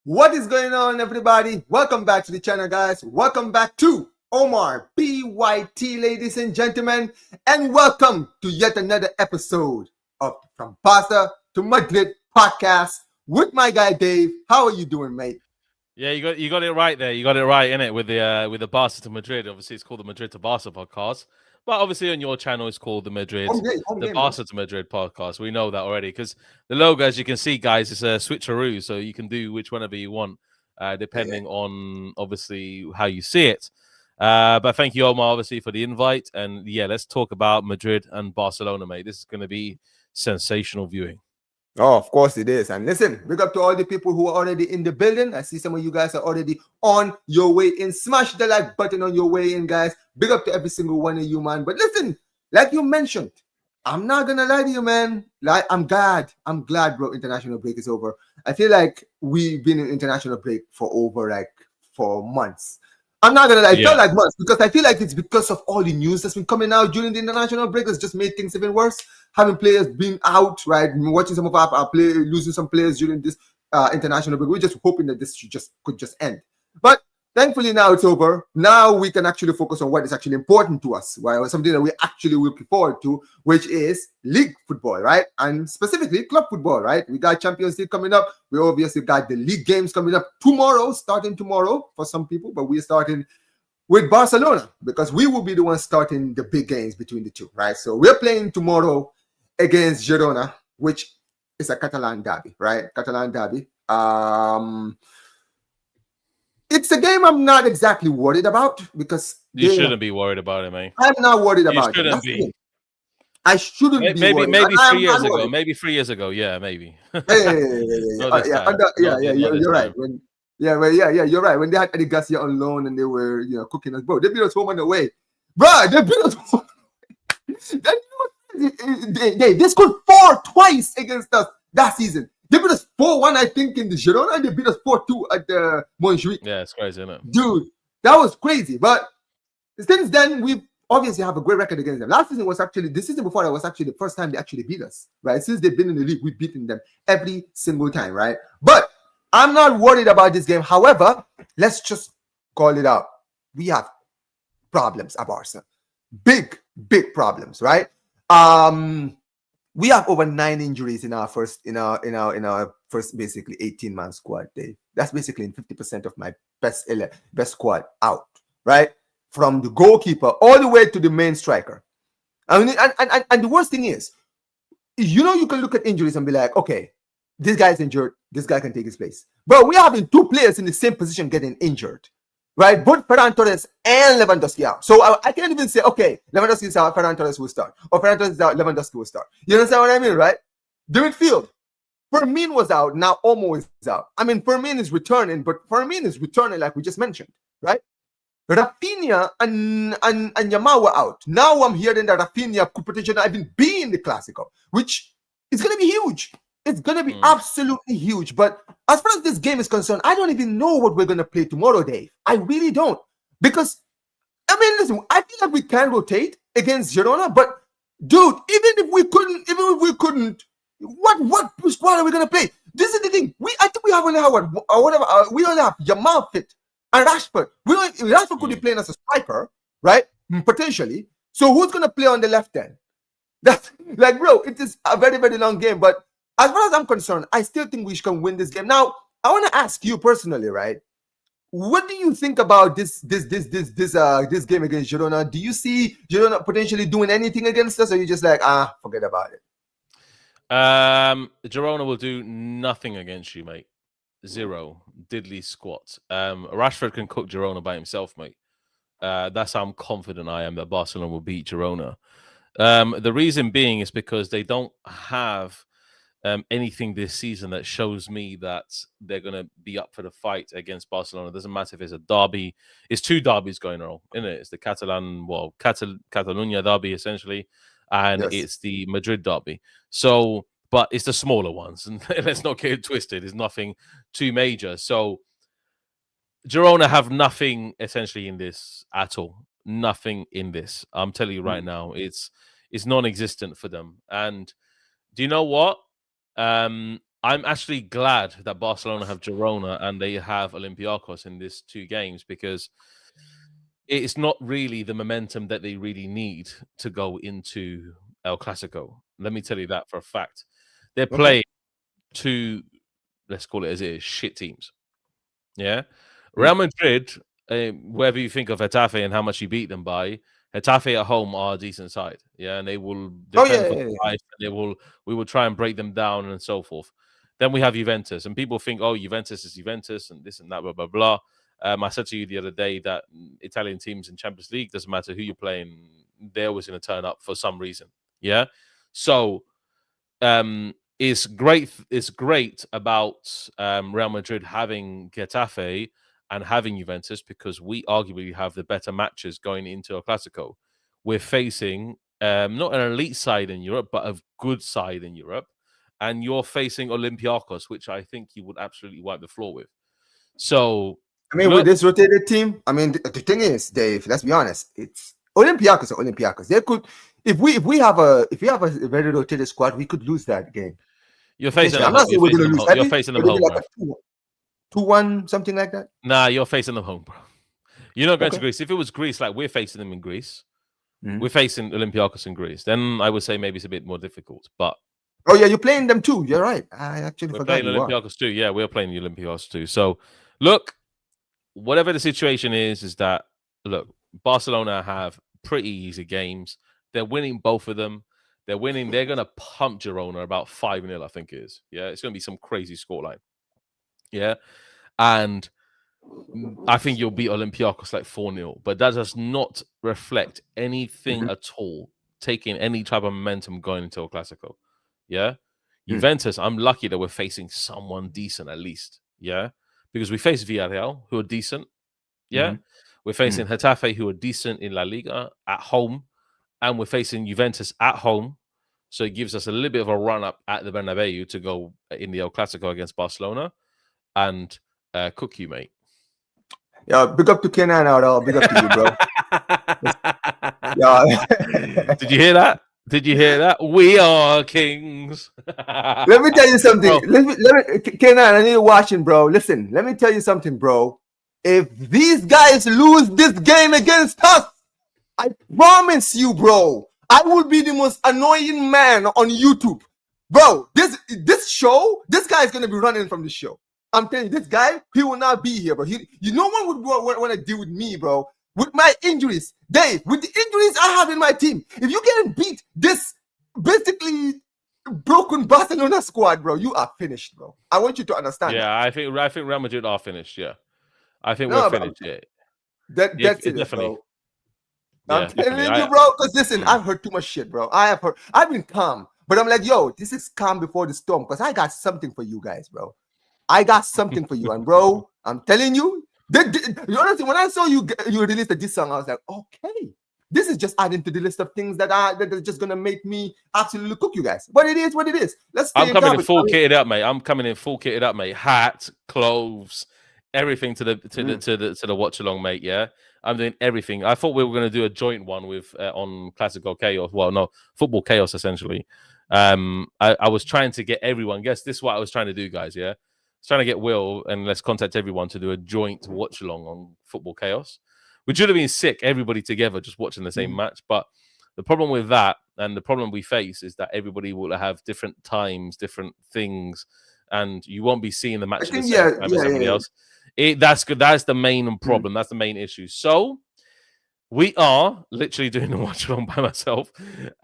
What is going on, everybody? Welcome back to the channel, guys. Welcome back to Omar BYT, ladies and gentlemen, and welcome to yet another episode of From Barca to Madrid podcast with my guy Dave. How are you doing, mate? Yeah, you got it right there. You got it right in it with the Barca to Madrid. Obviously, it's called the Madrid to Barca podcast, but obviously on your channel it's called Home the game, bro. Barca to Madrid podcast. We know that already because the logo, as you can see, guys, is a switcheroo, so you can do which whenever you want, Yeah. depending on obviously how you see it. But thank you, Omar, obviously for the invite, and yeah, let's talk about Madrid and Barcelona, mate. This is going to be sensational viewing. Oh, of course it is. And listen, big up to all the people who are already in the building. I see some of you guys are already on your way in. Smash the like button on your way in, guys. Big up to every single one of you, man. But listen, like you mentioned, I'm not gonna lie to you, man. Like I'm glad, bro. International break is over. I feel like we've been in international break for over like 4 months. I'm not gonna lie, it felt Yeah, like months because I feel like it's because of all the news that's been coming out during the international break that's just made things even worse. Having players being out, right? Watching some of our play losing some players during this international break. We're just hoping that this could just end. But thankfully now it's over. Now we can actually focus on what is actually important to us, right? Or something that we actually looking forward to, which is league football, right? And specifically club football, right? We got Champions League coming up. We obviously got the league games coming up tomorrow, starting tomorrow for some people, but we're starting with Barcelona because we will be the ones starting the big games between the two, right? So we're playing tomorrow against Girona, which is a Catalan derby, right? Catalan derby. It's a game I'm not exactly worried about because you shouldn't be worried about it, mate. I'm not worried You about them. shouldn't That's the be. thing. I shouldn't be Maybe worried. maybe I'm 3 years not ago. worried. Maybe 3 years ago. Yeah, maybe. Yeah, Not this time. Not this you're right. time. You're right. When they had Eddie Garcia on loan and they were, cooking us, bro, they beat us home and away. Bro, they beat us home. They scored 4 twice against us that season. They beat us 4-1, I think, in the Girona, and they beat us 4-2 at the Montjuic. Yeah, it's crazy, isn't it? Dude, that was crazy. But since then, we obviously have a great record against them. Last season was actually, the season before that was actually the first time they actually beat us, right? Since they've been in the league, we've beaten them every single time, right? But I'm not worried about this game. However, let's just call it out. We have problems at Barca. Big problems, right? We have over 9 injuries in our first basically 18-man squad, Dave. That's basically 50% of my best squad out, right? From the goalkeeper all the way to the main striker. I mean, and the worst thing is, you can look at injuries and be like, okay, this guy's injured, this guy can take his place. But we're having 2 players in the same position getting injured, right? Both Ferran Torres and Lewandowski out. So I can't even say, okay, Lewandowski is out, Ferran Torres will start. Or Ferran Torres is out, Lewandowski will start. You understand what I mean, right? The midfield. Fermin was out, now Olmo is out. I mean, Fermin is returning, but Fermin is returning like we just mentioned, right? Rafinha and Yamal were out. Now I'm hearing that Rafinha could potentially not even be in the Clasico, which is going to be huge. It's going to be absolutely huge. But as far as this game is concerned, I don't even know what we're going to play tomorrow, Dave. I really don't. Because, I mean, listen, I feel like we can rotate against Girona, but dude, even if we couldn't, what squad are we going to play? This is the thing. I think we have only we only have Yamal fit. And Rashford, Rashford could be playing as a striker, right? Potentially. So who's going to play on the left end? That's like, bro, it is a very, very long game. But as far as I'm concerned, I still think we can win this game. Now, I want to ask you personally, right? What do you think about this game against Girona? Do you see Girona potentially doing anything against us, or you just like, forget about it? Girona will do nothing against you, mate. Zero diddly squat. Rashford can cook Girona by himself, mate. That's how confident I am that Barcelona will beat Girona. The reason being is because they don't have anything this season that shows me that they're going to be up for the fight against Barcelona. It doesn't matter if it's a derby. It's 2 derbies going on, isn't it? It's the Catalunya derby, essentially, and Yes. it's the Madrid derby. So, but it's the smaller ones, and let's not get it twisted. It's nothing too major. So Girona have nothing essentially in this at all. Nothing in this. I'm telling you right now, it's non-existent for them. And do you know what? I I'm actually glad that Barcelona have Girona and they have Olympiacos in these 2 games, because it's not really the momentum that they really need to go into El Clasico. Let me tell you that for a fact. They're Okay. playing 2, let's call it as it is, shit teams. Yeah. Real Madrid, wherever you think of Getafe and how much you beat them by, Getafe at home are a decent side. Yeah. And they will defend for Yeah. life, and we will try and break them down and so forth. Then we have Juventus, and people think, oh, Juventus is Juventus and this and that, blah, blah, blah. I said to you the other day that Italian teams in Champions League, doesn't matter who you're playing, they're always going to turn up for some reason. Yeah. So it's great about Real Madrid having Getafe and having Juventus, because we arguably have the better matches going into a Clasico. We're facing not an elite side in Europe, but a good side in Europe. And you're facing Olympiacos, which I think you would absolutely wipe the floor with. So, I mean, with this rotated team, I mean, the thing is, Dave, let's be honest, it's Olympiacos or Olympiacos. They could, if we have a very rotated squad, we could lose that game. You're facing them. I'm not saying we're going to lose. You're facing them home, like a 2-1, something like that. Nah, you're facing them home, bro. You're not going to Greece. If it was Greece, like we're facing them in Greece, we're facing Olympiacos in Greece, then I would say maybe it's a bit more difficult. But oh yeah, you're playing them too. You're right. I actually we're forgot. playing Olympiacos too. Yeah, we're playing the Olympiacos too. So, look, whatever the situation is that, look, Barcelona have pretty easy games. They're winning both of them. They're winning. They're going to pump Girona about 5-0, I think it is. Yeah, it's going to be some crazy scoreline. Yeah, and I think you'll beat Olympiacos like 4-0, but that does not reflect anything at all, taking any type of momentum going into a Clasico. Yeah. Juventus, I'm lucky that we're facing someone decent at least. Yeah. Because we face Villarreal, who are decent. Yeah. We're facing Getafe, who are decent in La Liga at home. And we're facing Juventus at home. So it gives us a little bit of a run up at the Bernabeu to go in the El Clasico against Barcelona and cook you, mate. Yeah, big up to Kenan out all. Big up to you, bro. Yeah. Did you hear that? Did you hear that? We are kings. Let me tell you something. Let me, Kenan, I need you watching, bro. Listen, let me tell you something, bro. If these guys lose this game against us, I promise you, bro, I will be the most annoying man on YouTube. Bro, this show, this guy is going to be running from the show. I'm telling you, this guy, he will not be here, bro. No one would want to deal with me, bro. With my injuries, Dave, with the injuries I have in my team. If you get beat this basically broken Barcelona squad, bro, you are finished, bro. I want you to understand. Yeah, I think Real Madrid are finished. Yeah, I think we're finished. Yeah, that's it, definitely. Bro. I'm telling you, bro. Because listen, I've heard too much shit, bro. I've been calm, but I'm like, yo, this is calm before the storm. Because I got something for you guys, bro. I got something for you, and bro, I'm telling you. Honestly, when I saw you release this song, I was like, okay, this is just adding to the list of things that are just gonna make me absolutely cook you guys. But it is what it is. I'm coming in full kitted up, mate. I'm coming in full kitted up, mate. Hat, clothes, everything to the watch along, mate. Yeah, I'm doing everything. I thought we were gonna do a joint one with on Classical Chaos. Well, no, Football Chaos essentially. I was trying to get everyone. Guess this is what I was trying to do, guys. Yeah. Trying to get Will and let's contact everyone to do a joint watch along on Football Chaos, which would have been sick, everybody together just watching the same match. But the problem with that and the problem we face is that everybody will have different times, different things, and you won't be seeing the match at the same time as everybody else. That's good. That's the main problem. That's the main issue. So we are literally doing a watch along by myself.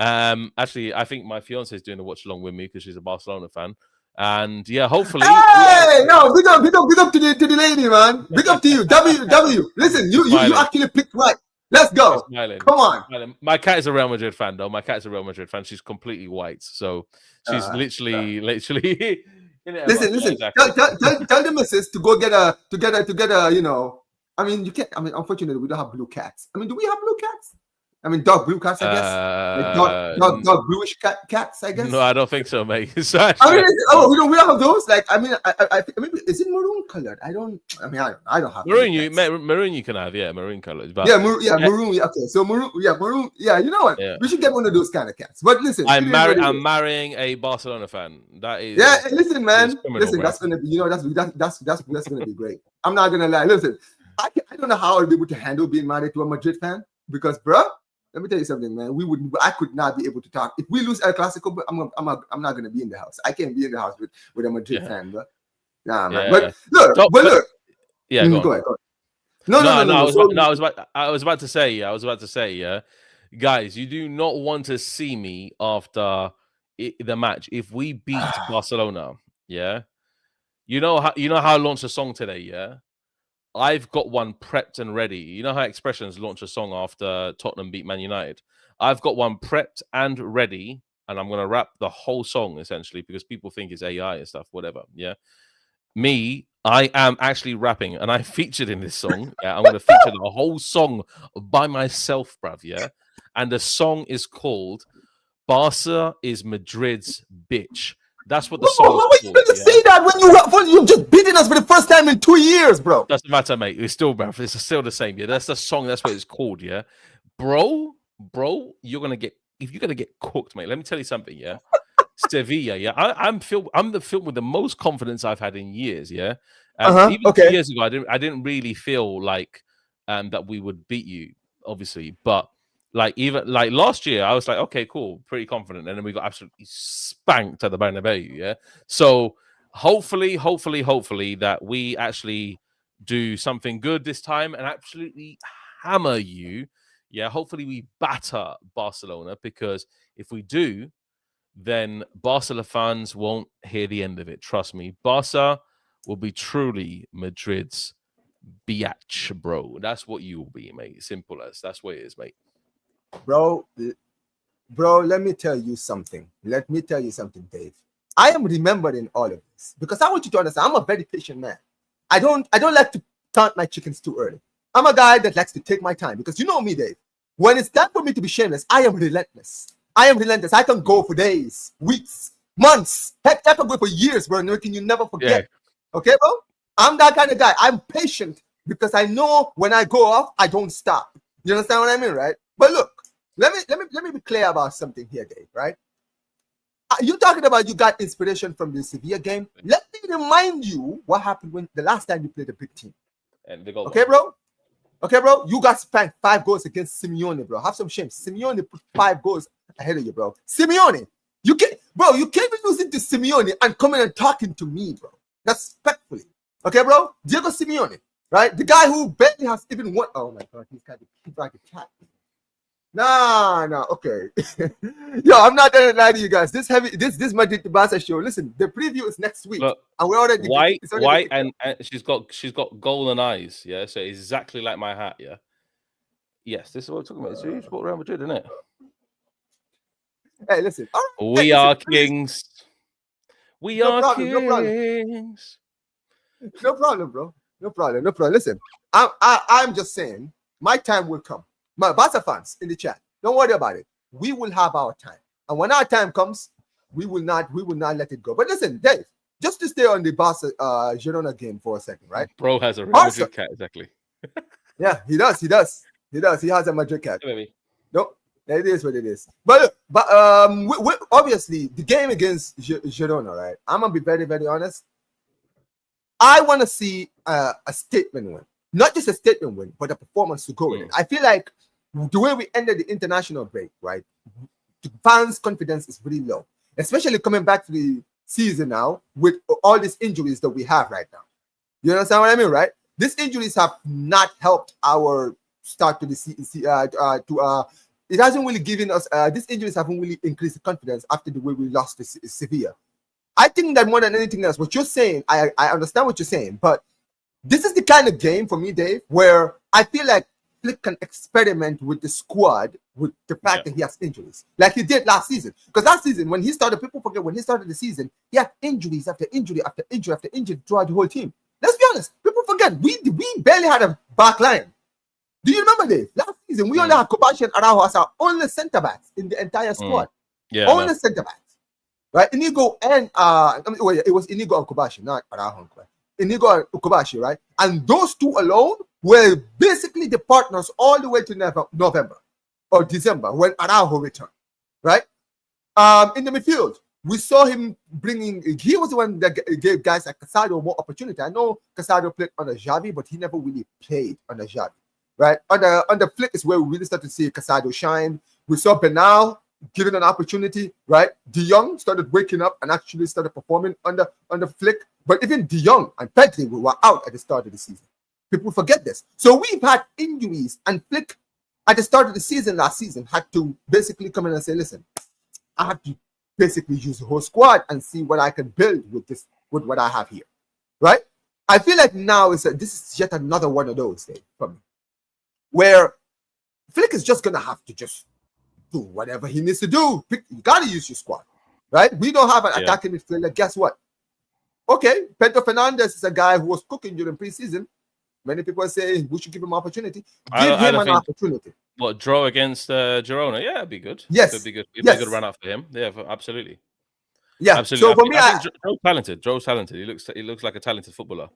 Actually, I think my fiance is doing a watch along with me because she's a Barcelona fan. And yeah, hopefully. Hey, no, big up to the lady, man. Big up to you. W. Listen, you actually picked right. Let's go. Come on. My cat is a Real Madrid fan, though. My cat is a Real Madrid fan. She's completely white, so she's literally. Listen. Tell the missus to go get a. You know, I mean, you can't. I mean, unfortunately, we don't have blue cats. I mean, do we have blue cats? I mean, dark blue cats, I guess. Like dark bluish cats, I guess. No, I don't think so, mate. It's I actually, mean, we don't have those. Like, I mean, I maybe is it maroon colored? I don't have maroon. Maroon you can have, yeah, maroon colors. But maroon. Okay, so maroon. Yeah, you know what? Yeah. We should get one of those kind of cats. But listen, I'm marrying a Barcelona fan. That is. Yeah, listen, man. Listen, bro. that's gonna be. That's gonna be great. I'm not gonna lie. Listen, I don't know how I'll be able to handle being married to a Madrid fan because, bro. Let me tell you something, man. I could not be able to talk. If we lose El Clasico, I'm not gonna be in the house. I can't be in the house with a Madrid fan, bro. Nah, man. Yeah. But look. Yeah, go ahead. No. I was about to say, yeah, guys, you do not want to see me after the match if we beat Barcelona. Yeah, you know how I launched a song today. Yeah. I've got one prepped and ready. You know how Expressions launch a song after Tottenham beat Man United? I've got one prepped and ready, and I'm going to rap the whole song, essentially, because people think it's AI and stuff, whatever, yeah? I am actually rapping, and I featured in this song. Yeah, I'm going to feature the whole song by myself, bruv, yeah? And the song is called Barca is Madrid's Bitch. That's what the song is called. How are you going to say that when you just beating us for the first time in 2 years, bro? Doesn't matter, mate. It's still, bro. It's still the same. Yeah, that's the song. That's what it's called. Yeah, bro. You're gonna get cooked, mate. Let me tell you something. Yeah, Sevilla. Yeah, I'm the film with the most confidence I've had in years. Yeah, even 2 years ago, I didn't really feel like that we would beat you, obviously, but. Even last year, I was like, okay, cool, pretty confident, and then we got absolutely spanked at the Bernabeu. Yeah, so hopefully that we actually do something good this time and absolutely hammer you. Yeah, hopefully we batter Barcelona, because if we do, then Barcelona fans won't hear the end of it. Trust me, Barca will be truly Madrid's biatch, bro. That's what you will be, mate. Simple as that's what it is, mate. Bro, let me tell you something. Dave. I am remembering all of this because I want you to understand I'm a very patient man. I don't like to count my chickens too early. I'm a guy that likes to take my time because you know me, Dave. When it's time for me to be shameless, I am relentless. I can go for days, weeks, months. Heck, I can go for years, bro. You never forget. Yeah. Okay, bro? I'm that kind of guy. I'm patient because I know when I go off, I don't stop. You understand what I mean, right? But look, let me be clear about something here, Dave, right? You talking about you got inspiration from the Sevilla game. Let me remind you what happened when the last time you played a big team. And the goal. Okay, bro? You got spanked 5 goals against Simeone, bro. Have some shame. Simeone put 5 goals ahead of you, bro. Simeone, you can't be losing to Simeone and coming and talking to me, bro. Respectfully. Okay, bro? Diego Simeone, right? The guy who barely has even won. Oh my God, he's like a cat. Nah, okay. Yo, I'm not gonna lie to you guys. This Madrid Barca show. Listen, the preview is next week, look, and we're already white, and she's got golden eyes. Yeah, so exactly like my hat. Yeah. Yes, this is what we're talking about. So you support Real Madrid, isn't it? Hey, listen. We are kings. We are kings. No problem, bro. No problem. Listen, I'm just saying, my time will come. My Barca fans in the chat, don't worry about it. We will have our time, and when our time comes, we will not let it go. But listen, Dave, just to stay on the Barca Girona game for a second, right? Bro has a really good cat, exactly. Yeah, he does. He has a Madrid cat. Maybe. No, it is what it is. But we obviously the game against Girona, right? I'm gonna be very, very honest. I want to see a statement win, not just a statement win, but a performance to go in. I feel like the way we ended the international break, right? The fans' confidence is really low, especially coming back to the season now with all these injuries that we have right now. You understand what I mean, right? These injuries have not helped our start to the season. It hasn't really given us. These injuries haven't really increased the confidence after the way we lost to Sevilla. I think that more than anything else, what you're saying, I understand what you're saying, but this is the kind of game for me, Dave, where I feel like Flick can experiment with the squad with the fact that he has injuries, like he did last season. Because last season, when he started, people forget when he started the season, he had injuries after injury after injury after injury throughout the whole team. Let's be honest, people forget we barely had a back line. Do you remember this? Last season, we only had Kobashi and Araujo as our only centre backs in the entire squad. Yeah, only centre backs, right? Inigo and it was Inigo and Kobashi, not Araujo. Inigo and Kobashi, right? And those two alone were basically the partners all the way to November or December when Araujo returned, right? In the midfield, we saw him he was the one that gave guys like Casado more opportunity. I know Casado played under Xavi, but he never really played under Xavi, right? Under Flick is where we really started to see Casado shine. We saw Bernal given an opportunity, right? De Jong started waking up and actually started performing under Flick. But even De Jong and Pedri were out at the start of the season. People forget this. So we've had injuries, and Flick at the start of the season last season had to basically come in and say, listen, I have to basically use the whole squad and see what I can build with what I have here, right? I feel like now this is yet another one of those things for me, where Flick is just gonna have to just do whatever he needs to do. You gotta use your squad, right? We don't have an attacking midfielder. Guess what? Okay, Pedro Fernandez is a guy who was cooking during preseason. Many people say we should give him opportunity. Give him an opportunity. What, draw against Girona? Yeah, it'd be good. Yes, it'd be good. It'd be a good run out for him. Yeah, absolutely. Yeah, absolutely. So for me, I think Joe's talented. Joe's talented. He looks like a talented footballer.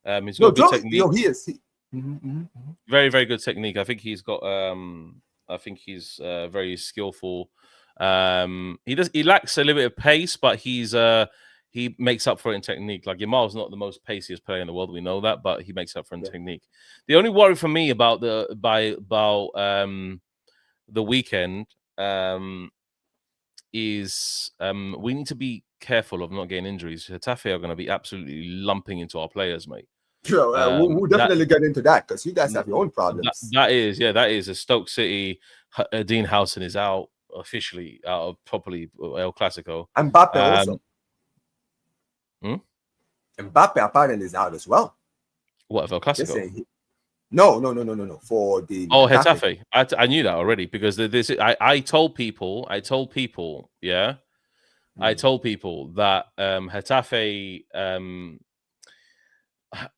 He's got good technique. He is. Very, very good technique. I think he's got. I think he's very skillful. He lacks a little bit of pace, but he makes up for it in technique. Like, Yamal's not the most paciest player in the world, we know that, but he makes up for it in technique. The only worry for me about the weekend is we need to be careful of not getting injuries. Getafe are going to be absolutely lumping into our players, mate. We'll definitely get into that because you guys have your own problems. That is a Stoke City. Dean Howson is out officially, out of properly El Clasico. Mbappe also. Mbappe apparently is out as well. What, of El Clasico? No. For the Getafe. I knew that already because I told people, yeah. I told people that Getafe.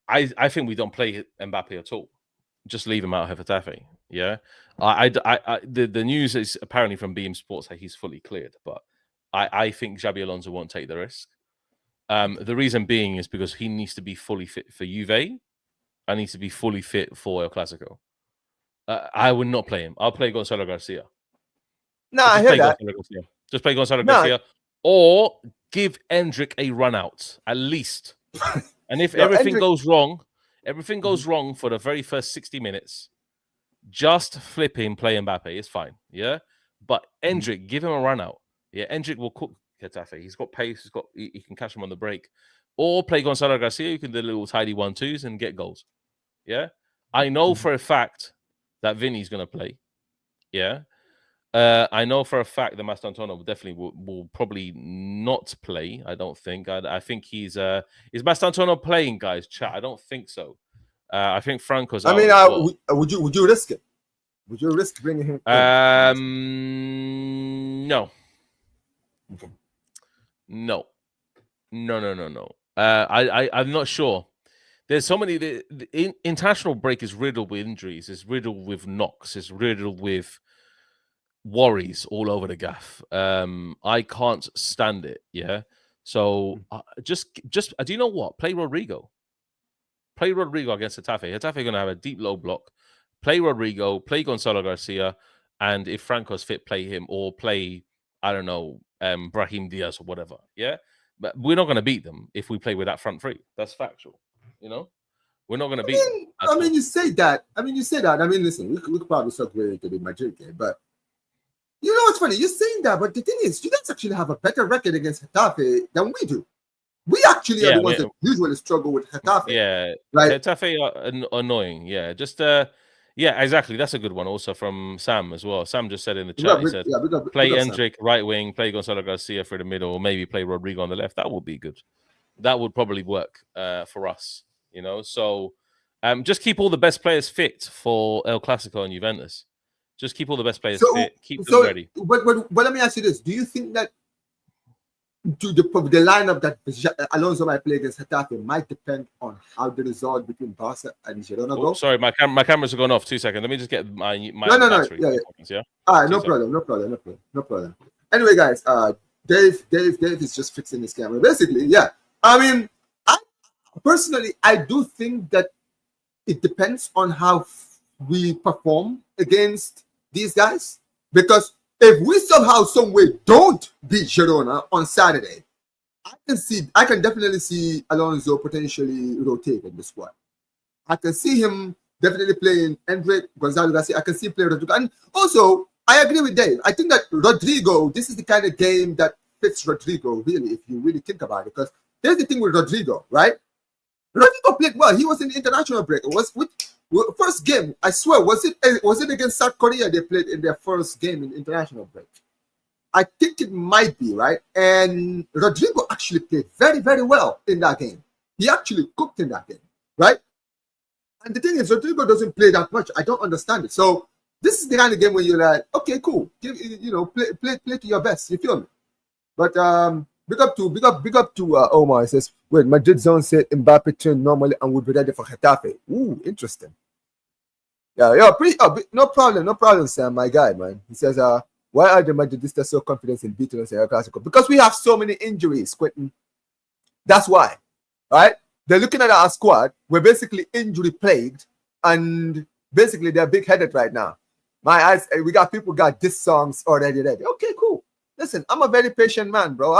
I think we don't play Mbappe at all. Just leave him out of Getafe. Yeah. The news is apparently from Beam Sports that he's fully cleared, but I think Xabi Alonso won't take the risk. The reason being is because he needs to be fully fit for Juve and needs to be fully fit for El Clasico. I would not play him. I'll play Gonzalo Garcia. No, I hear that. Just play Gonzalo Garcia, or give Endrick a run out at least. And if everything goes wrong for the very first 60 minutes, just flip him, play Mbappe. It's fine. Yeah, but Endrick, give him a run out. Yeah, Endrick will cook Getafe. He's got pace. He can catch him on the break. Or play Gonzalo Garcia. You can do little tidy 1-2s and get goals. Yeah, I know for a fact that Vinny's going to play. Yeah, I know for a fact that Mastantuono will probably not play. I don't think. I think he's. Is Mastantuono playing, guys? Chat. I don't think so. I think Franco's. I mean, would you risk it? Would you risk bringing him? No. Okay. No. I'm not sure. There's so many. The international break is riddled with injuries. It's riddled with knocks. It's riddled with worries all over the gaff. I can't stand it. Yeah. So just do you know what? Play Rodrigo. Play Rodrigo against Getafe. Getafe are going to have a deep low block. Play Rodrigo. Play Gonzalo Garcia. And if Franco's fit, play him or play, I don't know, Brahim Diaz or whatever. Yeah. But we're not going to beat them if we play with that front three. That's factual. You know, we're not going to beat them. I mean, you say that. I mean, listen, we could probably start going into the Madrid game, but you know what's funny? You're saying that, but the thing is, you guys actually have a better record against Getafe than we do. We actually are the ones that usually struggle with Getafe. Yeah, right? Getafe are annoying. Yeah, just yeah, exactly. That's a good one. Also from Sam as well. Sam just said in the chat, he said, play Endrick right wing, play Gonzalo Garcia for the middle, or maybe play Rodrigo on the left. That would be good. That would probably work for us. You know, so just keep all the best players fit for El Clasico and Juventus. Just keep all the best players fit. Keep them ready. But let me ask you this: do you think that the lineup that Alonso might play against Getafe might depend on how the result between Barca and Girona Oh, go. sorry, my cameras are going off. 2 seconds. Let me just get my No, battery. yeah, 2 yeah. seconds, yeah. Ah, 2 no seconds. problem, no problem, no problem, no problem. Anyway, guys, Dave is just fixing his camera. Basically, yeah. I mean, I personally, I do think that it depends on how we perform against these guys. Because if we somehow, some way don't beat Girona on Saturday, I can definitely see Alonso potentially rotating the squad. I can see him definitely playing Enrique, Gonzalo Garcia. I can see him playing Rodrigo. And also, I agree with Dave. I think that Rodrigo, this is the kind of game that fits Rodrigo, really, if you really think about it. Because here's the thing with Rodrigo, right? Rodrigo played well. He was in the international break. It was with first game, I swear, was it against South Korea they played in their first game in international break? I think it might be, right? And Rodrigo actually played very, very well in that game. He actually cooked in that game, right? And the thing is, Rodrigo doesn't play that much. I don't understand it. So this is the kind of game where you're like, okay, cool, play to your best. You feel me? But big up to Omar. It says, wait, Madrid zone said Mbappe trained normally and would be ready for Getafe. Ooh, interesting. Yeah, no problem, Sam, my guy, man. He says, why are the Madridistas so confident in beating us in El Clasico? Because we have so many injuries, Quentin. That's why, right? They're looking at our squad. We're basically injury plagued, and basically they're big headed right now. My eyes, we got people got diss songs already ready. Okay, cool. Listen, I'm a very patient man, bro.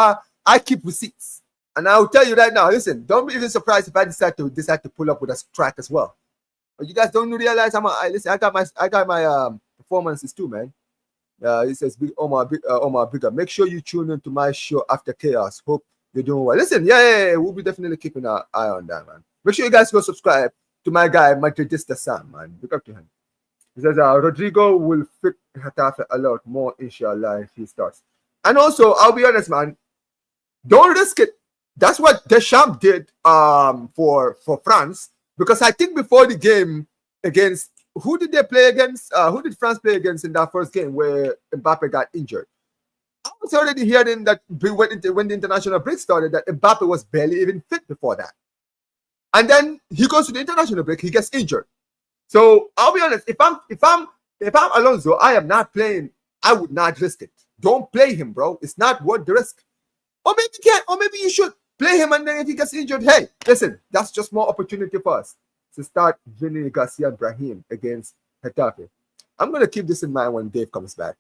I keep receipts, and I'll tell you right now. Listen, don't be even surprised if I decide to pull up with a track as well. But you guys don't realize listen. I got my performances too, man. He says, Omar, bigger. Make sure you tune into my show after chaos. Hope you're doing well. Listen, yeah. We'll be definitely keeping an eye on that, man. Make sure you guys go subscribe to my guy, Madridista Sam, man. Look up to him. He says, Rodrigo will fit Getafe a lot more, inshallah, if he starts. And also, I'll be honest, man. Don't risk it. That's what Deschamps did for France. Because I think before the game against, who did they play against? Who did France play against in that first game where Mbappe got injured? I was already hearing that when the international break started, that Mbappe was barely even fit before that. And then he goes to the international break, he gets injured. So I'll be honest, if I'm Alonso, I am not playing. I would not risk it. Don't play him, bro. It's not worth the risk. Or maybe you can't, or maybe you should play him, and then if he gets injured, hey, listen, that's just more opportunity for us to start Vinny Garcia Brahim against Getafe. I'm gonna keep this in mind when Dave comes back.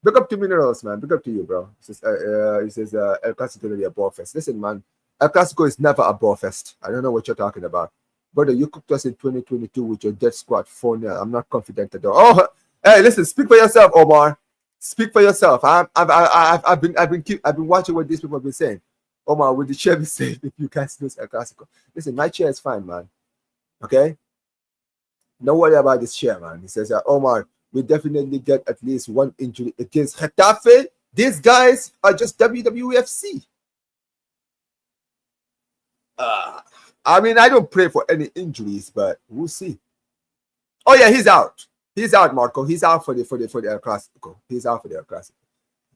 Big up to Minerals, man. Big up to you, bro. He says El Clasico will be a ball fest. Listen, man, El Clasico is never a ball fest. I don't know what you're talking about. Brother, you cooked us in 2022 with your dead squad 4-0. I'm not confident at all. Oh, hey, listen, speak for yourself, Omar. Speak for yourself. I've been watching what these people have been saying. Omar, will the chair be safe if you guys lose El Clasico? Listen, my chair is fine, man. Okay? Don't worry about this chair, man. He says, Omar, we definitely get at least one injury against Getafe. These guys are just WWFC. I mean, I don't pray for any injuries, but we'll see. Oh yeah, he's out. He's out, Marco. He's out for the El Clasico. He's out for the El Clasico.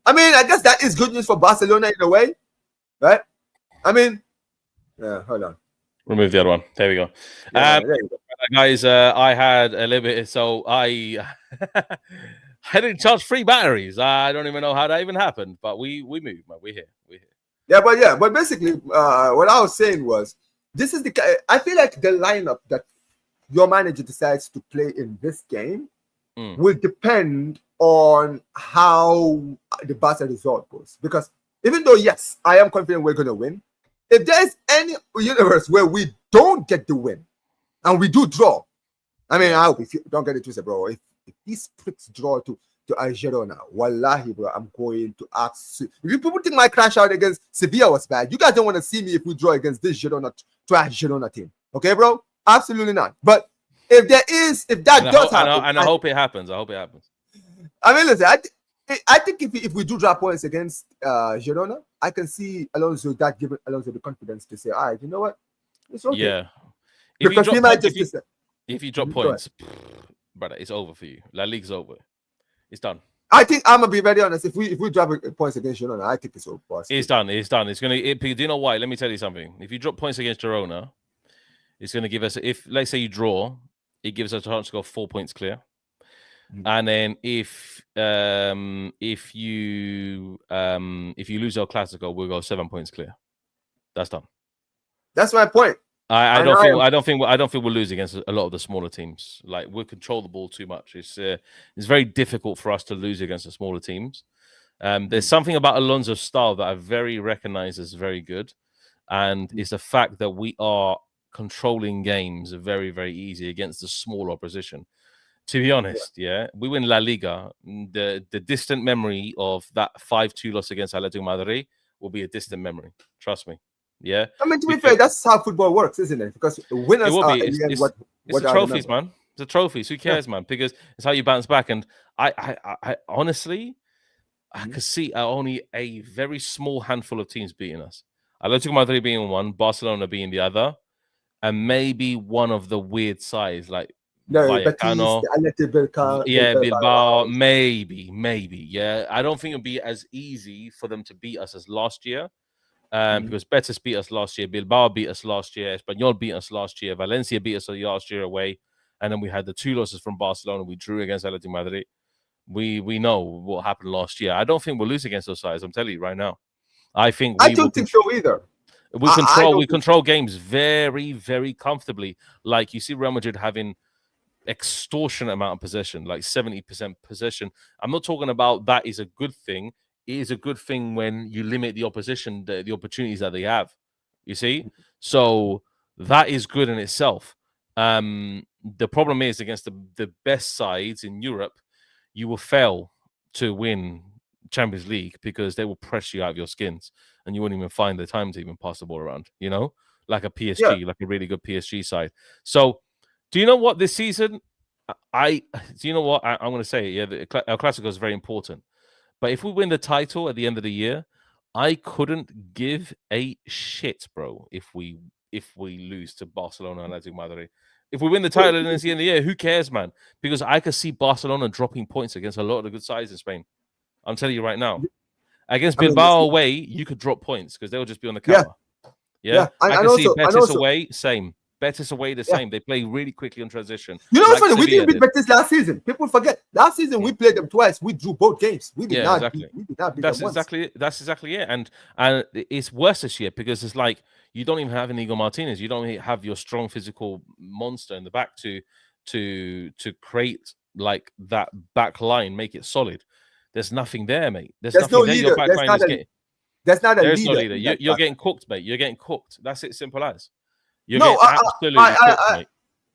I mean, I guess that is good news for Barcelona in a way, right? I mean, yeah. Hold on. Remove the other one. There we go. Yeah, there you go. Guys, I had a little bit, so I didn't charge 3 batteries. I don't even know how that even happened, but we moved, man. We're here. Yeah, but basically, what I was saying was, this is I feel like the lineup that your manager decides to play in this game will depend on how the Barca result goes. Because even though, yes, I am confident we're going to win, if there's any universe where we don't get the win and we do draw, I mean, I hope if you don't get it twisted, bro. If these pricks draw to Girona, wallahi, bro, I'm going to ask. If you people think my crash out against Sevilla was bad, you guys don't want to see me if we draw against this trash Girona team. Okay, bro? Absolutely not. But if that does happen, and I hope it happens. I mean, listen, I think if we do drop points against Girona, I can see Alonso giving Alonso the confidence to say, all right, you know what? It's okay. Yeah. Because he might if you drop points, brother, it's over for you. La Liga's over. It's done. I think I'm gonna be very honest. If we drop points against Girona, I think it's over. It's done. It's done. It's gonna. Do you know why? Let me tell you something. If you drop points against Girona, it's gonna give us. If let's say you draw, it gives us a chance to go 4 points clear. And then if you lose El Clasico, we'll go 7 points clear. That's done. That's my point. I don't think we'll lose against a lot of the smaller teams. Like we'll control the ball too much. It's very difficult for us to lose against the smaller teams. There's something about Alonso's style that I very recognize as very good, and it's the fact that we are controlling games very, very easy against the small opposition. To be honest, we win La Liga. The distant memory of that 5-2 loss against Atletico Madrid will be a distant memory. Trust me. Yeah, I mean, to be fair, that's how football works, isn't it? Because winners are it's the trophies, man. It's the trophies. Who cares, man? Because it's how you bounce back. And I honestly, I could see only a very small handful of teams beating us. Atletico Madrid being one, Barcelona being the other, and maybe one of the weird sides like Vallecano, Bilbao, maybe. Yeah, I don't think it'll be as easy for them to beat us as last year. Because Betis beat us last year, Bilbao beat us last year, Espanyol beat us last year, Valencia beat us last year away, and then we had the 2 losses from Barcelona. We drew against Atletico Madrid. We know what happened last year. I don't think we'll lose against those sides. I'm telling you right now. I don't think so either. We control games very, very comfortably. Like you see Real Madrid having extortionate amount of possession, like 70% possession. I'm not talking about that is a good thing. It is a good thing when you limit the opposition, the opportunities that they have. You see? So that is good in itself. The problem is against the best sides in Europe, you will fail to win Champions League because they will press you out of your skins and you won't even find the time to even pass the ball around, you know? Like a PSG, like a really good PSG side. So do you know what this season? I'm going to say, El Clasico is very important. But if we win the title at the end of the year, I couldn't give a shit, bro, if we lose to Barcelona and Atletico Madrid. If we win the title at the end of the year, who cares, man? Because I could see Barcelona dropping points against a lot of the good sides in Spain. I'm telling you right now. Against Bilbao away, you could drop points because they'll just be on the counter. Yeah. I can see Betis away, same. Betis away the same. They play really quickly on transition. You know what's funny? We didn't beat Betis last season. People forget. Last season we played them twice. We drew both games. We did not beat that's them exactly that's exactly it. And it's worse this year because it's like you don't even have Inigo Martinez. You don't have your strong physical monster in the back to create like that back line, make it solid. There's nothing there, mate. There's nothing no there. leader. Your back line is getting. There's not a There's leader. no leader. You're getting cooked, mate. You're getting cooked. That's it. Simple as.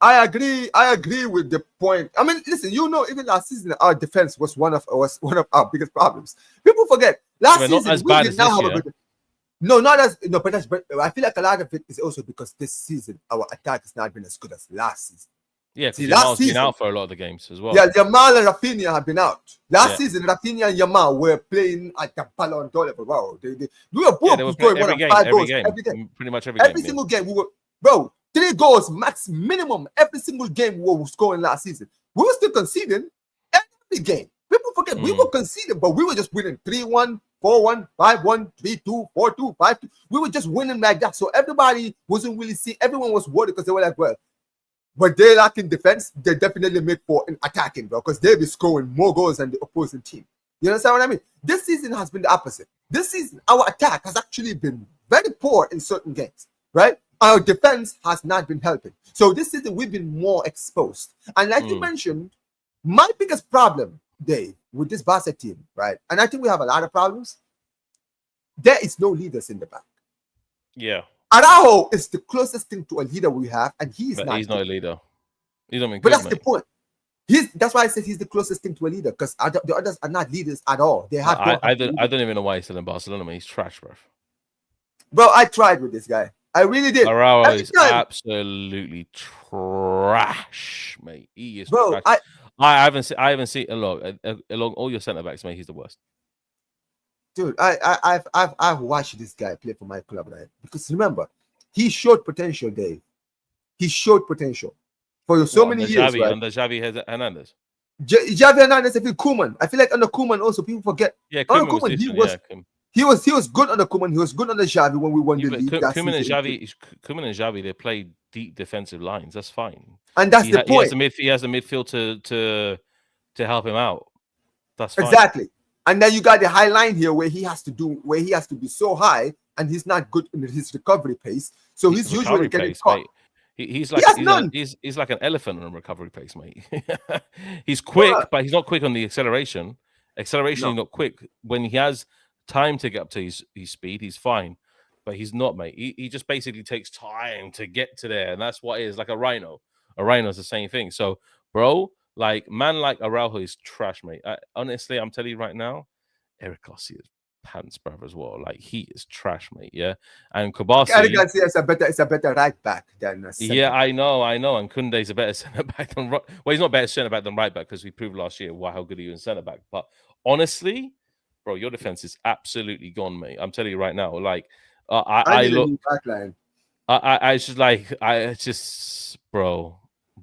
I agree with the point. I mean, listen, even last season, our defense was one of our biggest problems. People forget last season not as we bad did as not this have a year. good. No, not as no, but I feel like a lot of it is also because this season our attack has not been as good as last season. Yeah, because Yamal's been out for a lot of the games as well. Yeah, Yamal and Rafinha have been out. Last season, Rafinha and Yamal were playing at the Ballon d'Or level. Wow, we were both scoring more than 5 goals every game. Pretty much every game. Every single game, we were 3 goals max minimum every single game we were scoring last season. We were still conceding every game. People forget we were conceding, but we were just winning 3-1, 4-1, 5-1, 3-2, 4-2, 5-2. We were just winning like that. So everybody wasn't really seeing. Everyone was worried because they were like, well, but they lack in defense, they definitely make for in attacking, bro, because they'll be scoring more goals than the opposing team. You understand what I mean? This season has been the opposite. This season, our attack has actually been very poor in certain games, right? Our defense has not been helping. So this season, we've been more exposed. And like you mentioned, my biggest problem, Dave, with this Barca team, right? And I think we have a lot of problems. There is no leaders in the back. Yeah. Araujo is the closest thing to a leader we have, and he's not a leader. He's not but that's the point. That's why I said he's the closest thing to a leader, because the others are not leaders at all. They have. I don't even know why he's still in Barcelona, man. He's trash, bro. Bro, I tried with this guy. I really did. Araujo is absolutely trash, mate. He is trash. I haven't seen along all your centre backs, mate. He's the worst. Dude, I've watched this guy play for my club, right? Because remember, he showed potential, Dave. He showed potential for so many years, right? Under Xavi Hernandez. Javi Hernandez, I feel Koeman. I feel like under Koeman also people forget. Yeah, Under Koeman was Koeman, decent. Yeah, he was good under Koeman. He was good under Xavi when we won the league last Koeman and season. Koeman and Xavi, they play deep defensive lines. That's fine. And that's the He has point. he has the midfield to help him out. That's fine. Exactly. And then you got the high line here where he has to be so high, and he's not good in his recovery pace. So he's usually getting caught. Mate. He's like he's like an elephant on recovery pace, mate. He's quick, but he's not quick on the acceleration. He's not quick. When he has time to get up to his speed, he's fine. But he's not, mate. He just basically takes time to get to there, and that's what it is. Like a rhino. A rhino's the same thing. So, bro, like Araujo is trash, mate. Honestly, I'm telling you right now, Eric Garcia's pants, brother, as well. Like he is trash, mate. Yeah, and Kabasi. Eric Garcia is a better right back than. Yeah, I know. And Koundé's a better centre back than well, he's not better centre back than right back because we proved last year how good he is in centre back. But honestly, bro, your defense is absolutely gone, mate. I'm telling you right now. Like I look.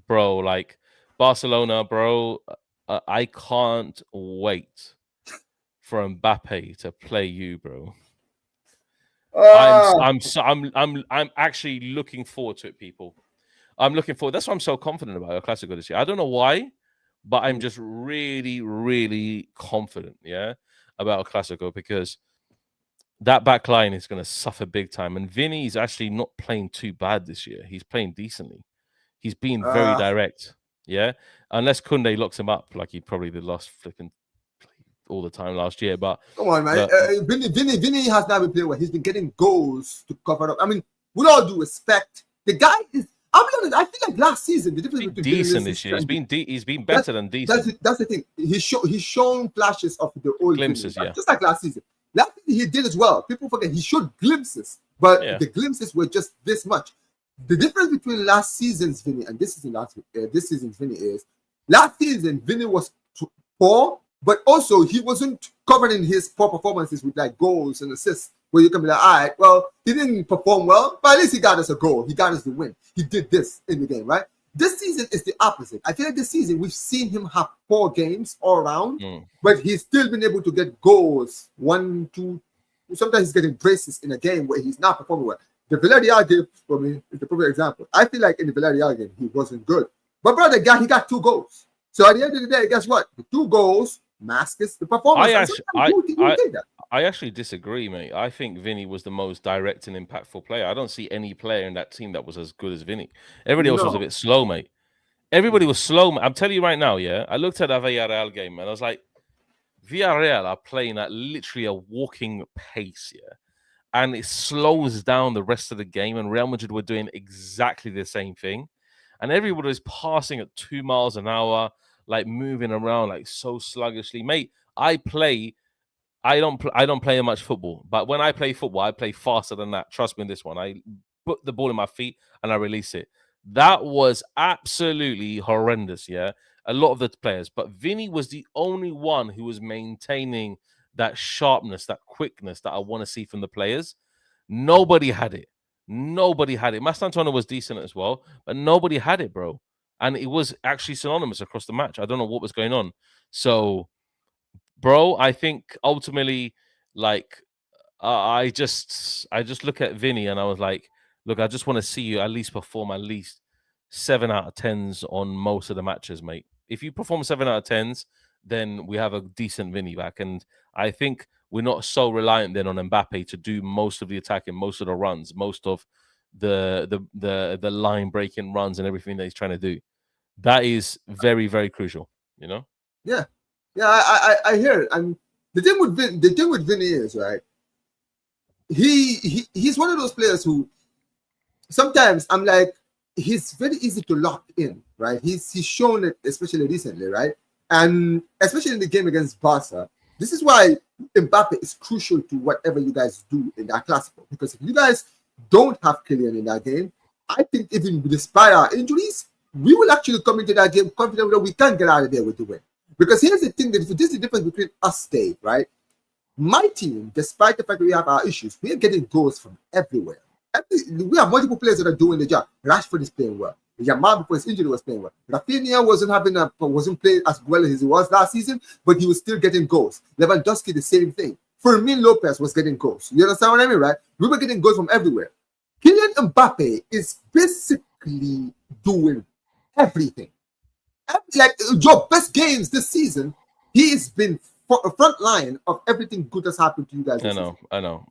Bro, like Barcelona, bro. I can't wait for Mbappe to play you, bro. I'm actually looking forward to it, people. I'm looking forward. That's why I'm so confident about El Clasico this year. I don't know why, but I'm just really, really confident, yeah, about El Clasico because that back line is going to suffer big time. And Vinny's actually not playing too bad this year. He's playing decently. He's being very direct, yeah. Unless Koundé locks him up like he probably did last flipping all the time last year. But come on, man. Vinny has not been playing well. He's been getting goals to cover up. I mean, with all due respect, the guy is. I'll be honest. I feel like last season the difference between decent this year. He's been better than decent. That's the thing. He's shown flashes of the old glimpses, Vinny, just like last season. Last season he did as well. People forget he showed glimpses, but the glimpses were just this much. The difference between last season's Vinny and this season's Vinny is last season Vinny was poor, but also he wasn't covering his poor performances with like goals and assists. Where you can be like, all right, well, he didn't perform well, but at least he got us a goal. He got us the win. He did this in the game, right? This season is the opposite. I feel like this season we've seen him have poor games all around, but he's still been able to get goals, 1, 2. Sometimes he's getting braces in a game where he's not performing well. The Villarreal game for me is the perfect example. I feel like in the Villarreal game he wasn't good, but brother, he got 2 goals. So at the end of the day, guess what? The 2 goals masks the performance. I actually disagree, mate. I think Vinny was the most direct and impactful player. I don't see any player in that team that was as good as Vinny. Everybody else was a bit slow, mate. Everybody was slow. I'm telling you right now, yeah. I looked at that Villarreal game and I was like, Villarreal are playing at literally a walking pace, yeah. And it slows down the rest of the game. And Real Madrid were doing exactly the same thing. And everybody was passing at 2 miles an hour, like moving around like so sluggishly. Mate, I don't play much football, but when I play football, I play faster than that. Trust me, this one. I put the ball in my feet and I release it. That was absolutely horrendous, yeah. A lot of the players, but Vinny was the only one who was maintaining that sharpness, that quickness that I want to see from the players. Nobody had it. Mastantuono was decent as well, but nobody had it, bro. And it was actually synonymous across the match. I don't know what was going on. So, bro, I think ultimately, like, I just look at Vinny and I was like, look, I just want to see you at least perform at least 7 out of 10s on most of the matches, mate. If you perform 7 out of 10s, then we have a decent Vinny back. And I think we're not so reliant then on Mbappe to do most of the attacking, most of the runs, most of the line breaking runs and everything that he's trying to do. That is very, very crucial, you know? Yeah. I hear it. And the thing with Vinny is, right, he's one of those players who sometimes I'm like, he's very easy to lock in, right? He's shown it, especially recently, right? And especially in the game against Barca. This is why Mbappe is crucial to whatever you guys do in that Clasico. Because if you guys don't have Kylian in that game, I think even despite our injuries, we will actually come into that game confident that we can get out of there with the win. Because here's the thing, that this is the difference between us, Dave, right? My team, despite the fact that we have our issues, we are getting goals from everywhere. We have multiple players that are doing the job. Rashford is playing well. Yamal before his injury was playing well. Rafinha wasn't playing as well as he was last season, but he was still getting goals. Lewandowski the same thing. Fermin Lopez was getting goals. You understand what I mean, right? We were getting goals from everywhere. Kylian Mbappe is basically doing everything. Like your best games this season, he has been front line of everything good that's happened to you guys. I know.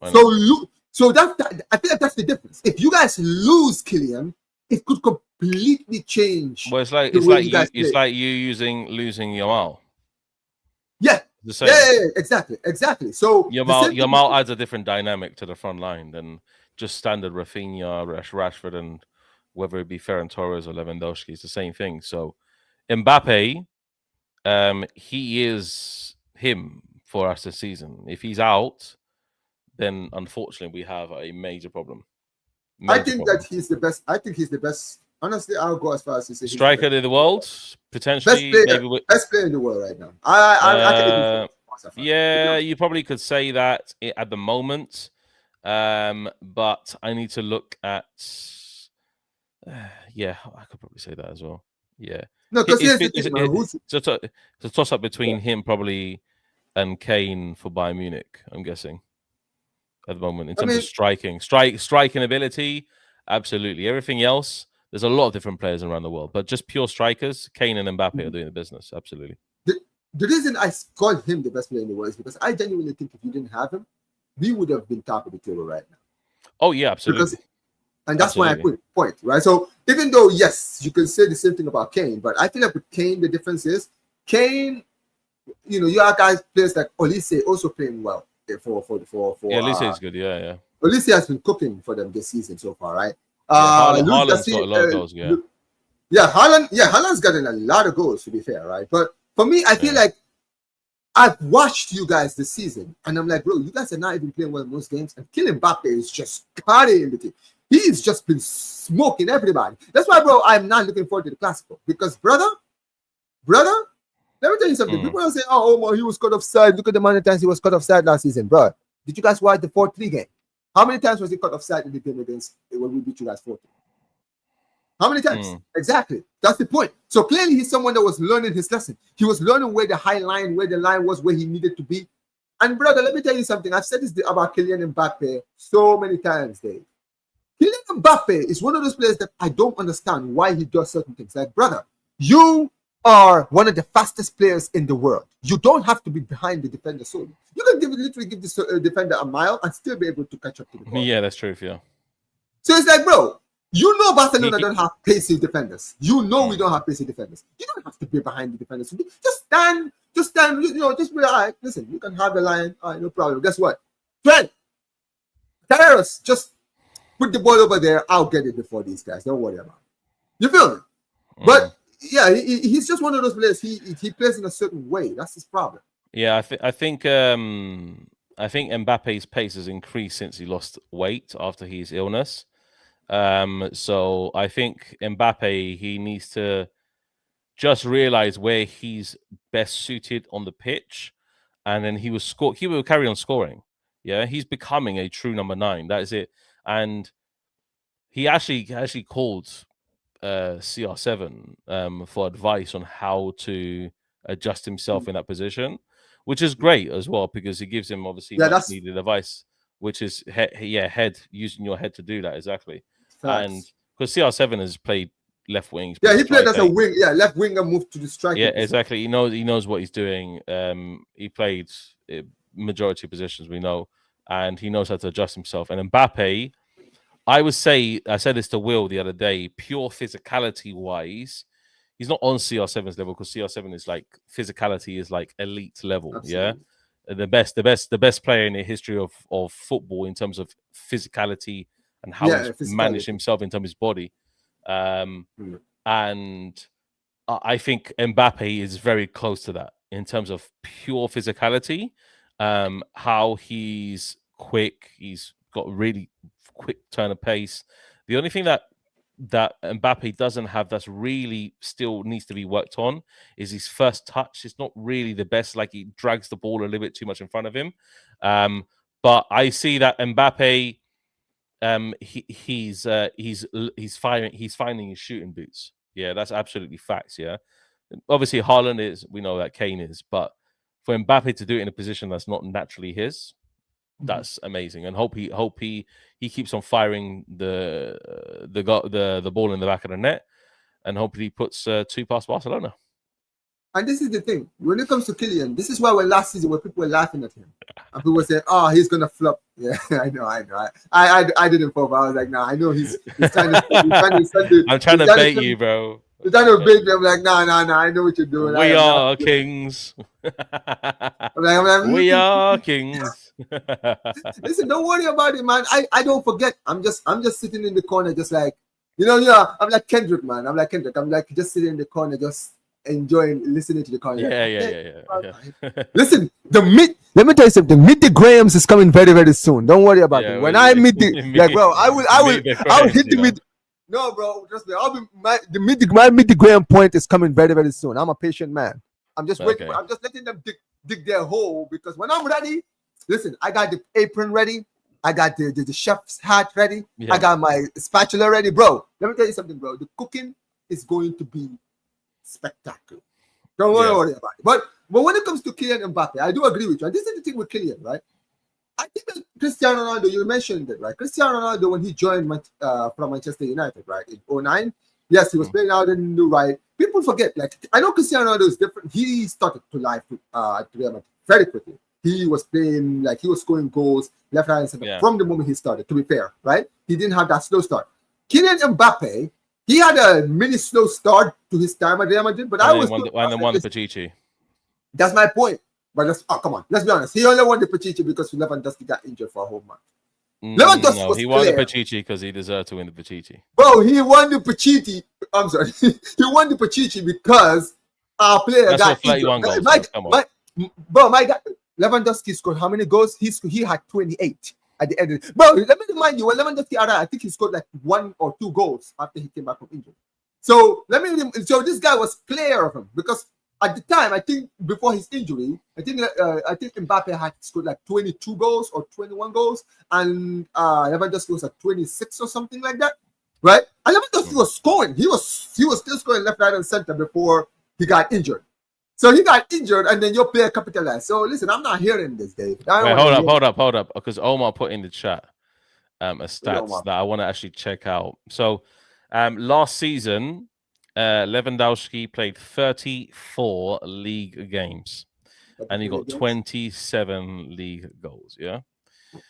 So that I feel like that's the difference. If you guys lose Kylian, it could completely change. Well, it's like you losing Yamal. Yeah. The same. Yeah, exactly. So Yamal adds a different dynamic to the front line than just standard Rafinha, Rashford, and whether it be Ferran Torres or Lewandowski. It's the same thing. So Mbappe, he is him for us this season. If he's out, then unfortunately we have a major problem. I think that he's the best. I think he's the best. Honestly, I'll go as far as to say striker in the world, potentially best player in the world right now. I yeah, you probably could say that at the moment, but I need to look at. Yeah, I could probably say that as well. Yeah, no, because it's a toss up between him probably and Kane for Bayern Munich. I'm guessing at the moment in terms of striking ability. Absolutely, everything else. There's a lot of different players around the world, but just pure strikers, Kane and Mbappe are doing the business. Absolutely. The reason I called him the best player in the world is because I genuinely think if you didn't have him, we would have been top of the table right now. Oh yeah, absolutely. And that's why I put point, right? So even though yes, you can say the same thing about Kane, but I feel like with Kane the difference is Kane. You have guys players like Olise also playing well for yeah, Olise is good. Yeah. Olise has been cooking for them this season so far, right? Haaland's got a lot of goals, Haaland's gotten a lot of goals, to be fair, right? But for me, I feel like I've watched you guys this season, and I'm like, bro, you guys are not even playing well in most games, and Kylian Mbappe is just carrying the team. He's just been smoking everybody. That's why, bro, I'm not looking forward to the Clasico, because brother, let me tell you something. People are saying, oh, Omar, he was caught offside. Look at the amount of times he was caught offside last season, bro. Did you guys watch the 4-3 game? How many times was he caught offside in the game against when we beat you guys 4-3? How many times? Exactly. That's the point. So clearly he's someone that was learning his lesson. He was learning where the line was, where he needed to be. And brother, let me tell you something. I've said this about Kylian Mbappe so many times, Dave. Kylian Mbappe is one of those players that I don't understand why he does certain things. Like, brother, you are one of the fastest players in the world. You don't have to be behind the defender solely. You can literally give this defender a mile and still be able to catch up to the ball. Yeah, that's true. Yeah. So it's like, bro, you know Barcelona don't have pacey defenders. You know we don't have pacey defenders. You don't have to be behind the defenders. Just stand. Just be all right. Listen, you can have the line. All right, no problem. Guess what? Trent, Carreras, just put the ball over there. I'll get it before these guys. Don't worry about it. You feel me? But yeah, he's just one of those players. He plays in a certain way. That's his problem. Yeah, I think Mbappe's pace has increased since he lost weight after his illness. So I think Mbappe, he needs to just realize where he's best suited on the pitch, and then he will carry on scoring. Yeah, he's becoming a true number 9. That is it. And he actually called CR7 for advice on how to adjust himself in that position, which is great as well, because it gives him obviously much needed advice, which is head, using your head to do that. Exactly. And because CR7 has played left wing. Yeah, he played as a wing. Yeah, left winger, moved to the striker. Yeah, exactly. He knows what he's doing. He played majority of positions, we know, and he knows how to adjust himself. And Mbappe, I said this to Will the other day, pure physicality wise, he's not on CR7's level, because CR7 is like physicality is like elite level. Absolutely. Yeah, the best player in the history of football in terms of physicality and how he's managed himself in terms of his body. And I think Mbappe is very close to that in terms of pure physicality. How he's quick, he's got really quick turn of pace. The only thing that Mbappe doesn't have, that's really still needs to be worked on, is his first touch. It's not really the best. Like, he drags the ball a little bit too much in front of him. But I see that Mbappe, he's finding his shooting boots. Yeah, that's absolutely facts. Yeah, obviously Haaland is, we know that Kane is, but for Mbappe to do it in a position that's not naturally his, that's amazing. And hope he keeps on firing the ball in the back of the net, and hopefully he puts two past Barcelona. And this is the thing. When it comes to Kylian, this is why last season when people were laughing at him. And people were saying, oh, he's going to flop. Yeah, I know. I didn't flop. I was like, nah, I know he's trying to... I'm trying to bait you, bro. He's trying to bait me. I'm like, nah, I know what you're doing. We are kings. I'm like, we are kings. Listen, don't worry about it, man. I don't forget. I'm just sitting in the corner, just like, I'm like Kendrick, man. I'm like just sitting in the corner, just enjoying listening to the corner. Yeah. Listen, let me tell you something. Meet the Grahams is coming very, very soon. Don't worry about it. When I meet I will hit the mid. No, bro, trust me. My meet the Graham point is coming very, very soon. I'm a patient man. I'm just waiting. I'm just letting them dig their hole, because when I'm ready, listen, I got the apron ready. I got the chef's hat ready. Yeah. I got my spatula ready, bro. Let me tell you something, bro. The cooking is going to be spectacular. Don't worry about it. But when it comes to Kylian Mbappe, I do agree with you. And this is the thing with Kylian, right? I think that Cristiano Ronaldo, you mentioned it, right? Cristiano Ronaldo, when he joined from Manchester United, right, in 2009, yes, he was playing out in the right. People forget, like, I know Cristiano Ronaldo is different. He started to life at Real Madrid very quickly. He was playing, like, he was scoring goals left, right, and center from the moment he started, to be fair, right? He didn't have that slow start. Kylian Mbappe, he had a mini slow start to his time at Real Madrid, but won the Pichichi. That's my point. But come on, let's be honest. He only won the Pichichi because Lewandowski got injured for a whole month. No, he won the Pichichi because he deserved to win the Pichichi. Bro, he won the Pichichi. I'm sorry. He won the Pichichi because our player got injured. Bro, my God, Lewandowski scored how many goals? He had 28 at the end. Bro, let me remind you, when Lewandowski arrived, I think he scored like 1 or 2 goals after he came back from injury. So this guy was clear of him, because at the time, I think before his injury, I think Mbappe had scored like 22 goals or 21 goals, and Lewandowski was at 26 or something like that, right? And Lewandowski was scoring. He was still scoring left, right, and center before he got injured. So he got injured, and then your player capitalized. So listen, I'm not hearing this, Dave. Hold up, because Omar put in the chat a stats that I want to actually check out. So last season, Lewandowski played 34 league games, and he got 27 league goals. Yeah,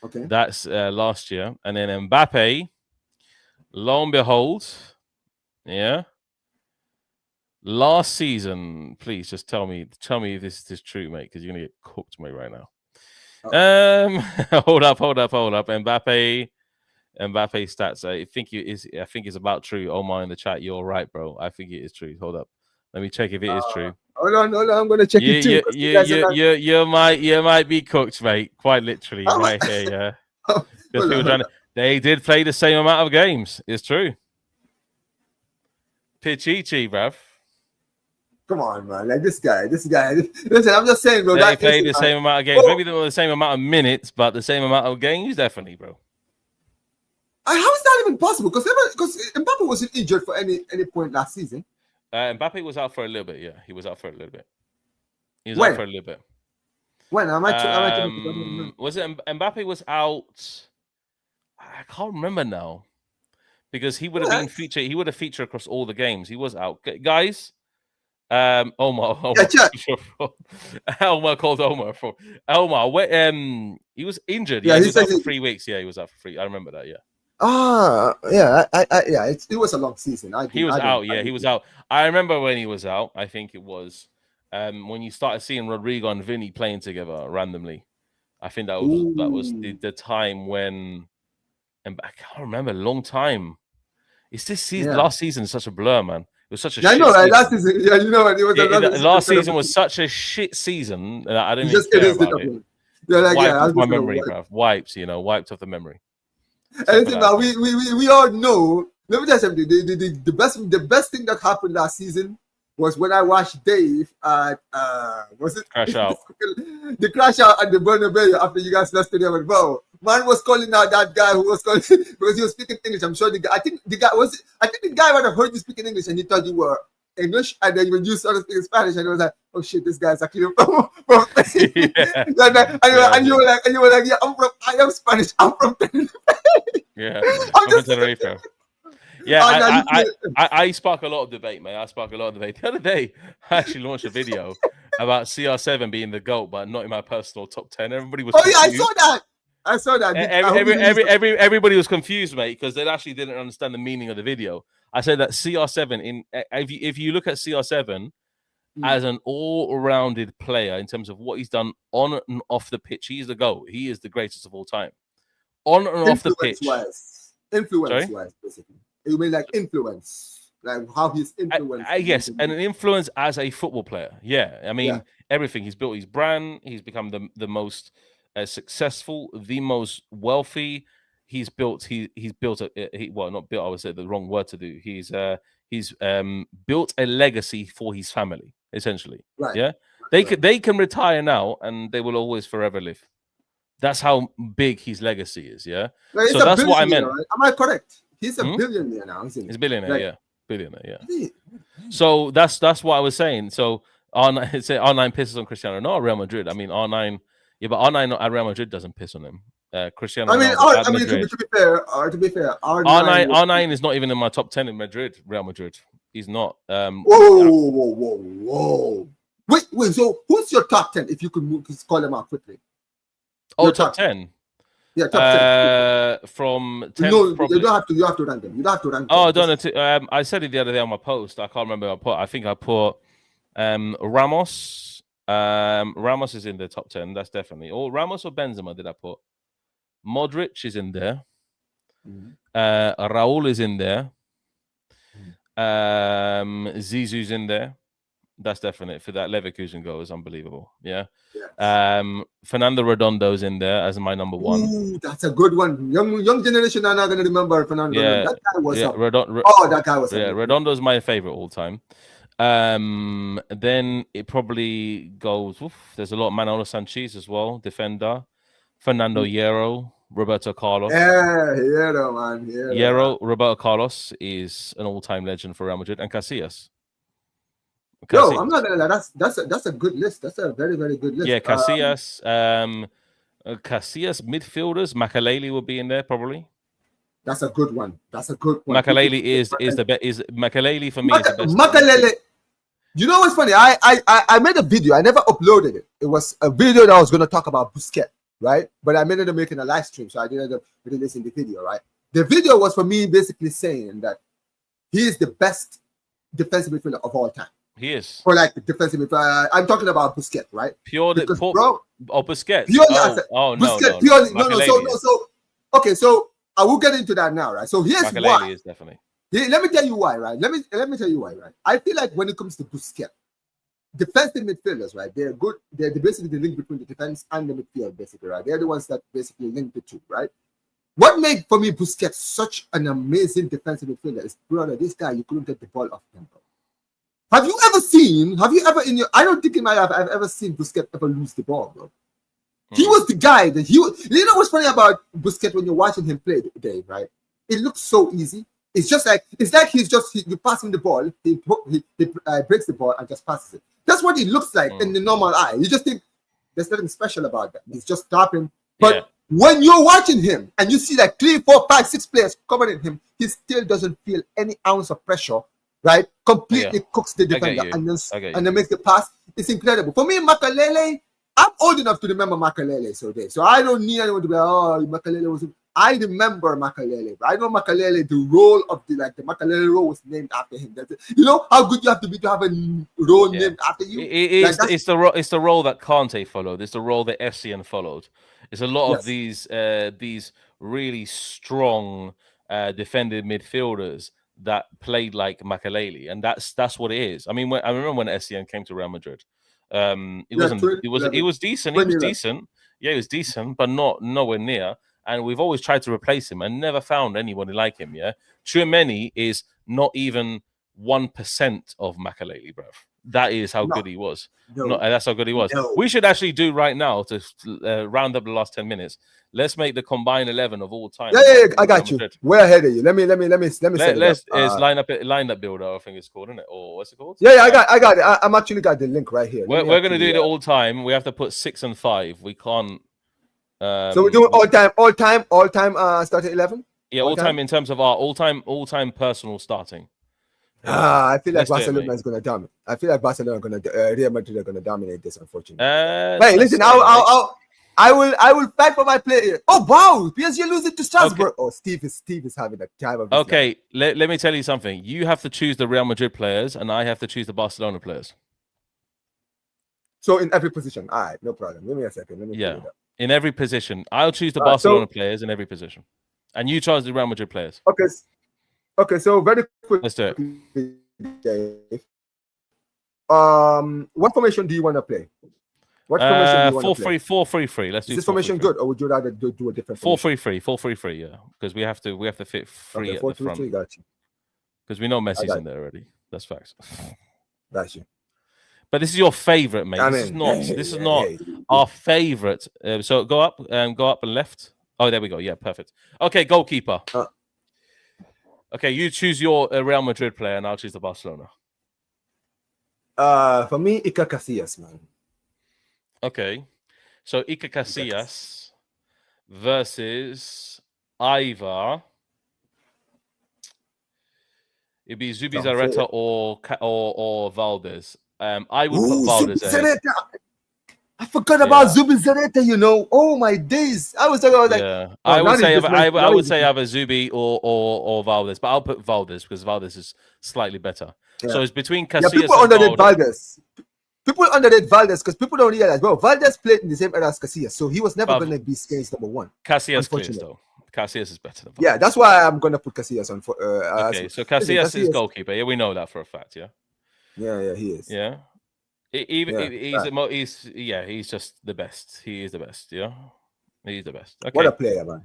okay, that's last year. And then Mbappe, lo and behold, last season. Please just tell me if this is true, mate, because you're gonna get cooked, mate, right now. Hold up. Mbappe stats. I think it's about true. Omar in the chat, you're right, bro. I think it is true. Hold up, let me check if it is true. Hold on, I'm gonna check it too. You might be cooked, mate. Quite literally, right here. Yeah. They did play the same amount of games. It's true. Pichichi, bruv. Come on, man. Like this guy. Listen, I'm just saying, bro. They played the same amount of games. Maybe they were the same amount of minutes, but the same amount of games, definitely, bro. How is that even possible? Because Mbappe wasn't injured for any point last season. Mbappe was out for a little bit. Yeah, he was out for a little bit. Out for a little bit. When? Was it Mbappe was out? I can't remember now, because he would have been featured. He would have featured across all the games. He was out, guys. Omar called Omar for Omar. He was injured. Yeah, he was out for 3 weeks. Yeah, he was out for 3. I remember that. Yeah. It was a long season. He was out. I remember when he was out. I think it was when you started seeing Rodrigo and Vinny playing together randomly. I think that was the time when, and I can't remember, a long time. It's this season. Yeah. Last season is such a blur, man. It was such a shit season. Last season. Yeah, you know what? It was last season was such a shit season that I didn't even care about it. Wiped my memory, bro. Wiped off the memory. And we all know. Let me tell you something. The best thing that happened last season was when I watched Dave at was it Crash out. the crash out at the Bernabeu after you guys lost to them. Bro, man was calling out that guy who was calling because he was speaking English. I'm sure the guy. I think the guy might have heard you speaking English and he thought you were English, and then when you started speaking Spanish, and he was like, "Oh shit, this guy's actually from Spain." And you were like, "Yeah, I am Spanish. I'm from Tenerife." Yeah, I'm just Tenerife. Yeah, I spark a lot of debate, mate. I spark a lot of debate. The other day, I actually launched a video about CR7 being the GOAT, but not in my personal top 10. Everybody was confused. Yeah, I saw that. Everybody was confused, mate, because they actually didn't understand the meaning of the video. I said that CR7, if you look at CR7 as an all-rounded player in terms of what he's done on and off the pitch, he's the GOAT. He is the greatest of all time. On and off the pitch. Influence-wise, basically. You mean like influence, like how he's influenced? Yes, and an influence as a football player. Yeah, I mean everything. He's built his brand. He's become the most successful, the most wealthy. He's built. He's built well, not built. I would say the wrong word to do. He's built a legacy for his family, essentially. Right. Yeah, they can retire now, and they will always forever live. That's how big his legacy is. Yeah. So that's what I meant. Right? Am I correct? He's a billionaire now, isn't he? He's a billionaire, billionaire, yeah. So that's what I was saying. So R9 pisses on Cristiano, not Real Madrid. I mean R9, but R9 at Real Madrid doesn't piss on him. Cristiano. To be fair, R9 is not even in my top 10 in Madrid. Real Madrid, he's not. Whoa! Wait. So who's your top 10? If you could call them out quickly. Oh, top 10. Yeah, top 10. From 10. No, you don't have to. You have to rank them. You don't have to rank them. Oh, I don't know. I said it the other day on my post. I can't remember what I put. I think I put Ramos. Ramos is in the top 10. That's definitely. Or Ramos or Benzema did I put? Modric is in there. Raul is in there. Zizou's in there. That's definite. For that Leverkusen goal is unbelievable. Yeah. Fernando Redondo's in there as my number one. Ooh, that's a good one. Young generation are not going to remember Fernando. Yeah. That guy was up. That guy was up. Yeah, Redondo's my favorite all time. Then it probably goes. There's a lot. Manolo Sanchez as well, defender. Fernando Hierro, Roberto Carlos. Yeah, Hierro, man. Hierro, Roberto Carlos is an all-time legend for Real Madrid, and Casillas. Yo, I'm not gonna lie. That's a good list. That's a very, very good list. Yeah, Casillas. Casillas midfielders. Makaleli will be in there probably. That's a good one. Makaleli is the best. Is Makaleli for me is the best. Makaleli. You know what's funny? I made a video. I never uploaded it. It was a video that I was gonna talk about Busquets, right? But I ended up making a live stream, so I didn't end up releasing the video, right? The video was for me basically saying that he is the best defensive midfielder of all time. He is. For like defensive midfielder. I'm talking about Busquets, right? Busquets. Busquets. Purely, no. Okay, so I will get into that now, right? So here's why. Is definitely. Let me tell you why, right? Let me tell you why, right? I feel like when it comes to Busquets, defensive midfielders, right? They're good. They're basically the link between the defense and the midfield, basically, right? They're the ones that basically link the two, right? What made for me Busquets such an amazing defensive midfielder is, brother, this guy, you couldn't get the ball off him, bro. Have you ever in your, I don't think in my life I've ever seen Busquets ever lose the ball, bro. He was the guy that you know what's funny about Busquets when you're watching him play today, right? It looks so easy. It's like you pass him the ball, he breaks the ball and just passes it. That's what it looks like in the normal eye. You just think there's nothing special about that. He's just stopping. But when you're watching him and you see like 3, 4, 5, 6 players covering him, he still doesn't feel any ounce of pressure. Right, completely cooks the defender and then makes the pass. It's incredible. For me, Makaleli, I'm old enough to remember Makaleli. So I don't need anyone to be Makaleli was. I remember Makaleli. I know Makaleli. The role of the Makaleli role was named after him. You know how good you have to be to have a role named after you. It's the role that Kante followed. It's the role that Essien followed. It's a lot of these really strong defended midfielders that played like Makaleli, and that's what it is. I mean, I remember when Essien came to Real Madrid. He was decent. He was decent. Yeah, he was decent, but nowhere near. And we've always tried to replace him and never found anybody like him. Yeah, Tchouaméni is not even 1% of Makaleli, bro. That is how good he was. No, that's how good he was. no. We should actually do right now to round up the last 10 minutes. Let's make the combined 11 of all time. Yeah, I got you. We're ahead of you. Let me set it up. It's lineup builder, I think it's called, isn't it? Or what's it called? Yeah, I got it. I'm actually got the link right here. We're gonna do the all time. We have to put 6 and 5. We can't. So we're doing all time. Starting 11. Yeah, all time in terms of our all time personal starting. I feel like Barcelona is gonna dominate. I feel like Real Madrid are gonna dominate this, unfortunately. Hey, listen, I will fight for my player. Oh wow, PSG losing to Strasbourg. Okay. Oh, Steve is having a time of his life. Let me tell you something. You have to choose the Real Madrid players, and I have to choose the Barcelona players. So in every position. All right, no problem. Give me a second. Let me pull it up. In every position. I'll choose the Barcelona players in every position. And you choose the Real Madrid players. Okay, so very quick. Let's do it. Dave. What formation do you want to play? What formation do you want to play? 4-3-3. Let's do. Is this formation good, or would you rather do a different? 4-3-3. 4-3-3. Yeah, because we have to fit three at the front. Got you. Because we know Messi's in there already. That's facts. Got you. But this is your favorite, mate. This is not our favorite. So go up and left. Oh, there we go. Yeah, perfect. Okay, goalkeeper. Okay, you choose your Real Madrid player, and I'll choose the Barcelona. For me, Iker Casillas, man. Okay, so Iker Casillas versus either it'd be Zubi Zareta or Valdez. I would put Valdez ahead. I forgot about Zubi Zareta, you know. Oh my days. I was talking about that. Yeah. I would say either Zubi or Valdez, but I'll put Valdez because Valdez is slightly better. Yeah. So it's between Casillas and Valdez. People underrate Valdez because people don't realize, bro, Valdez played in the same era as Casillas, so he was never going to be Spain's number one. Casillas clears, though. Casillas is better than Valdez. Yeah, that's why I'm going to put Casillas on. Okay, so Casillas is goalkeeper. Yeah, we know that for a fact, yeah? Yeah, he is. Yeah. He's just the best. He is the best. Yeah, he's the best. Okay. What a player, man.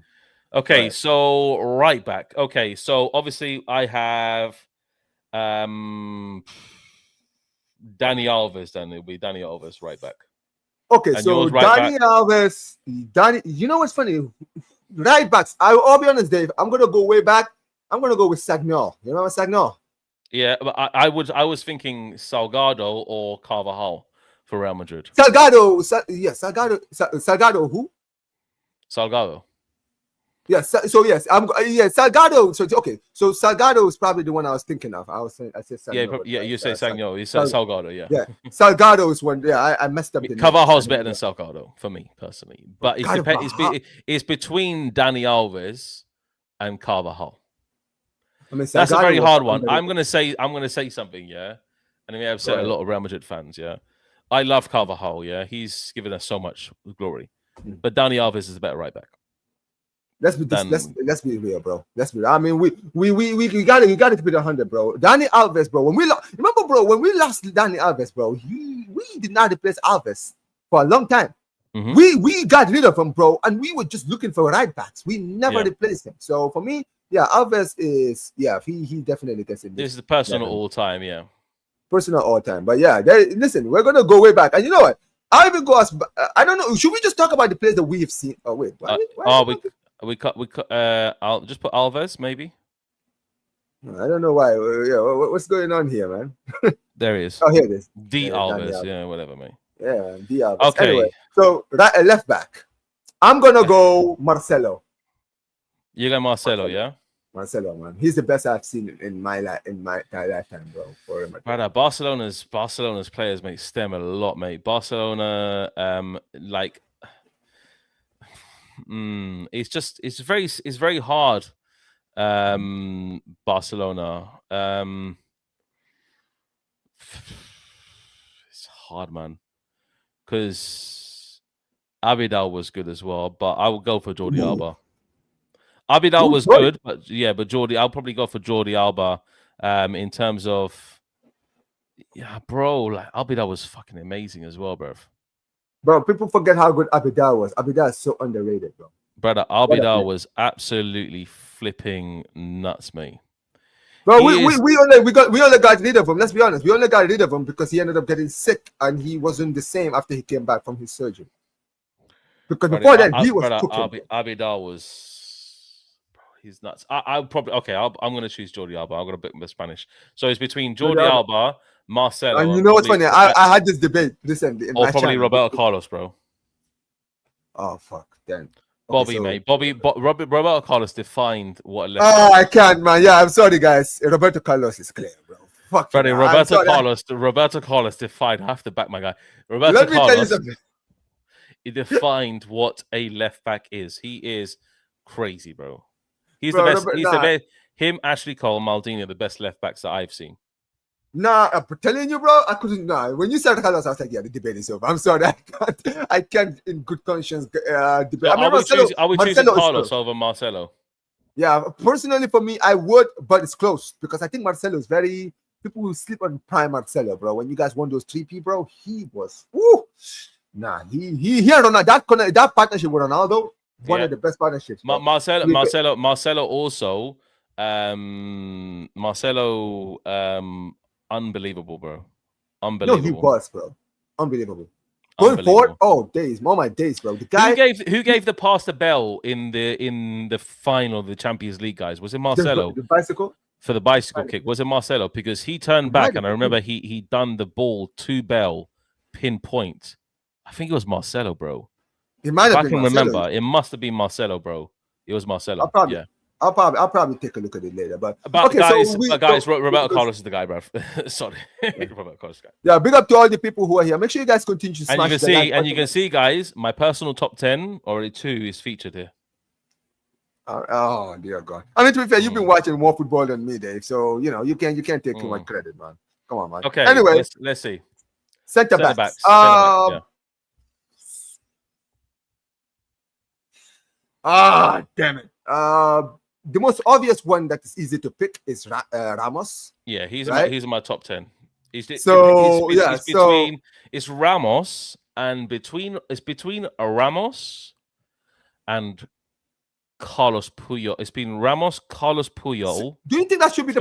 Okay, so right back. Okay, so obviously I have Dani Alves. Then it'll be Dani Alves right back. Okay, and so Dani Alves. You know what's funny? Right backs. I'll be honest, Dave. I'm gonna go way back. I'm gonna go with Sagnol. You know what Sagnol? Yeah, but I was thinking Salgado or Carvajal for Real Madrid. Salgado who? Salgado. Yes. So yes, Salgado. So okay, so Salgado is probably the one I was thinking of. I said Salgado. Yeah, you say Sagnol. You said Salgado. Yeah. Salgado is one. Yeah, I messed up. Carvajal's better than Salgado for me personally, but it's between Dani Alves and Carvajal. I mean, that's a very hard one. I'm gonna say something, yeah, and I may upset a lot of Real Madrid fans, yeah. I love Carvajal, yeah. He's given us so much glory, but Dani Alves is a better right back. Let's be real, bro. Let's be real. I mean, we got to keep it 100, bro. Dani Alves, bro. When we lost Dani Alves, bro, we did not replace Alves for a long time. Mm-hmm. We got rid of him, bro, and we were just looking for right backs. We never replaced him. So for me. Yeah, Alves is he definitely gets in. This is the personal all time, yeah. Personal all time, but yeah, listen, we're gonna go way back, and you know what? I'll even go as I don't know. Should we just talk about the players that we have seen? Oh wait, I'll just put Alves maybe. I don't know why. Yeah, what's going on here, man? There he is. Oh, here it is. Alves, yeah, whatever, mate. Yeah, D Alves. Okay. Anyway, so left back, I'm gonna go Marcelo. You got Marcelo, yeah. Marcelo, man, he's the best I've seen in my lifetime, bro. Right, Barcelona's players, mate, stem a lot, mate. Barcelona, it's very hard. Barcelona, it's hard, man, because Abidal was good as well, but I would go for Jordi Alba. Abidal was good, but Jordi, I'll probably go for Jordi Alba. In terms of, bro, like Abidal was fucking amazing as well, bro. Bro, people forget how good Abidal was. Abidal is so underrated, bro. Brother, Abidal was absolutely flipping nuts, mate. But He we is, only got rid of him. Let's be honest. We only got rid of him because he ended up getting sick and he wasn't the same after he came back from his surgery. Because before that, he was cooking. Abidal was. Bro, he's nuts. I'll probably I'm going to choose Jordi Alba. I'm going to pick the Spanish. So it's between Jordi Alba, Marcelo, And you know what's funny? I had this debate recently in or my probably channel. Roberto Carlos, bro. Oh fuck, then. Bobby, mate. Roberto Carlos defined what a left. Oh, I can't, man. Yeah, I'm sorry, guys. Roberto Carlos is clear, bro. Fuck. Freddie, Roberto Carlos defined. I have to back my guy. Let me tell you something. He defined what a left back is. He is crazy, bro. He's Bro, the best. The best. Him, Ashley Cole, Maldini are the best left backs that I've seen. Nah, I'm telling you, bro. I couldn't. Nah, when you said Carlos, I was like, yeah, the debate is over. I'm sorry, I can't in good conscience debate. So I would choose Carlos over Marcelo. Yeah, personally for me, I would, but it's close because I think Marcelo is very. People will sleep on prime Marcelo, bro. When you guys won those 3P, bro, he was. Woo, nah, he had on that partnership with Ronaldo, one of the best partnerships. Marcelo also, unbelievable, bro. Unbelievable. No, he was, bro. Unbelievable. Going forward, my days, bro. The guy who gave the pass to Bell in the final of the Champions League, guys? Was it Marcelo? The bicycle? For the bicycle kick. Was it Marcelo? Because he turned back and I remember he done the ball to Bell pinpoint. I think it was Marcelo, bro. It might have been Marcelo. Remember, it must have been Marcelo, bro. It was Marcelo. I'll probably take a look at it later. But okay, guys, Roberto Carlos is the guy, bro. Sorry, Roberto Carlos guy. Yeah, big up to all the people who are here. Make sure you guys continue to smash you can see, guys, my personal top 10 already 2 is featured here. Oh dear God! I mean, to be fair, you've been watching more football than me, Dave. So you can't take too much credit, man. Come on, man. Okay. Anyway, let's see. Center backs. Damn it. The most obvious one that is easy to pick is Ramos. Yeah, he's in my top 10. It's Ramos and between Ramos and Carlos Puyol. It's been Ramos, Carlos Puyol. Do you think that should be the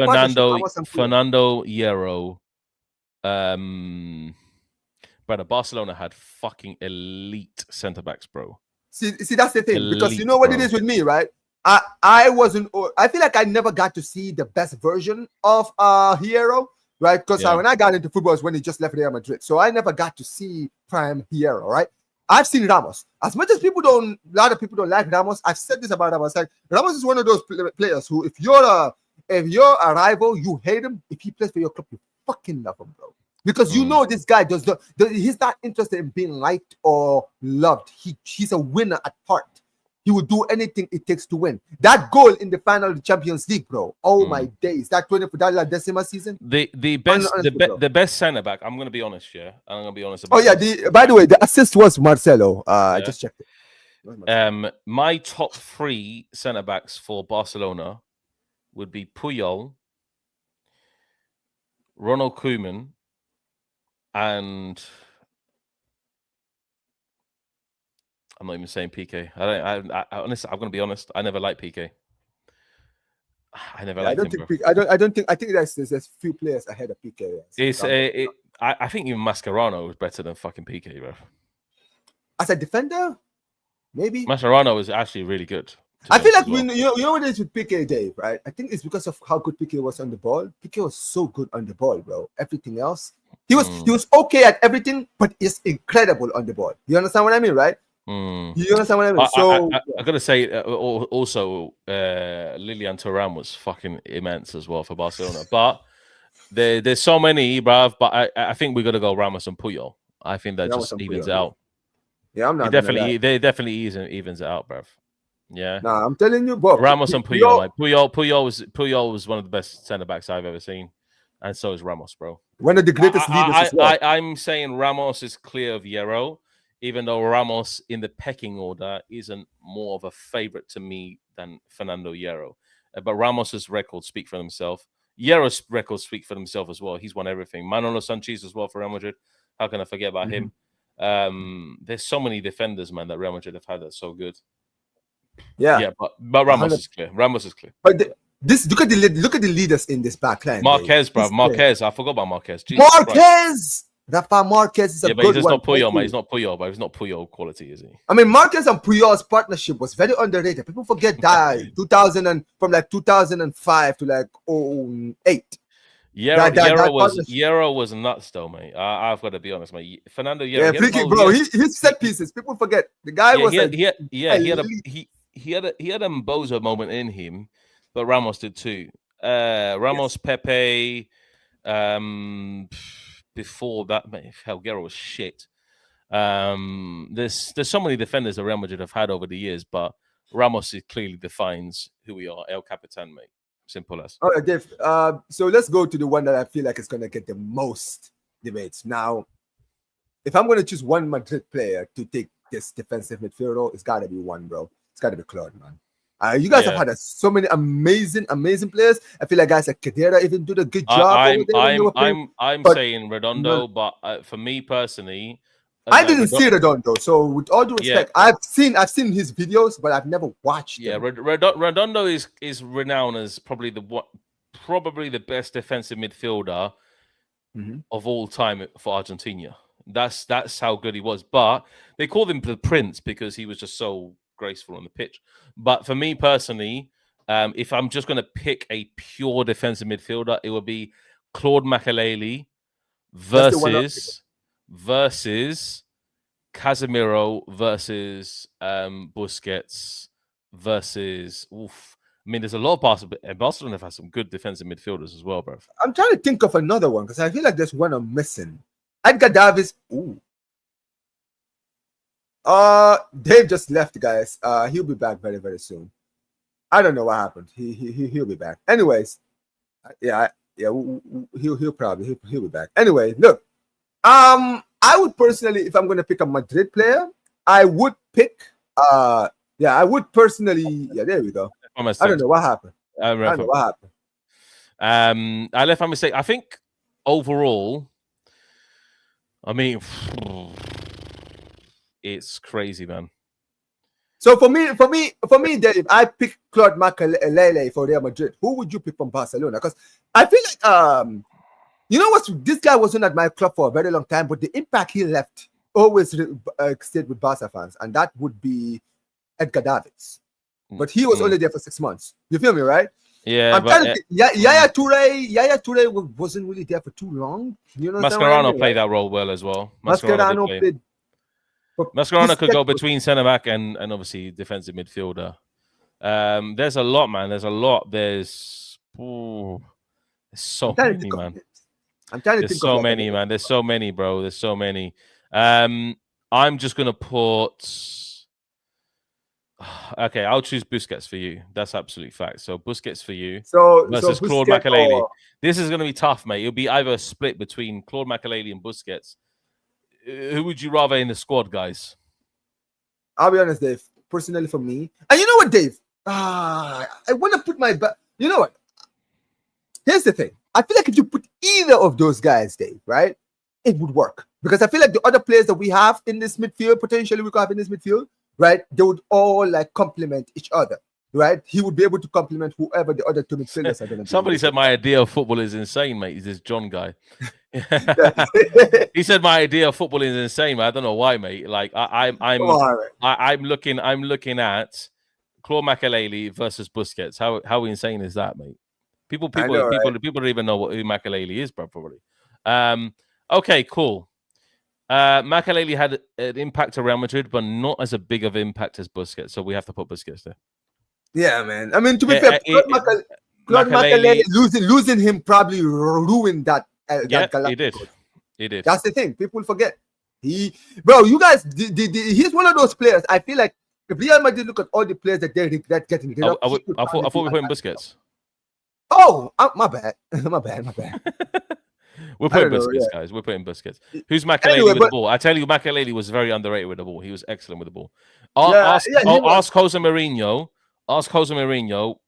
Fernando Hierro? Brother, Barcelona had fucking elite centre backs, bro. See, that's the thing, because you know what it is with me, right? I feel like I never got to see the best version of Hierro, right? Because when I got into football is when he just left Real Madrid, so I never got to see prime Hierro, right? I've seen Ramos. As much as a lot of people don't like Ramos, I've said this about Ramos. Like, Ramos is one of those players who, if you're a rival, you hate him. If he plays for your club, you fucking love him, bro. Because you know this guy he's not interested in being liked or loved. He's a winner at heart. He would do anything it takes to win. That goal in the final of the Champions League, bro. Oh my days! That 20 for that La Decima season. The best centre back. I'm gonna be honest, yeah. I'm gonna be honest about. By the way, the assist was Marcelo. I just checked it. My top 3 centre backs for Barcelona would be Puyol, Ronald Koeman, and I'm not even saying PK. I honestly, I'm gonna be honest. I never liked PK. I never liked him. I think there's few players ahead of PK. I think even Mascherano was better than fucking PK, bro. As a defender, maybe Mascherano was actually really good. I feel like you know what it is with PK, Dave, right? I think it's because of how good PK was on the ball. PK was so good on the ball, bro. Everything else, he was okay at everything, but he's incredible on the ball. You understand what I mean, right? You understand what I mean? So I gotta say, also Lilian Thuram was fucking immense as well for Barcelona. But there's so many, bruv. But I think we gotta go Ramos and Puyol. I think that just evens out. Yeah, I'm not. They definitely evens it out, bruv. Yeah. Nah, I'm telling you, bro. Ramos and Puyol. Like, Puyol was one of the best centre backs I've ever seen, and so is Ramos, bro. One of the greatest leaders as well. I'm saying Ramos is clear of Hierro, even though Ramos in the pecking order isn't more of a favorite to me than Fernando Hierro. But Ramos's records speak for themselves. Hierro's records speak for themselves as well. He's won everything. Manolo Sanchez as well for Real Madrid. How can I forget about him? There's so many defenders, man, that Real Madrid have had that's so good. Yeah, but Ramos is clear. Ramos is clear. This look at the leaders in this back line. Marquez, Dave. bro. This Marquez. I forgot about Marquez. Jesus Christ. Marquez. Rafa Marquez is a Yeah, but good he's one. not Puyol, man. He's not Puyol, but he's not Puyol quality, is he? I mean, Marquez and Puyol's partnership was very underrated. People forget that 2005 to like 08. Yero was nuts, though, mate. I've got to be honest, mate. Fernando Hierro, Yeah, free kick, bro. He set pieces. People forget the guy was he had a Mbozo moment in him, but Ramos did too. Ramos, yes. Pepe. Before that, mate, Helguero was shit. There's so many defenders that Real Madrid have had over the years, but Ramos clearly defines who we are, El Capitan, mate. Simple as. All right, Dave. So let's go to the one that I feel like is going to get the most debates. Now, if I'm going to choose one Madrid player to take this defensive midfielder, it's got to be one, bro. It's got to be Claude, man. You guys have had so many amazing players. I feel like guys like Cadera even did a good job. I'm saying Redondo, but for me personally, I didn't see Redondo. So with all due respect, I've seen his videos, but I've never watched. Yeah, Redondo is renowned as probably the best defensive midfielder of all time for Argentina. That's how good he was. But they called him the Prince because he was just so graceful on the pitch. But for me personally, if I'm just going to pick a pure defensive midfielder, it would be Claude Makelele versus Casemiro versus Busquets versus. I mean, there's a lot of Barcelona have had some good defensive midfielders as well, bro. I'm trying to think of another one because I feel like there's one I'm missing. Edgar Davids. Ooh. Dave just left, guys. He'll be back very, very soon. I don't know what happened. He'll be back. Anyways, he'll be back. Anyway, look. I would personally, if I'm gonna pick a Madrid player, I would pick. I would personally. Yeah, there we go. I don't know what happened. I don't know what happened. I left my mistake. I think overall, I mean, it's crazy, man. So for me, Dave, I picked Claude Makelele for Real Madrid. Who would you pick from Barcelona? Because I feel like you know what? This guy wasn't at my club for a very long time, but the impact he left always stayed with Barca fans, and that would be Edgar Davids. But he was only there for 6 months. You feel me, right? Yeah. Yaya Toure wasn't really there for too long. You know, Mascherano played that role well as well. Mascherano played. Mascherano could go between centre back and obviously defensive midfielder. There's a lot, man. There's a lot. There's so many, man. I'm trying to think. There's so many, man. There's so many, bro. There's so many. I'm just gonna put. Okay, I'll choose Busquets for you. That's absolute fact. So Busquets for you versus Claude Makelele. This is gonna be tough, mate. It'll be either a split between Claude Makelele and Busquets. Who would you rather in the squad, guys? I'll be honest, Dave. Personally, for me, and you know what, Dave? I want to put my. You know what? Here's the thing. I feel like if you put either of those guys, Dave, right, it would work because I feel like the other players that we have in this midfield, potentially we could have in this midfield, right? They would all like complement each other, right? He would be able to complement whoever the other two midfielders are going to be. Somebody said my idea of football is insane, mate. He's this John guy. He said my idea of football is insane, man. I don't know why, mate. Like I'm looking at Claude Makelele versus Busquets. How insane is that, mate? People don't even know who Makelele is, bro. Probably. Okay, cool. Makelele had an impact around Madrid, but not as a big of impact as Busquets. So we have to put Busquets there. Yeah, man. I mean, to be fair, Claude Makelele losing him probably ruined that. He did. That's the thing. People forget. You guys, he's one of those players. I feel like if Real Madrid look at all the players that they regret getting rid of, I thought we put in Busquets. Oh, my bad. My bad. We're putting Busquets, guys. We're putting Busquets. Who's Makelele with the ball? I tell you, Makelele was very underrated with the ball. He was excellent with the ball. Ask Jose Mourinho. Ask Jose Mourinho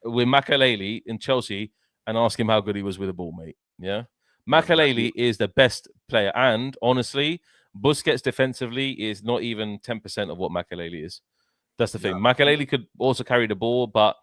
with Makelele in Chelsea and ask him how good he was with the ball, mate. Yeah. Makelele is the best player. And honestly, Busquets defensively is not even 10% of what Makelele is. That's the thing. Makelele could also carry the ball, but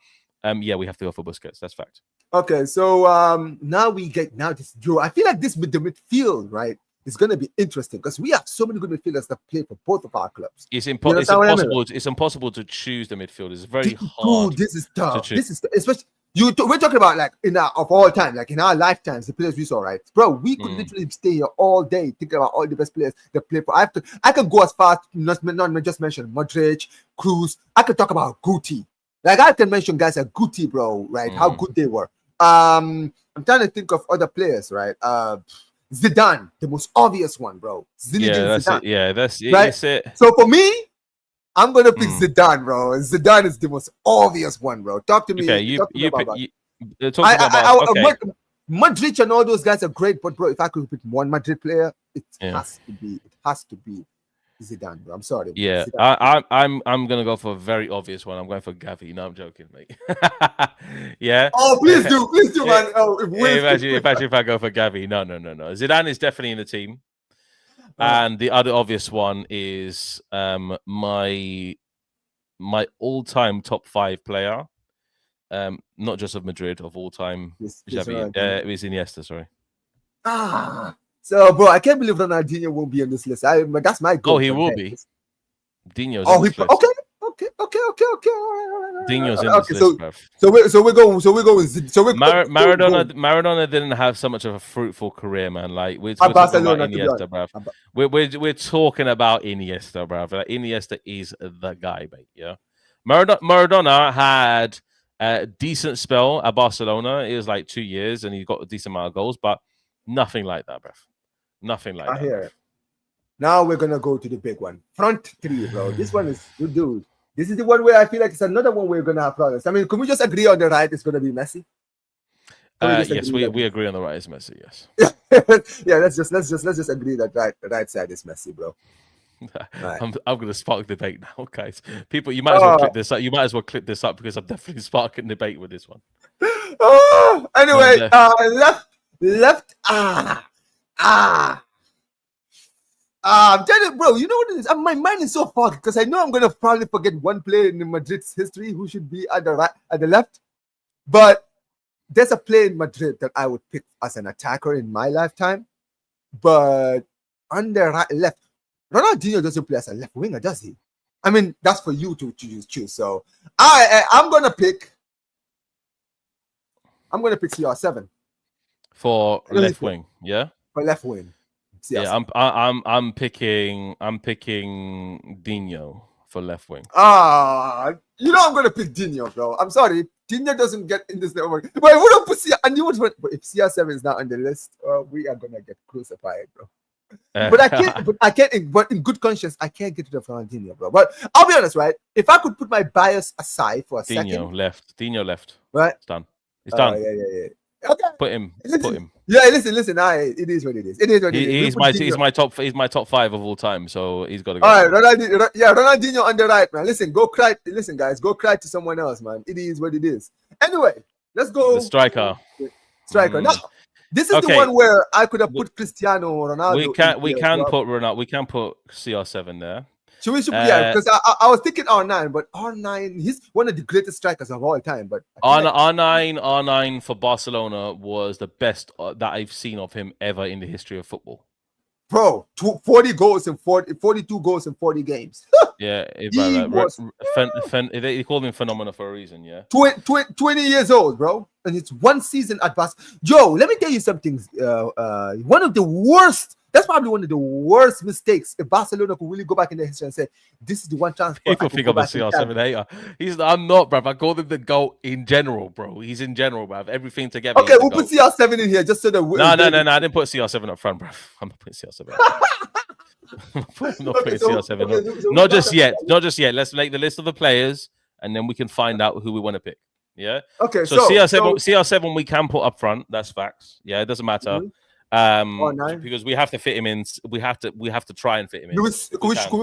Yeah, we have to go for Busquets. That's fact. Okay, so now this draw. I feel like this with the midfield, right? It's gonna be interesting because we have so many good midfielders that play for both of our clubs. It's You understand what I mean? impossible. It's impossible to choose the midfield. It's very hard. This is to tough. choose. This is especially we're talking about like of all time, like in our lifetimes, the players we saw, right, bro? We could literally stay here all day thinking about all the best players that play for. I can go as far not just mention Modric, Cruz. I could talk about Guti. Like I can mention guys like Guti, bro, right? How good they were. I'm trying to think of other players, right? Zidane, the most obvious one, bro. That's Zidane. it. Yeah, that's it. Right? It. So for me, I'm gonna pick Zidane, bro. Zidane is the most obvious one, bro. Talk to me. Okay, Madrid and all those guys are great, but bro, if I could pick one Madrid player, it has to be Zidane, bro. I'm sorry. Yeah, I'm gonna go for a very obvious one. I'm going for Gavi. No, I'm joking, mate. Yeah. Oh, please do, man. Oh, if I go for Gavi, no. Zidane is definitely in the team. And the other obvious one is my all-time top 5 player, not just of Madrid, of all time. It was Iniesta. Sorry. So, bro, I can't believe Ronaldinho won't be on this list. That's my goal. Oh, he will be. Dino's. Okay. Dino's in this list, bruv. So we're going. Maradona didn't have so much of a fruitful career, man. Like we're talking Barcelona, about Iniesta, bruv. We're talking about Iniesta, bruv. Like, Iniesta is the guy, mate. Yeah. Maradona had a decent spell at Barcelona. It was like 2 years, and he got a decent amount of goals, but nothing like that, bruv. Nothing like that. I hear it. Now we're gonna go to the big one. Front 3, bro. This one is good, dude. This is the one where I feel like it's another one we're gonna have problems. I mean, can we just agree on the right? It's gonna be Messi. Yes, we agree on the right is Messi. Yes. Yeah, let's just agree that the right side is Messi, bro. Right. I'm gonna spark debate now, guys. People, you might as well clip this up. You might as well clip this up because I'm definitely sparking debate with this one. Anyway, left. I'm telling you, bro, you know what it is? My mind is so fogged because I know I'm gonna probably forget one player in Madrid's history who should be at the left. But there's a player in Madrid that I would pick as an attacker in my lifetime. But on the left, Ronaldinho doesn't play as a left winger, does he? I mean, that's for you to choose. So I'm gonna pick CR7 for left wing. Yeah, for left wing. Yeah, I'm picking Dino for left wing. You know I'm gonna pick Dino, bro. I'm sorry, Dino doesn't get in this network. But I wouldn't put but if CR7 is not on the list, we are gonna get crucified, bro. But I can't. But in good conscience, I can't get rid of Ronaldinho, bro. But I'll be honest, right? If I could put my bias aside for a second, Dino left. Right, it's done. It's done. Yeah. Okay. Put him. Yeah, listen. It is what it is. It is what it is. He's my top 5 of all time. So he's got to go. All right, Ronaldinho on the right, man. Listen, go cry. Listen, guys, go cry to someone else, man. It is what it is. Anyway, let's go. The striker. Now, this is the one where I could have put Cristiano Ronaldo. We can put Ronaldo. We can put CR7 there. Should we? Yeah, because I was thinking R9, but R9, he's one of the greatest strikers of all time. But R9 for Barcelona was the best that I've seen of him ever in the history of football. Bro, 42 goals in 40 games. Yeah, they called him phenomenal for a reason. Yeah, 20 years old, bro, and it's one season at Barca. Yo, let me tell you something. One of the worst. That's probably one of the worst mistakes. If Barcelona could really go back in their history and say, "This is the one chance." People think I'm a CR7 hater. I'm not, bruv. I called him the GOAT in general, bro. He's in general, bruv. Everything together. Okay, we'll put CR7 in here just so that. No. I didn't put CR7 up front, bruv. I'm not putting CR7. I'm not putting CR7. Not just yet. Let's make the list of the players, and then we can find out who we want to pick. Yeah. Okay. So CR7 we can put up front. That's facts. Yeah, it doesn't matter. Because we have to fit him in. We have to try and fit him in. Can we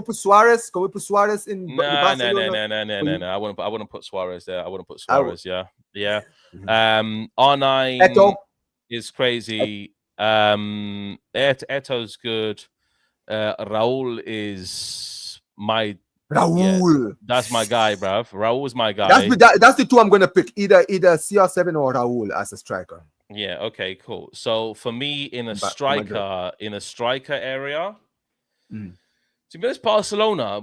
put Suarez? Can we put Suarez in? No. I wouldn't put Suarez there. I wouldn't put Suarez. Yeah. R9 is crazy. Eto's good. Raul is my Raul. That's my guy, bruv. Raul's my That's guy. that's the two I'm gonna pick. Either CR7 or Raul as a striker. Yeah. Okay. Cool. So for me, in a Madrid. striker area, Mm. to be honest, Barcelona, I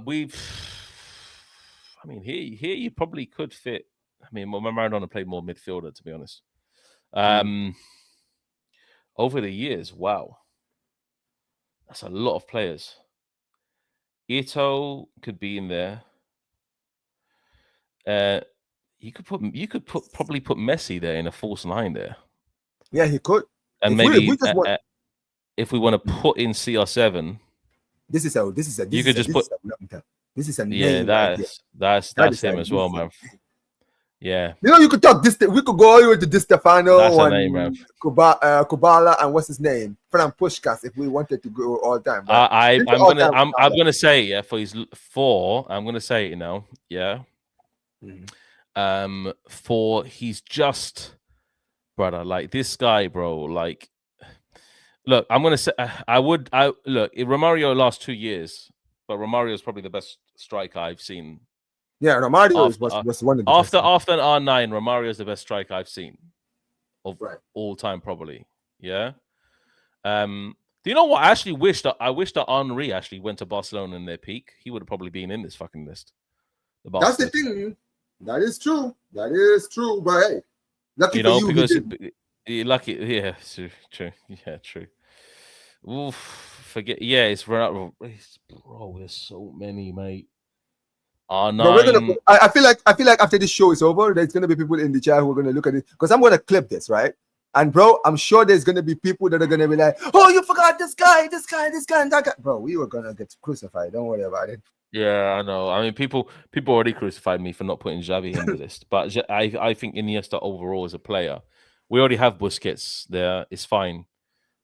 mean, here you probably could fit. I mean, Maradona played more midfielder, to be honest. Over the years, wow, that's a lot of players. Ito could be in there. You could probably put Messi there in a false nine there. Yeah, he could. And If maybe we just want, if we want to put in CR7, this is a name right here. That's him as well, man. Yeah. You know, you could talk this. We could go all the way to Di Stefano That's a and name, bruv. Kubala and what's his name, Fran Puskás. If we wanted to go all time, I'm gonna say yeah for his four. I'm gonna say it now. Yeah. For he's just brother, like this guy, bro. Like, look, I'm gonna say look. Romario last 2 years, but Romario is probably the best striker I've seen. Yeah, Romario was one of the after an R9. Romario is the best striker I've seen of all time, probably. Yeah. Do you know what? I actually wish that Henry actually went to Barcelona in their peak. He would have probably been in this fucking list. That's the thing. That is true. That is true. But hey, lucky for you, because lucky. Yeah, true. Yeah, true. Oof, forget. Yeah, it's bro. There's so many, mate. R9. I feel like after this show is over, there's gonna be people in the chat who are gonna look at it because I'm gonna clip this, right? And bro, I'm sure there's gonna be people that are gonna be like, "Oh, you forgot this guy, and that guy." Bro, we were gonna get crucified. Don't worry about it. Yeah, I know. I mean, people already crucified me for not putting Xavi in the list, but I think Iniesta overall as a player, we already have Busquets there. It's fine.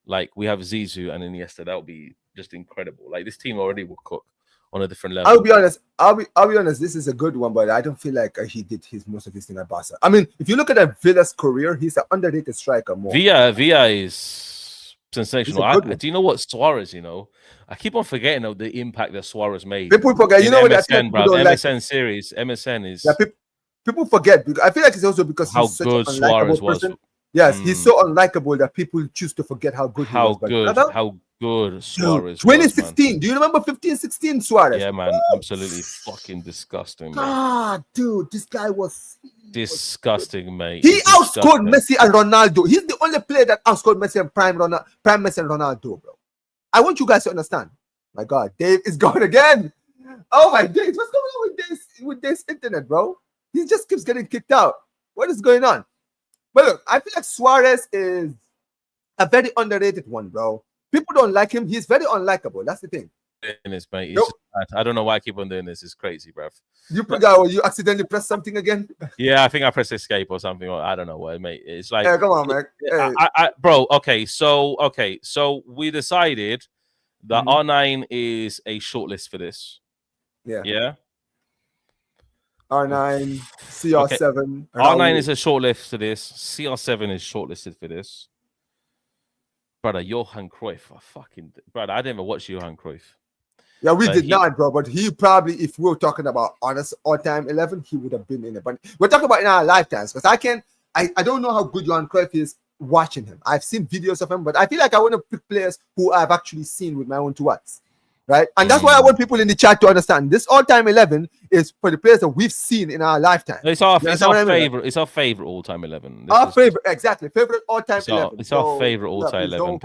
Like we have Zizou and Iniesta. That would be just incredible. Like this team already will cook on a different level. I'll be honest. This is a good one, but I don't feel like he did most of his thing at Barca. I mean, if you look at Villa's career, he's an underrated striker. Villa is sensational. Do you know what Suarez? You know, I keep on forgetting of the impact that Suarez made. People forget. You know what MSN, bro? MSN series. MSN is. Yeah, people forget. I feel like it's also because how he's such good an Suarez was. Person. Yes, he's so unlikable that people choose to forget how good he was. How good Suarez 2016. Was, do you remember 15-16 Suarez? Yeah, man. Absolutely fucking disgusting, man. God, dude, this guy was disgusting, mate. He outscored Messi and Ronaldo. He's the only player that outscored Messi and prime Messi and Ronaldo, bro. I want you guys to understand. My God, Dave is gone again. Oh my days. What's going on with this internet, bro? He just keeps getting kicked out. What is going on? But look, I feel like Suarez is a very underrated one, bro. People don't like him. He's very unlikable. That's the thing. This, mate. I don't know why I keep on doing this. It's crazy, bro. You accidentally pressed something again? Yeah, I think I pressed escape or something. I don't know what, mate. It's like, hey, come on, man. Hey. Bro. Okay, so we decided that R9 is a shortlist for this. Yeah. R9, CR7. Okay. R9 is a shortlist for this. CR7 is shortlisted for this. Brother, Johan Cruyff. Brother, I didn't even watch Johan Cruyff. Yeah, we did not, bro. But he probably, if we were talking about honest all-time 11, he would have been in it. But we're talking about in our lifetimes because I don't know how good Johan Cruyff is watching him. I've seen videos of him, but I feel like I want to pick players who I've actually seen with my own two eyes. Right, and that's why I want people in the chat to understand this all-time 11 is for the players that we've seen in our lifetime. It's our favorite. It's our favorite all-time 11. Favorite all-time 11. It's our favorite all-time 11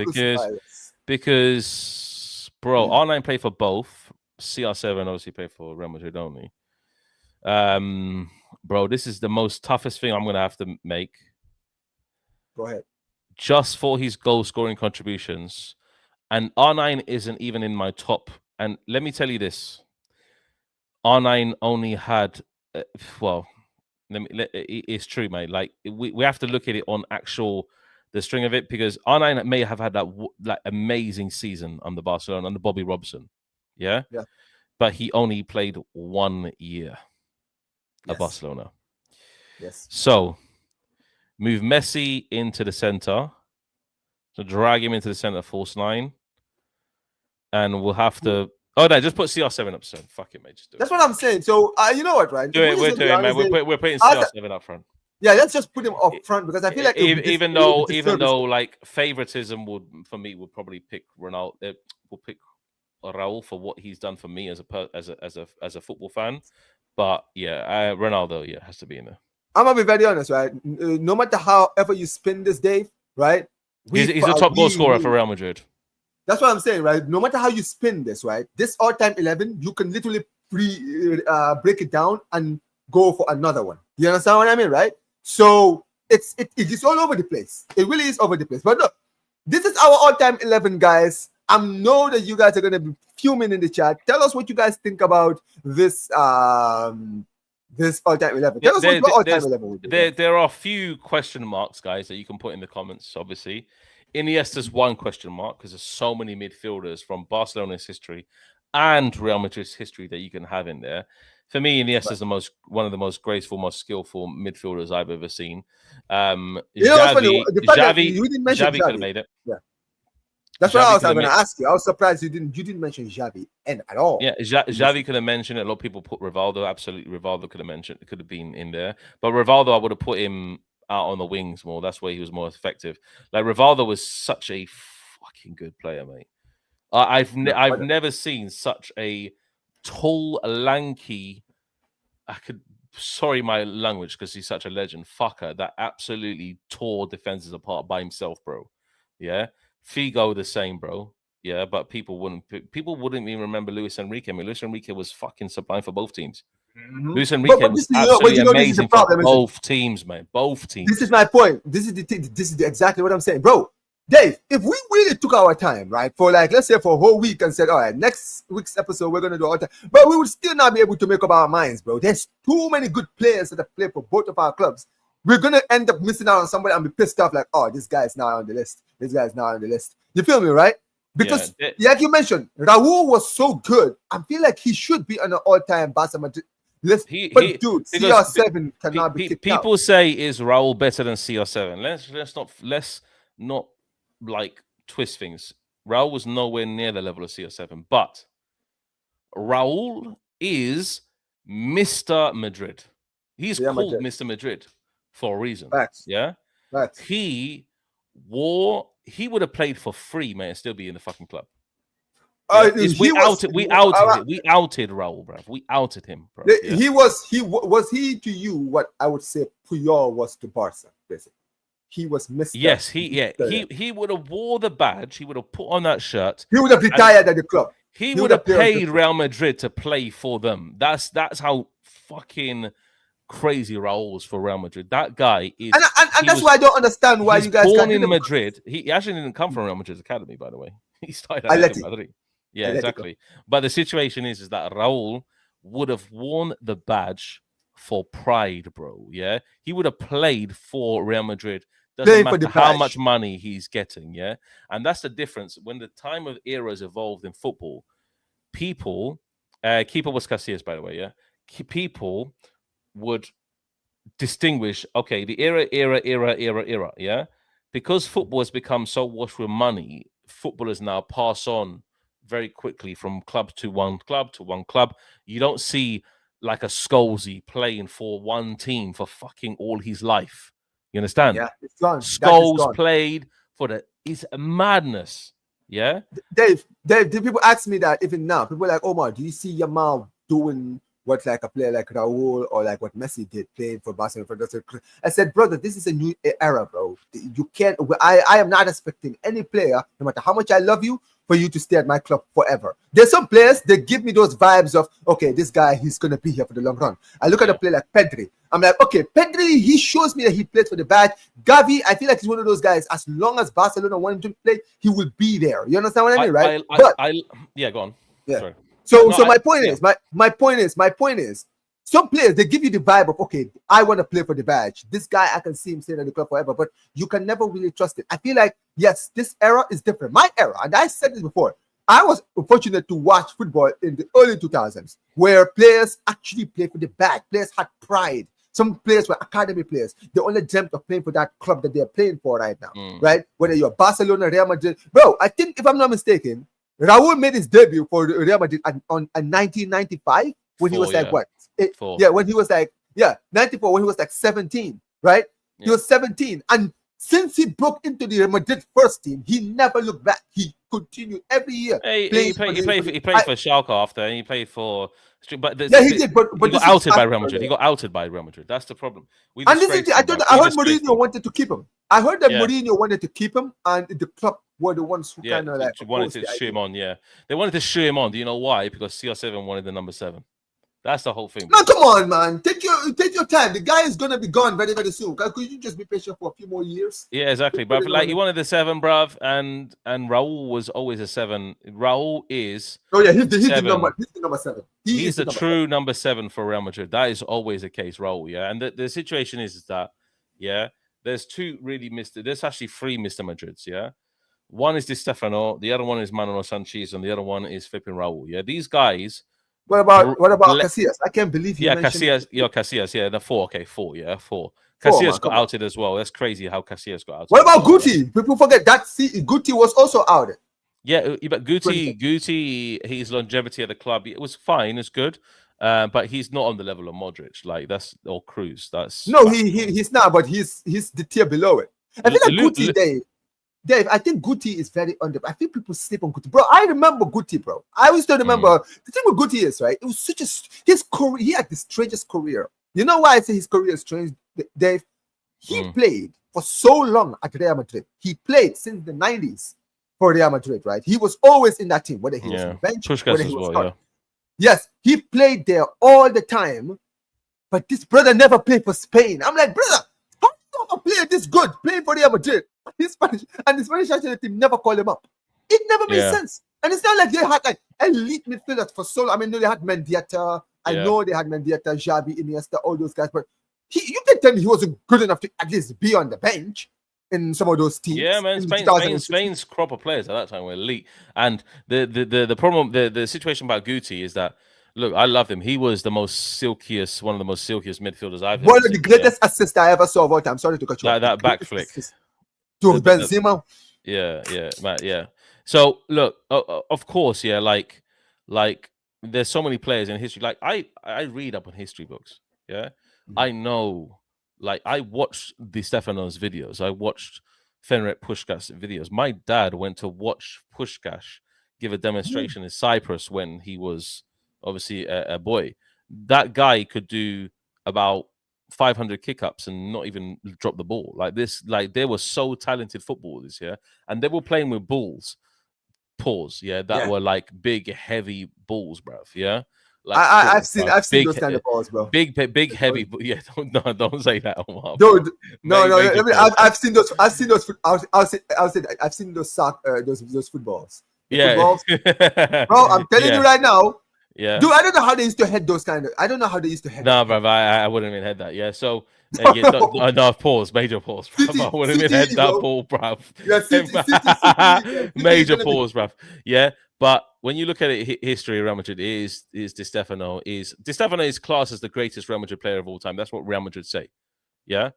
because bro, R9 played for both. CR7 obviously played for Real Madrid only. Bro, this is the most toughest thing I'm gonna have to make. Go ahead. Just for his goal-scoring contributions. And R9 isn't even in my top. And let me tell you this. R9 only had, it's true, mate. Like, we have to look at it on the string of it, because R9 may have had that amazing season under Barcelona, under Bobby Robson. Yeah? Yeah. But he only played 1 year at Barcelona. Yes. So, move Messi into the center. So drag him into the center, false 9, and we'll have to Oh, no, just put CR7 up, son. Fuck it, mate. Just do That's it. what I'm saying. So you know what, right? Do it. We're doing, man. We're putting CR7 up front. Yeah, let's just put him up front because I feel like even though like favoritism would probably pick Ronaldo. Will pick Raul for what he's done for me as a football fan. But yeah, Ronaldo, has to be in there. I'm gonna be very honest, right? No matter however you spin this, Dave, right? He's the top goal scorer for Real Madrid. That's what I'm saying, right? No matter how you spin this, right? This all-time 11, you can literally break it down and go for another one. You understand what I mean, right? So it is all over the place. It really is over the place. But look, this is our all-time 11, guys. I know that you guys are gonna be fuming in the chat. Tell us what you guys think about this this all-time 11. Tell us what your all-time 11 would be. There are a few question marks, guys, that you can put in the comments. Obviously, Iniesta's one question mark because there's so many midfielders from Barcelona's history and Real Madrid's history that you can have in there. For me, Iniesta's one of the most graceful, most skillful midfielders I've ever seen. Xavi could have made it. Yeah. That's what I was going to ask you. I was surprised you didn't mention Xavi at all. Yeah, Xavi could have mentioned it. A lot of people put Rivaldo. Absolutely, Rivaldo could have been in there. But Rivaldo, I would have put him out on the wings more. That's where he was more effective. Like Rivaldo was such a fucking good player, mate. I've never seen such a tall, lanky. Sorry, my language, because he's such a legend. Fucker that absolutely tore defenses apart by himself, bro. Yeah. Figo the same, bro. Yeah, but people wouldn't even remember Luis Enrique. I mean, Luis Enrique was fucking sublime for both teams. Mm-hmm. Luis Enrique was absolutely amazing for both teams, man. Both teams. This is my point. This is exactly what I'm saying, bro. Dave, if we really took our time, right, for like, let's say for a whole week and said, all right, next week's episode, we're going to do all time, but we would still not be able to make up our minds, bro. There's too many good players that have played for both of our clubs. We're going to end up missing out on somebody and be pissed off like, oh, this guy is not on the list. This guy is not on the list. You feel me, right? Because, like you mentioned, Raul was so good. I feel like he should be on an all-time Barca Madrid list. Dude, CR7 cannot be kicked out. People say, is Raul better than CR7? Let's not like twist things. Raul was nowhere near the level of CR7, but Raul is Mr. Madrid. He's called Mr. Madrid for a reason. Facts. Yeah. Facts. He would have played for free, man, and still be in the fucking club. We outed Raul, bro. We outed him, bro. Yeah. Was he to you what I would say Puyol was to Barca, basically. He was Mr. Yes, he would have wore the badge. He would have put on that shirt. He would have retired at the club. He would have paid Real Madrid to play for them. That's how fucking crazy Raul was for Real Madrid. That guy is, and that's why I don't understand why you guys born in Madrid. He actually didn't come from Real Madrid's academy, by the way. He started at Madrid. Yeah, exactly. But the situation is that Raul would have worn the badge for pride, bro. Yeah, he would have played for Real Madrid. Doesn't matter how much money he's getting. Yeah, and that's the difference. When the time of eras evolved in football, people, keeper was Casillas, by the way. Yeah, people would distinguish. Okay, the era. Yeah, because football has become so washed with money. Footballers now pass on very quickly from club to one club. You don't see like a Scholesy playing for one team for fucking all his life. You understand? Yeah, it's gone. Scholes played for it's a madness. Yeah. Dave, people ask me that even now. People are like, Omar, do you see Yamal doing what like a player like Raul or like what Messi did playing for Barcelona? I said, brother, this is a new era, bro. You can't. I am not expecting any player, no matter how much I love you, for you to stay at my club forever. There's some players that give me those vibes of, okay, this guy, he's gonna be here for the long run. I look at a player like Pedri. I'm like, okay, Pedri, he shows me that he plays for the badge. Gavi, I feel like he's one of those guys. As long as Barcelona want him to play, he will be there. You understand what I mean, right? Yeah, go on. Yeah. Sorry. So my point is, some players, they give you the vibe of, okay, I want to play for the badge. This guy, I can see him staying at the club forever, but you can never really trust it. I feel like, yes, this era is different. My era, and I said this before, I was fortunate to watch football in the early 2000s, where players actually played for the badge. Players had pride. Some players were academy players. They only dreamt of playing for that club that they're playing for right now, right? Whether you're Barcelona, Real Madrid. Bro, I think, if I'm not mistaken, Raul made his debut for Real Madrid in 1995 when he was like what? When he was like 94 when he was like 17, right? Yeah. He was 17, and since he broke into the Real Madrid first team, he never looked back. He continued every year. He played for Schalke after, and he played for. But he did. But he got outed by Real Madrid. He got outed by Real Madrid. That's the problem. And this is, I heard Mourinho wanted to keep him. I heard that Mourinho wanted to keep him, and the club were the ones who kind of like wanted to shoe him on. Yeah, they wanted to shoe him on. Do you know why? Because CR7 wanted the number 7. That's the whole thing. No, come on, man. Take your time. The guy is gonna be gone very, very soon. Could you just be patient for a few more years? Yeah, exactly, bruv. Like, he wanted the 7, bruv, and Raul was always a 7. Raul is he's the number 7. He's the true number 7 for Real Madrid. That is always the case, Raul. Yeah, and the situation is that there's two really there's actually 3 Mr. Madrids. Yeah, one is Di Stefano, the other one is Manuel Sanchez, and the other one is flipping Raul. Yeah, these guys. What about Casillas? I can't believe you mentioned Casillas. Yeah, the 4. Okay, 4. Yeah, 4. Casillas got outed as well. That's crazy how Casillas got outed. What about Guti? People forget that. Guti was also outed. Yeah, but Guti, his longevity at the club, it was fine. It's good, but he's not on the level of Modric. Like, that's or Cruz. That's he's not. But he's the tier below it. I feel like Guti, Dave, I think Guti is very under. I think people sleep on Guti, bro. I remember Guti, bro. I always still remember the thing with Guti is right. It was such his career. He had the strangest career. You know why I say his career is strange, Dave? He played for so long at Real Madrid. He played since the 90s for Real Madrid, right? He was always in that team, whether he was on the bench, whether he was starting. Yes, he played there all the time. But this brother never played for Spain. I'm like, brother, how do you have a player this good playing for Real Madrid? He's Spanish, and the Spanish national team never called him up. It never made sense. And it's not like they had like elite midfielders for so long. I mean, they had Mendieta. I know they had Mendieta, Xavi, Iniesta, all those guys. But you can tell me he wasn't good enough to at least be on the bench in some of those teams. Yeah, man. Spain's crop of players at that time were elite. And the problem, the situation about Guti is that, look, I love him. He was one of the most silkiest midfielders I've ever seen. One of the greatest assists I ever saw of all time. Sorry to cut you off. That back flick. To Benzema. Yeah. So look, of course, like there's so many players in history. Like I read up on history books. Yeah, I know. Like, I watched Di Stefano's videos. I watched Fenerbahce Puskás videos. My dad went to watch Puskás give a demonstration in Cyprus when he was obviously a boy. That guy could do about 500 kick-ups and not even drop the ball. Like this, like, they were so talented footballers, and they were playing with balls, that were like big, heavy balls, bruv, Like, I've seen those kind of balls, bro. Big, heavy. Yeah, don't say that, Omar. Dude, no. I've seen those. I've seen those. I'll say I've seen those footballs. Footballs. Bro, I'm telling you right now. Yeah. Dude, I don't know how they used to head those kind of. I don't know how they used to head. No, bro, I wouldn't even head that. Yeah, so no, pause, major pause, bro. I wouldn't even head that ball, bro. Yeah, major pause, bro. Yeah, but when you look at it, history of Real Madrid is Di Stefano is classed as the greatest Real Madrid player of all time. That's what Real Madrid say. Yeah,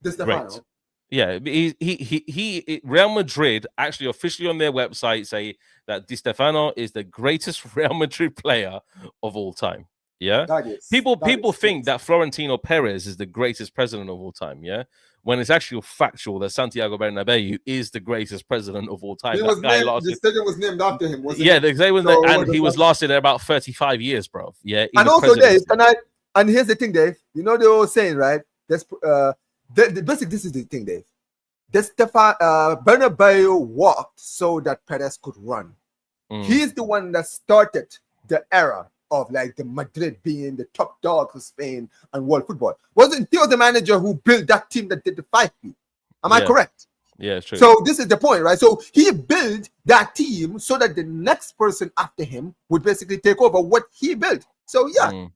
Di Stefano. Great. Yeah, he Real Madrid actually officially on their website say that Di Stefano is the greatest Real Madrid player of all time. Yeah, people think that Florentino Perez is the greatest president of all time. Yeah, when it's actually factual that Santiago Bernabeu is the greatest president of all time. The stadium was named after him, wasn't it? Yeah, the stadium was and he was lasted there about 35 years, bro. Yeah, and also Dave, and here's the thing, Dave. You know they were saying, right? That's basically, this is the thing, Dave. Bernabeu walked so that Perez could run. He's the one that started the era of like the Madrid being the top dog for Spain and world football. He was the manager who built that team that did the 5P. Am I correct? Yeah, it's true. So this is the point, right? So he built that team so that the next person after him would basically take over what he built. So I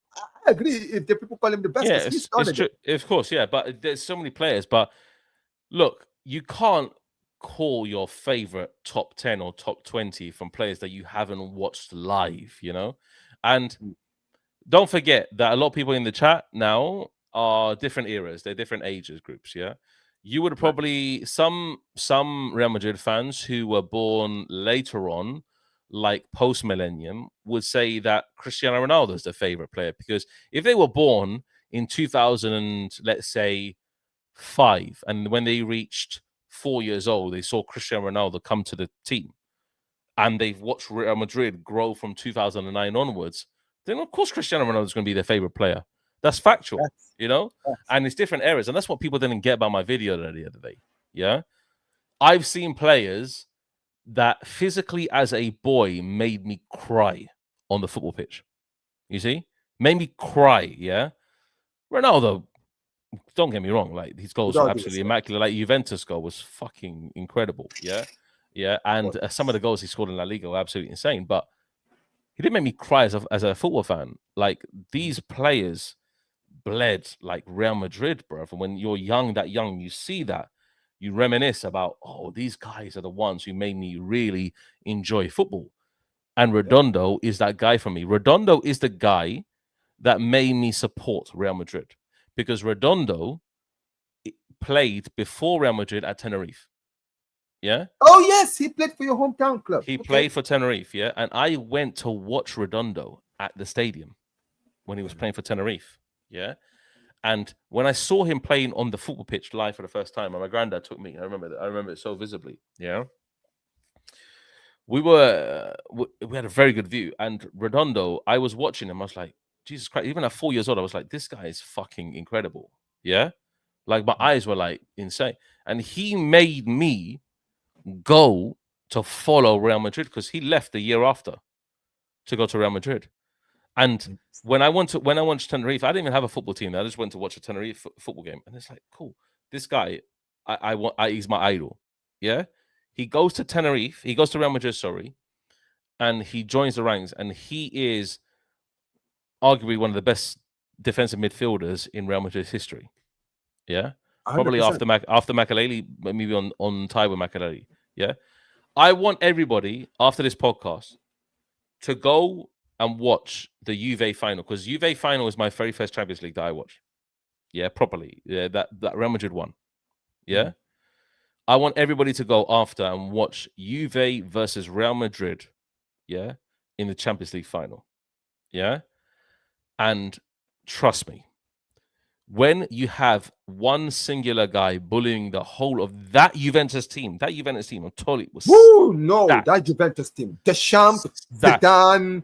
agree if the people call him the best. Yeah, it's true. Of course, yeah. But there's so many players. But look, you can't call your favorite top 10 or top 20 from players that you haven't watched live, And don't forget that a lot of people in the chat now are different eras. They're different ages groups, You would probably, some Real Madrid fans who were born later on, like post-millennium would say that Cristiano Ronaldo is their favorite player, because if they were born in 2000 and let's say 5, and when they reached 4 years old, they saw Cristiano Ronaldo come to the team, and they've watched Real Madrid grow from 2009 onwards, then of course Cristiano Ronaldo is going to be their favorite player. That's factual, Yes. and it's different eras, and that's what people didn't get about my video the other day. Yeah, I've seen players that physically as a boy made me cry on the football pitch. You see? Made me cry, yeah? Ronaldo, don't get me wrong, like his goals were absolutely immaculate. Like Juventus goal was fucking incredible, yeah? Yeah, and some of the goals he scored in La Liga were absolutely insane, but he didn't make me cry as a football fan. Like these players bled like Real Madrid, bro. And when you're that young, you see that, you reminisce about, oh, these guys are the ones who made me really enjoy football. And Redondo is that guy for me. Redondo is the guy that made me support Real Madrid, because Redondo played before Real Madrid at Tenerife. Yeah. Oh yes, he played for your hometown club. He played for Tenerife, yeah. And I went to watch Redondo at the stadium when he was playing for Tenerife, yeah. And when I saw him playing on the football pitch live for the first time, and my granddad took me, I remember it so visibly. Yeah, we had a very good view. And Redondo, I was watching him. I was like, Jesus Christ! Even at 4 years old, I was like, this guy is fucking incredible. Yeah, like my eyes were like insane. And he made me go to follow Real Madrid, because he left the year after to go to Real Madrid. And when I went to Tenerife, I didn't even have a football team. I just went to watch a Tenerife football game, and it's like, cool. This guy, he's my idol. Yeah, he goes to Tenerife. He goes to Real Madrid, sorry, and he joins the ranks. And he is arguably one of the best defensive midfielders in Real Madrid's history. Yeah, 100%. Probably after Makelele, maybe on tie with Makelele. Yeah, I want everybody after this podcast to go and watch the Juve final, because Juve final is my very first Champions League that I watched. Yeah, properly. Yeah, that Real Madrid won. Yeah. I want everybody to go after and watch Juve versus Real Madrid. Yeah, in the Champions League final. Yeah. And trust me, when you have one singular guy bullying the whole of that Juventus team, I'm totally was. Woo, no, that Juventus team. Deschamps, Zidane,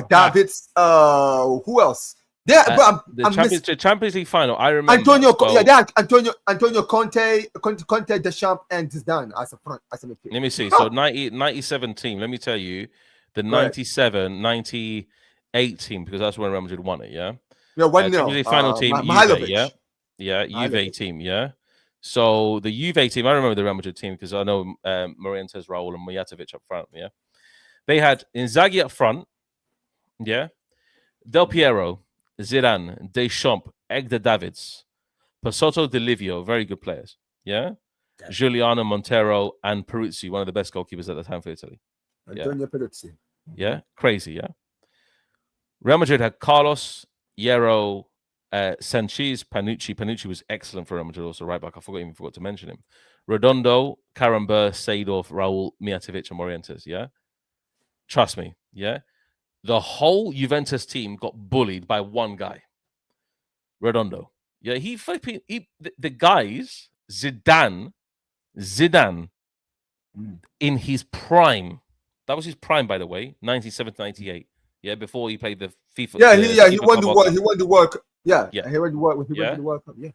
Davids, who else? Yeah, but the Champions League final. I remember Antonio Conte, Deschamps, and Zidane as a front. Let me see. So 97 team. Let me tell you, the 97, 98 team, because that's when Real Madrid won it. Yeah. Yeah, 1-0. Champions League final team. Juve, yeah, Juve team. Yeah. So the Juve team, I remember the Real Madrid team because I know Morientes, Raul, and Mijatovic up front. Yeah. They had Inzaghi up front. Yeah. Del Piero, Zidane, Deschamps, Edgar Davids, Pasotto Di Livio, very good players. Yeah. Giuliano Montero and Peruzzi, one of the best goalkeepers at the time for Italy. Antonio Peruzzi. Yeah. Crazy. Yeah. Real Madrid had Carlos, Hierro, Sanchez, Panucci. Panucci was excellent for Real Madrid, also right back. I forgot to mention him. Redondo, Karambur, Seedorf, Raul, Mijatovic, and Morientes. Yeah. Trust me. Yeah. The whole Juventus team got bullied by one guy, Redondo. Yeah, the guys, Zidane, in his prime. That was his prime, by the way, 97 to 98. Yeah, before he played the FIFA. Yeah, he won the World. He won the World Cup. Yeah, he won the World Cup. Yeah.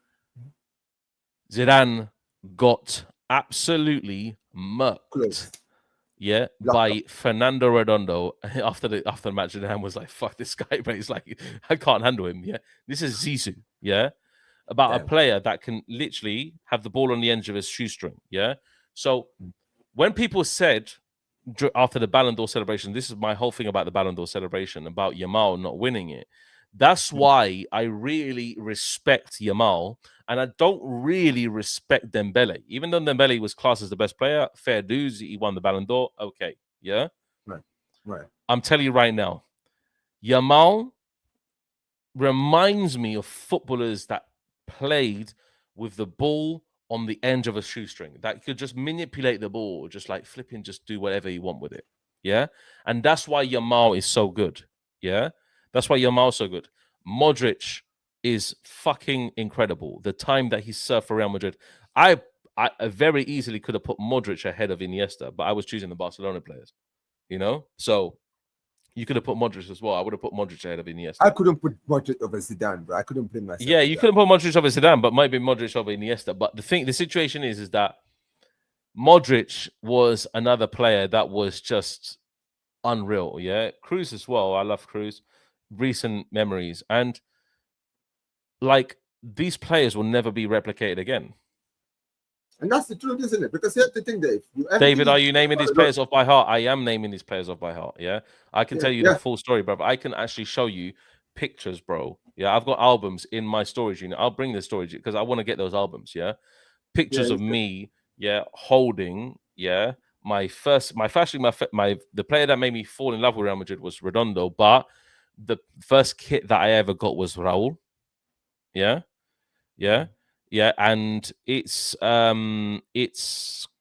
Zidane got absolutely murked. Yeah, by Fernando Redondo after the match. Zidane was like, "Fuck this guy," but he's like, "I can't handle him." Yeah, this is Zizou. Yeah, about a player that can literally have the ball on the end of his shoestring. Yeah, so when people said after the Ballon d'Or celebration, this is my whole thing about the Ballon d'Or celebration about Yamal not winning it. That's why I really respect Yamal, and I don't really respect Dembele. Even though Dembele was classed as the best player, fair dues, he won the Ballon d'Or. Okay, yeah? Right. I'm telling you right now, Yamal reminds me of footballers that played with the ball on the end of a shoestring, that could just manipulate the ball, just like flipping, just do whatever you want with it. Yeah. And that's why Yamal is so good. Yeah. That's why Yamal's so good. Modric is fucking incredible. The time that he served for Real Madrid. I very easily could have put Modric ahead of Iniesta, but I was choosing the Barcelona players, you know? So you could have put Modric as well. I would have put Modric ahead of Iniesta. I couldn't put Modric over Zidane, bro. I couldn't bring myself. Yeah, you couldn't put Modric over Zidane, but might be Modric over Iniesta. But the situation is that Modric was another player that was just unreal. Yeah, Cruz as well. I love Cruz. Recent memories, and like these players will never be replicated again. And that's the truth, isn't it? Because here's the thing, Dave. David, are you naming these players off by heart? I am naming these players off by heart. Yeah, I can tell you the full story, bro. I can actually show you pictures, bro. Yeah, I've got albums in my storage unit. I'll bring the storage because I want to get those albums. Yeah, pictures of me. Yeah, holding. Yeah, the player that made me fall in love with Real Madrid was Redondo, but the first kit that I ever got was Raul. Yeah. Yeah, and it's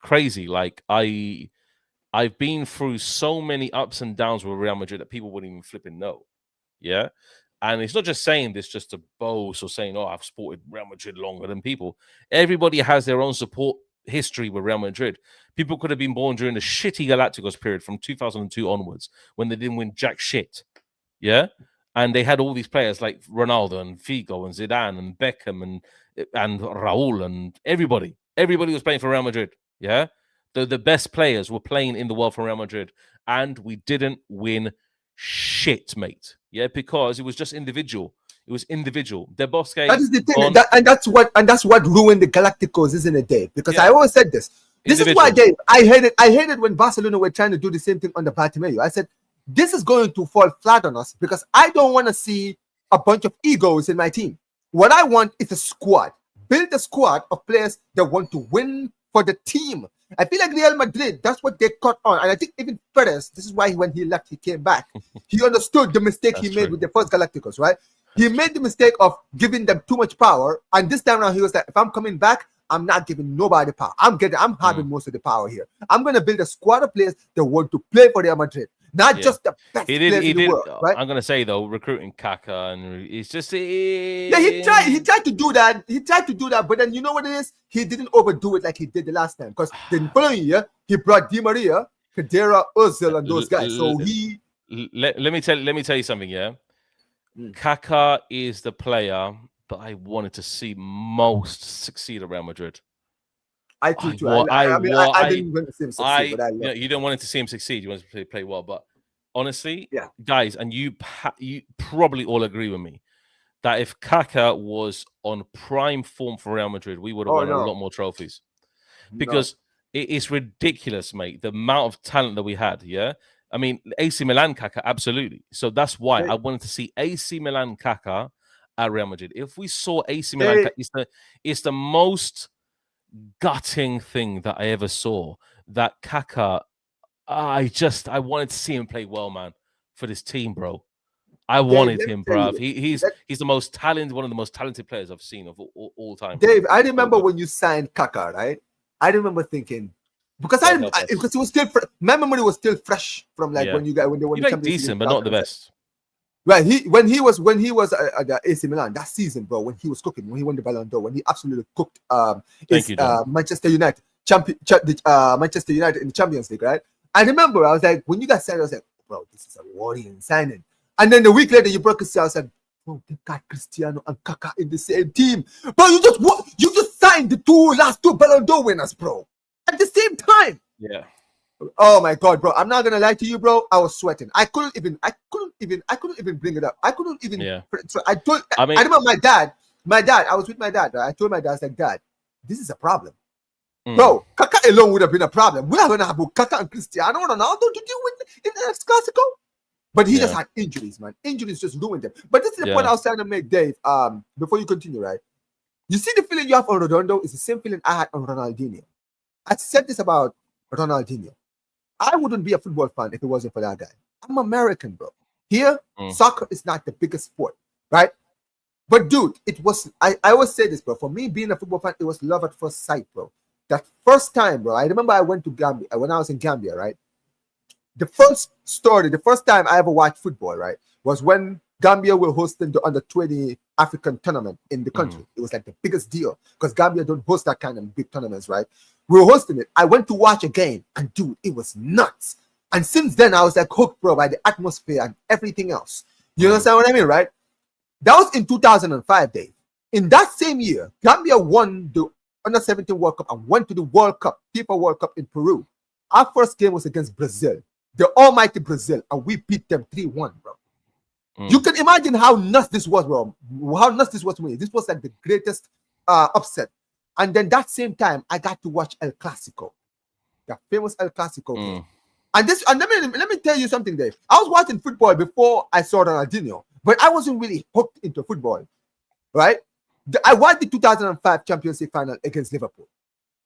crazy. Like I've been through so many ups and downs with Real Madrid that people wouldn't even flipping know. Yeah. And it's not just saying this just to boast or saying, oh, I've supported Real Madrid longer than people. Everybody has their own support history with Real Madrid. People could have been born during the shitty Galacticos period from 2002 onwards when they didn't win jack shit. Yeah. And they had all these players like Ronaldo and Figo and Zidane and Beckham and Raul and everybody. Everybody was playing for Real Madrid. Yeah. The best players were playing in the world for Real Madrid. And we didn't win shit, mate. Yeah, because it was just individual. It was individual. The Bosque. That is the thing. That's what ruined the Galacticos, isn't it, Dave? Because I always said this. This is why, Dave, I hated when Barcelona were trying to do the same thing under Bartomeu. I said, this is going to fall flat on us because I don't want to see a bunch of egos in my team. What I want is a squad. Build a squad of players that want to win for the team. I feel like Real Madrid, that's what they caught on. And I think even Perez, this is why when he left, he came back. He understood the mistake he made with the first Galacticos, right? He made the mistake of giving them too much power. And this time around, he was like, if I'm coming back, I'm not giving nobody power. I'm having most of the power here. I'm going to build a squad of players that want to play for Real Madrid. Not just the best players in the world, right? I'm gonna say though, recruiting Kaká and it's just he tried to do that, but then you know what it is? He didn't overdo it like he did the last time. Because the following year he brought Di Maria, Khedira, Ozil, and those guys. So let me tell you something. Yeah, Kaká is the player that I wanted to see most succeed at Real Madrid. I didn't want to see him succeed, but you don't want to see him succeed. You want to play well, but honestly, guys, and you probably all agree with me that if Kaká was on prime form for Real Madrid, we would have won a lot more trophies. Because it is ridiculous, mate. The amount of talent that we had. Yeah, I mean, AC Milan Kaká, absolutely. So that's why I wanted to see AC Milan Kaká at Real Madrid. If we saw AC Milan, it's the most gutting thing that I ever saw. That Kaká, I wanted to see him play well, man, for this team, bro. I wanted him, bro. He's the most talented, one of the most talented players I've seen of all time. Dave, I remember when you signed Kaká, right? I remember thinking because it was still my memory was still fresh from like when they won the Champions League. Decent, but not the best. Right, when he was at the AC Milan that season, bro, when he was cooking, when he won the Ballon d'Or, when he absolutely cooked Manchester United Manchester United in the Champions League, right? I remember I was like, when you guys said, I was like, bro, this is a worrying signing. And then the week later, you broke it. I was like, bro, they got Cristiano and Kaká in the same team, bro. You just signed the last two Ballon d'Or winners, bro, at the same time. Yeah. Oh my god, bro! I'm not gonna lie to you, bro. I was sweating. I couldn't even bring it up. I couldn't even. Yeah. So I remember my dad. I was with my dad. Right? I told my dad, I was like, Dad, this is a problem, bro. Kaká alone would have been a problem. We are gonna have Kaká and Cristiano Ronaldo to deal with in the next Clasico. But he just had injuries, man. Injuries just ruined them. But this is the point I was trying to make, Dave. Before you continue, right? You see the feeling you have on Redondo is the same feeling I had on Ronaldinho. I said this about Ronaldinho. I wouldn't be a football fan if it wasn't for that guy. I'm American, bro. Here, soccer is not the biggest sport, right? But dude, it was, I always say this, bro. For me, being a football fan, it was love at first sight, bro. That first time, bro, I remember I went to Gambia, when I was in Gambia, right? the first time I ever watched football, right, was when Gambia were hosting the under-20 African tournament in the country. It was like the biggest deal because Gambia don't host that kind of big tournaments, right? We were hosting it. I went to watch a game, and dude, it was nuts. And since then, I was like hooked, bro, by the atmosphere and everything else. You understand what I mean, right? That was in 2005, Dave. In that same year, Gambia won the under-17 World Cup and went to the World Cup, FIFA World Cup in Peru. Our first game was against Brazil, the almighty Brazil, and we beat them 3-1, bro. You can imagine how nuts this was, bro. How nuts this was to me. This was like the greatest upset. And then that same time, I got to watch El Clasico, the famous El Clasico game. And let me tell you something, Dave. I was watching football before I saw Ronaldinho, but I wasn't really hooked into football, right? I watched the 2005 Champions League final against Liverpool.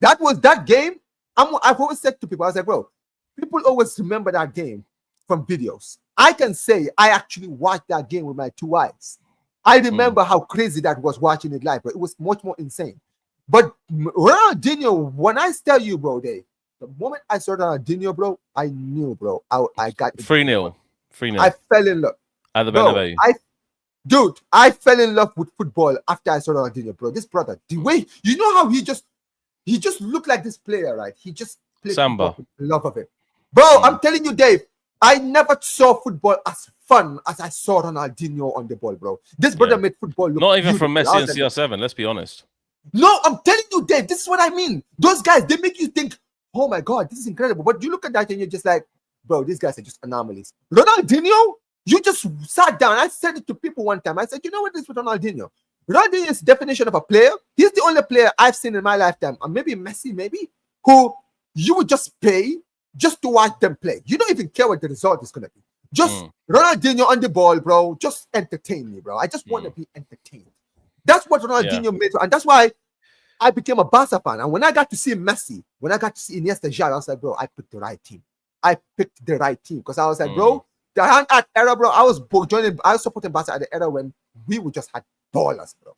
That was that game. I've always said to people, I was like, bro, people always remember that game from videos. I can say I actually watched that game with my 2 eyes. I remember how crazy that was watching it live, but it was much more insane. But Ronaldinho, when I tell you, bro, Dave, the moment I saw Ronaldinho, bro, I knew, bro, I got 3-0. 3-0. I fell in love. At the Bernabeu. Dude, I fell in love with football after I saw Ronaldinho, bro. This brother, the way, you know how he just looked like this player, right? He just played Samba. with the love of it. Bro, I'm telling you, Dave, I never saw football as fun as I saw Ronaldinho on the ball, bro. This brother made football look not even from beautiful. Messi and CR7, let's be honest. No, I'm telling you, Dave, this is what I mean. Those guys, they make you think, oh my God, this is incredible. But you look at that and you're just like, bro, these guys are just anomalies. Ronaldinho, you just sat down. I said it to people one time. I said, you know what this is with Ronaldinho? Ronaldinho is the definition of a player. He's the only player I've seen in my lifetime, or maybe Messi, who you would just pay just to watch them play. You don't even care what the result is going to be. Just Ronaldinho on the ball, bro. Just entertain me, bro. I just want to be entertained. That's what Ronaldinho made. And that's why I became a Barca fan. And when I got to see Messi, when I got to see Iniesta, Xavi, I was like, bro, I picked the right team. I picked the right team. Because I was like, bro, that era, bro, I was supporting Barca at the era when we would just had ballers, bro.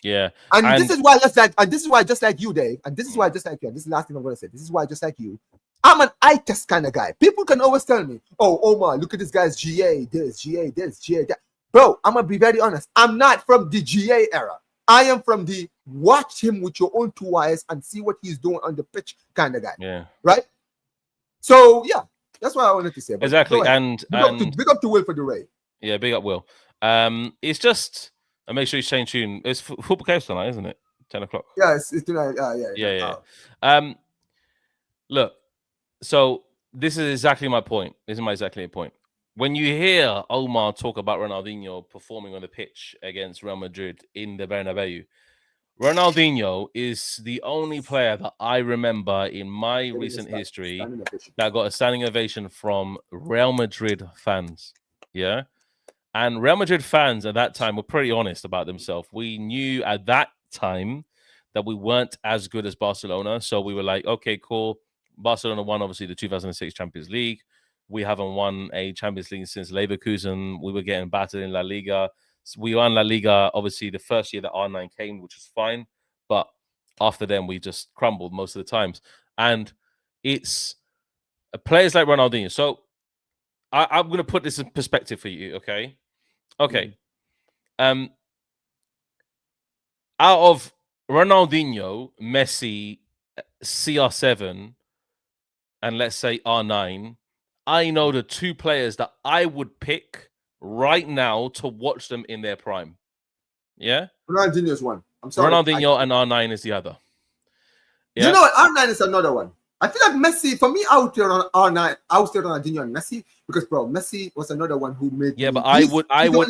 Yeah. And this is why just like you, Dave, and this is why just like you, and this is the last thing I'm gonna say. This is why just like you, I'm an eye test kind of guy. People can always tell me, oh, Omar, look at this guy's GA, GA that. Bro, I'm gonna be very honest. I'm not from the GA era. I am from the watch him with your own 2 eyes and see what he's doing on the pitch kind of guy. Yeah. Right? So yeah, that's what I wanted to say. But exactly. And big up to Will for the raid. Yeah, big up Will. It's just, and make sure you stay tuned. It's football case tonight, isn't it? 10 o'clock. Yeah, it's tonight. Yeah. Look, so this is exactly my point. This is my exactly point. When you hear Omar talk about Ronaldinho performing on the pitch against Real Madrid in the Bernabeu, Ronaldinho is the only player that I remember in my recent history that got a standing ovation from Real Madrid fans. Yeah. And Real Madrid fans at that time were pretty honest about themselves. We knew at that time that we weren't as good as Barcelona. So we were like, okay, cool. Barcelona won, obviously, the 2006 Champions League. We haven't won a Champions League since Leverkusen. We were getting battered in La Liga. So we won La Liga, obviously, the first year that R9 came, which was fine. But after then, we just crumbled most of the times. And it's players like Ronaldinho. So I'm going to put this in perspective for you, okay? Okay. Out of Ronaldinho, Messi, CR7, and let's say R9, I know the 2 players that I would pick right now to watch them in their prime. Yeah? Ronaldinho is one. I'm sorry. Ronaldinho and R9 is the other. Yeah? You know what? R9 is another one. I feel like Messi, for me, I would say R9, I would say Ronaldinho and Messi because, bro, Messi was another one who made. Yeah, but I would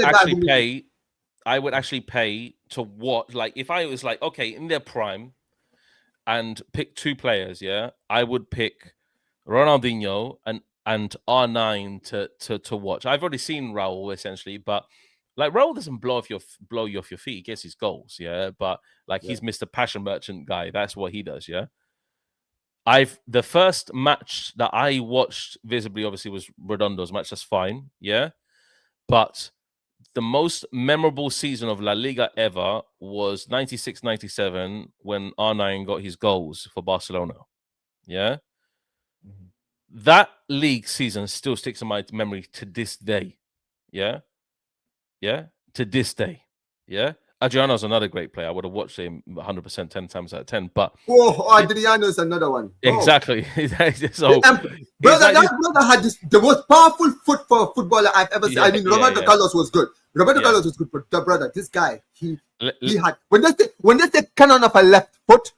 actually pay to watch. Like, if I was like, okay, in their prime, and pick 2 players, yeah, I would pick Ronaldinho and R9 to watch. I've already seen Raul essentially, but like Raul doesn't blow you off your feet. He gets his goals, yeah, but like he's Mr. Passion Merchant guy. That's what he does, yeah. The first match that I watched visibly, obviously, was Redondo's match. That's fine, yeah. But the most memorable season of La Liga ever was 96-97 when R9 got his goals for Barcelona. Yeah. that league season still sticks in my memory to this day. Yeah, to this day. Yeah, Adriano's another great player. I would have watched him 100%, 10 times out of 10. But Adriano is another one. exactly. So Brother, that brother had the most powerful foot for a footballer I've ever seen. I mean, Roberto Carlos was good. Carlos was good, but the brother, this guy, he had when they say cannon of a left foot,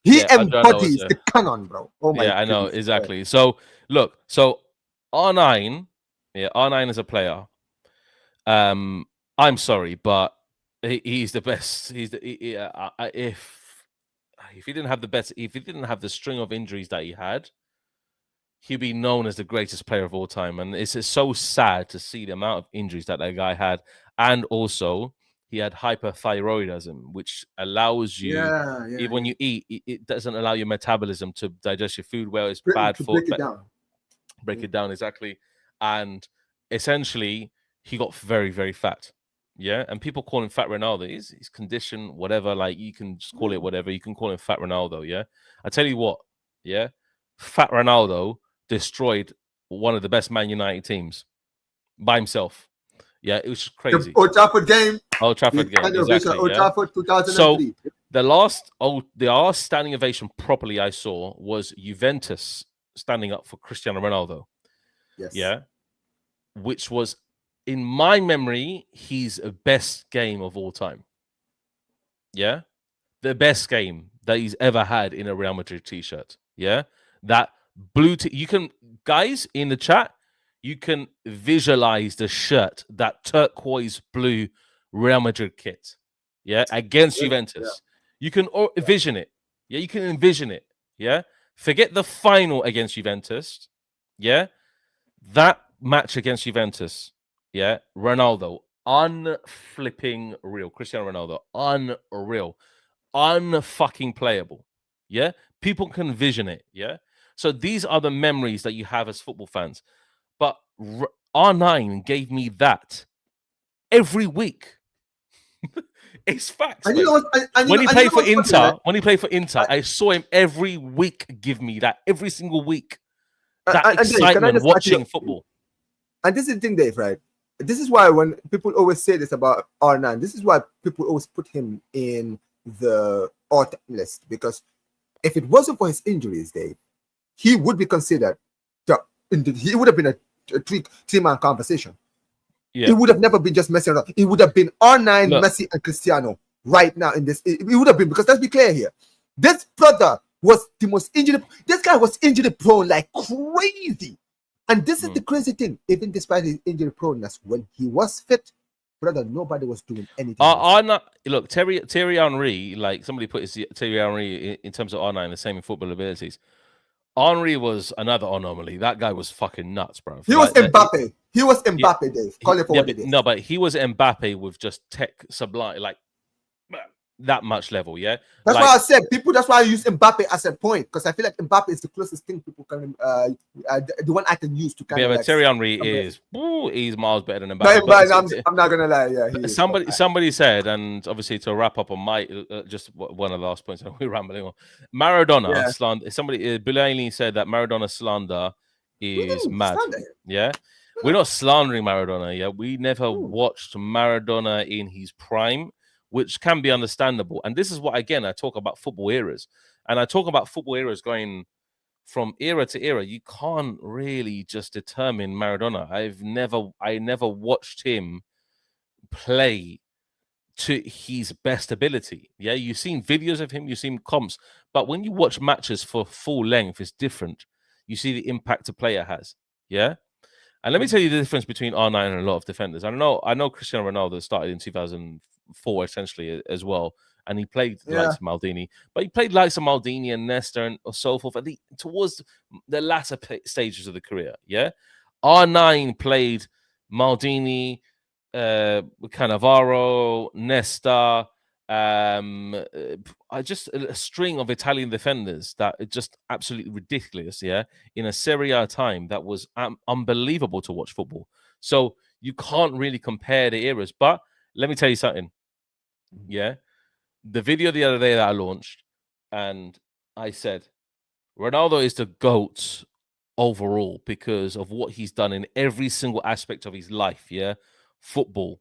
he embodies the cannon, bro. Oh my! Yeah, I know exactly. So look, R9, R9 is a player. I'm sorry, but he's the best. If he didn't have the best, if he didn't have the string of injuries that he had, he'd be known as the greatest player of all time. And it's so sad to see the amount of injuries that guy had, and also he had hyperthyroidism, which allows you, even when you eat, it doesn't allow your metabolism to digest your food well. It's bad for break it down. Break it down, exactly. And essentially, he got very, very fat. Yeah, and people call him Fat Ronaldo. His condition, whatever, like you can just call it whatever. You can call him Fat Ronaldo. Yeah, I tell you what. Yeah, Fat Ronaldo destroyed one of the best Man United teams by himself. Yeah, it was crazy. The Old Trafford game. Exactly. Old Trafford 2003. So the last standing ovation properly I saw was Juventus standing up for Cristiano Ronaldo. Yes. Yeah, which was, in my memory, his best game of all time. Yeah, the best game that he's ever had in a Real Madrid t-shirt. Yeah, that blue. You can, guys in the chat, you can visualize the shirt, that turquoise blue Real Madrid kit. Yeah, against Juventus. Yeah. You can envision it. Yeah, you can envision it. Yeah, forget the final against Juventus. Yeah, that match against Juventus. Yeah, Ronaldo, unflipping real. Cristiano Ronaldo, unreal, unfucking playable. Yeah, people can vision it. Yeah, so these are the memories that you have as football fans. But R9 gave me that every week. It's facts. And you know what, when he played for Inter, I saw him every week give me that, every single week. That excitement watching football. And this is the thing, Dave, right? This is why when people always say this about R9, this is why people always put him in the autumn list. Because if it wasn't for his injuries, Dave, he would be considered, he would have been a three-man conversation. Yeah. It would have never been just Messi around. It would have been R9, Messi, and Cristiano right now in this. It would have been, because let's be clear here. This brother was the most injured. This guy was injury prone like crazy. And this is the crazy thing. Even despite his injury proneness, when he was fit, brother, nobody was doing anything. Look, Thierry Henry, like somebody put Thierry Henry in terms of R9, the same in football abilities. Henry was another anomaly. That guy was fucking nuts, bro. He was Mbappe. He was Mbappe, Dave. Call it for what it is. No, but he was Mbappe with just tech sublime, like that much level, yeah. That's why I said that's why I use Mbappe as a point, because I feel like Mbappe is the closest thing people can, the one I can use to kind of. Yeah, but Thierry Henry he's miles better than Mbappe. I'm not gonna lie, yeah. Somebody said, and obviously to wrap up on my just one of the last points, we're rambling on. Maradona slander. Somebody Bulaini said that Maradona slander is mad. Yeah. We're not slandering Maradona. Yeah, we never watched Maradona in his prime, which can be understandable. And this is what, again, I talk about football eras. And I talk about football eras going from era to era. You can't really just determine Maradona. I never watched him play to his best ability. Yeah, you've seen videos of him, you've seen comps. But when you watch matches for full length, it's different. You see the impact a player has. Yeah. And let me tell you the difference between R9 and a lot of defenders. I know Cristiano Ronaldo started in 2004 essentially as well, and he played likes of Maldini, but he played likes of Maldini and Nesta and so forth towards the latter stages of the career. Yeah, R9 played Maldini, Cannavaro, Nesta. Just a string of Italian defenders that are just absolutely ridiculous. Yeah, in a Serie A time that was unbelievable to watch football. So you can't really compare the eras. But let me tell you something. Yeah, the video the other day that I launched, and I said Ronaldo is the GOAT overall because of what he's done in every single aspect of his life. Yeah, football,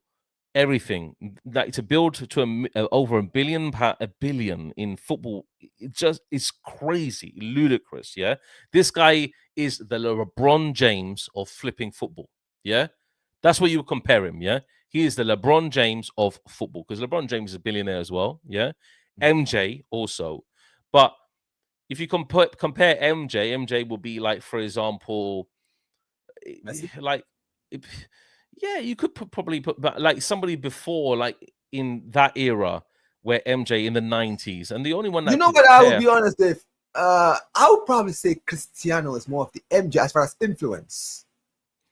everything. Like to build to over a billion in football, it just is crazy, ludicrous. Yeah, this guy is the LeBron James of flipping football. Yeah, that's what you compare him. Yeah, he is the LeBron James of football because LeBron James is a billionaire as well. Yeah, MJ also, but if you compare MJ will be like, for example, Messi? like, yeah, you could probably put, but like somebody before, like in that era where MJ in the 90s, and the only one You that know can what? I will compare, be honest, Dave. I would probably say Cristiano is more of the MJ as far as influence,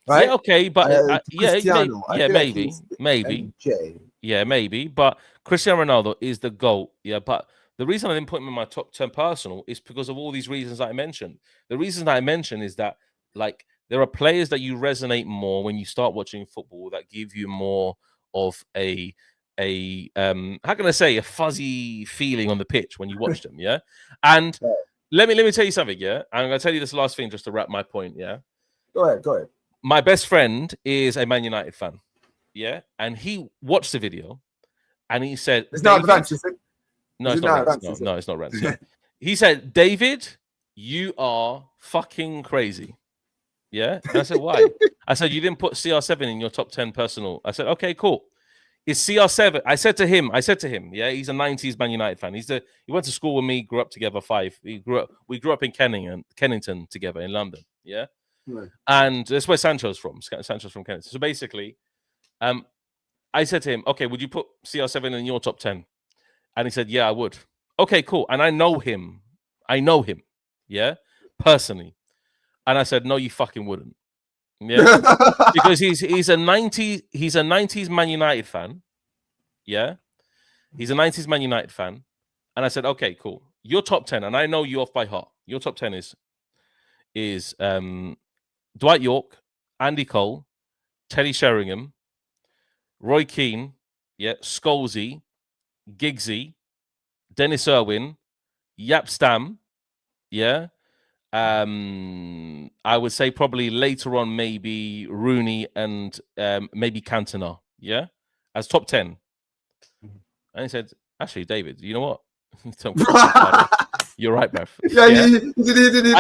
yeah, right? okay, but yeah, Cristiano, I feel like maybe, he's the maybe, MJ. yeah, maybe, but Cristiano Ronaldo is the GOAT, yeah, but the reason I didn't put him in my top 10 personal is because of all these reasons that I mentioned. The reason that I mentioned is that, like, there are players that you resonate more when you start watching football that give you more of a how can I say, a fuzzy feeling on the pitch when you watch them, yeah. And Right. let me tell you something, yeah. I'm gonna tell you this last thing just to wrap my point, yeah. Go ahead, go ahead. My best friend is a Man United fan, yeah, and he watched the video and he said, It's not David, advanced, is it? no, Is it's it not not Rents. advanced, No, is it? no, it's not Rents. Yeah. He said, David, you are fucking crazy. Yeah. And I said, why? I said, you didn't put CR7 in your top 10 personal. I said, okay, cool. Is CR7? I said to him, yeah, he's a 90s Man United fan. He went to school with me, grew up together, we grew up in Kennington together in London. Yeah. Right. And that's where Sancho's from. Sancho's from Kennington. So basically, I said to him, okay, would you put CR7 in your top 10? And he said, yeah, I would. Okay, cool. And I know him. Yeah, personally. And I said, no, you fucking wouldn't. Yeah. Because he's a 90s Man United fan. Yeah. He's a 90s Man United fan. And I said, okay, cool. Your top 10, and I know you off by heart. Your top 10 is Dwight York, Andy Cole, Teddy Sheringham, Roy Keane, yeah, Scholesy, Giggsy, Dennis Irwin, Yap Stam, yeah. I would say probably later on, maybe Rooney and maybe Cantona, yeah, as top 10. And he said, actually, David, you know what? Don't put too hard. You're right, bruv. Yeah, Yeah. he And did.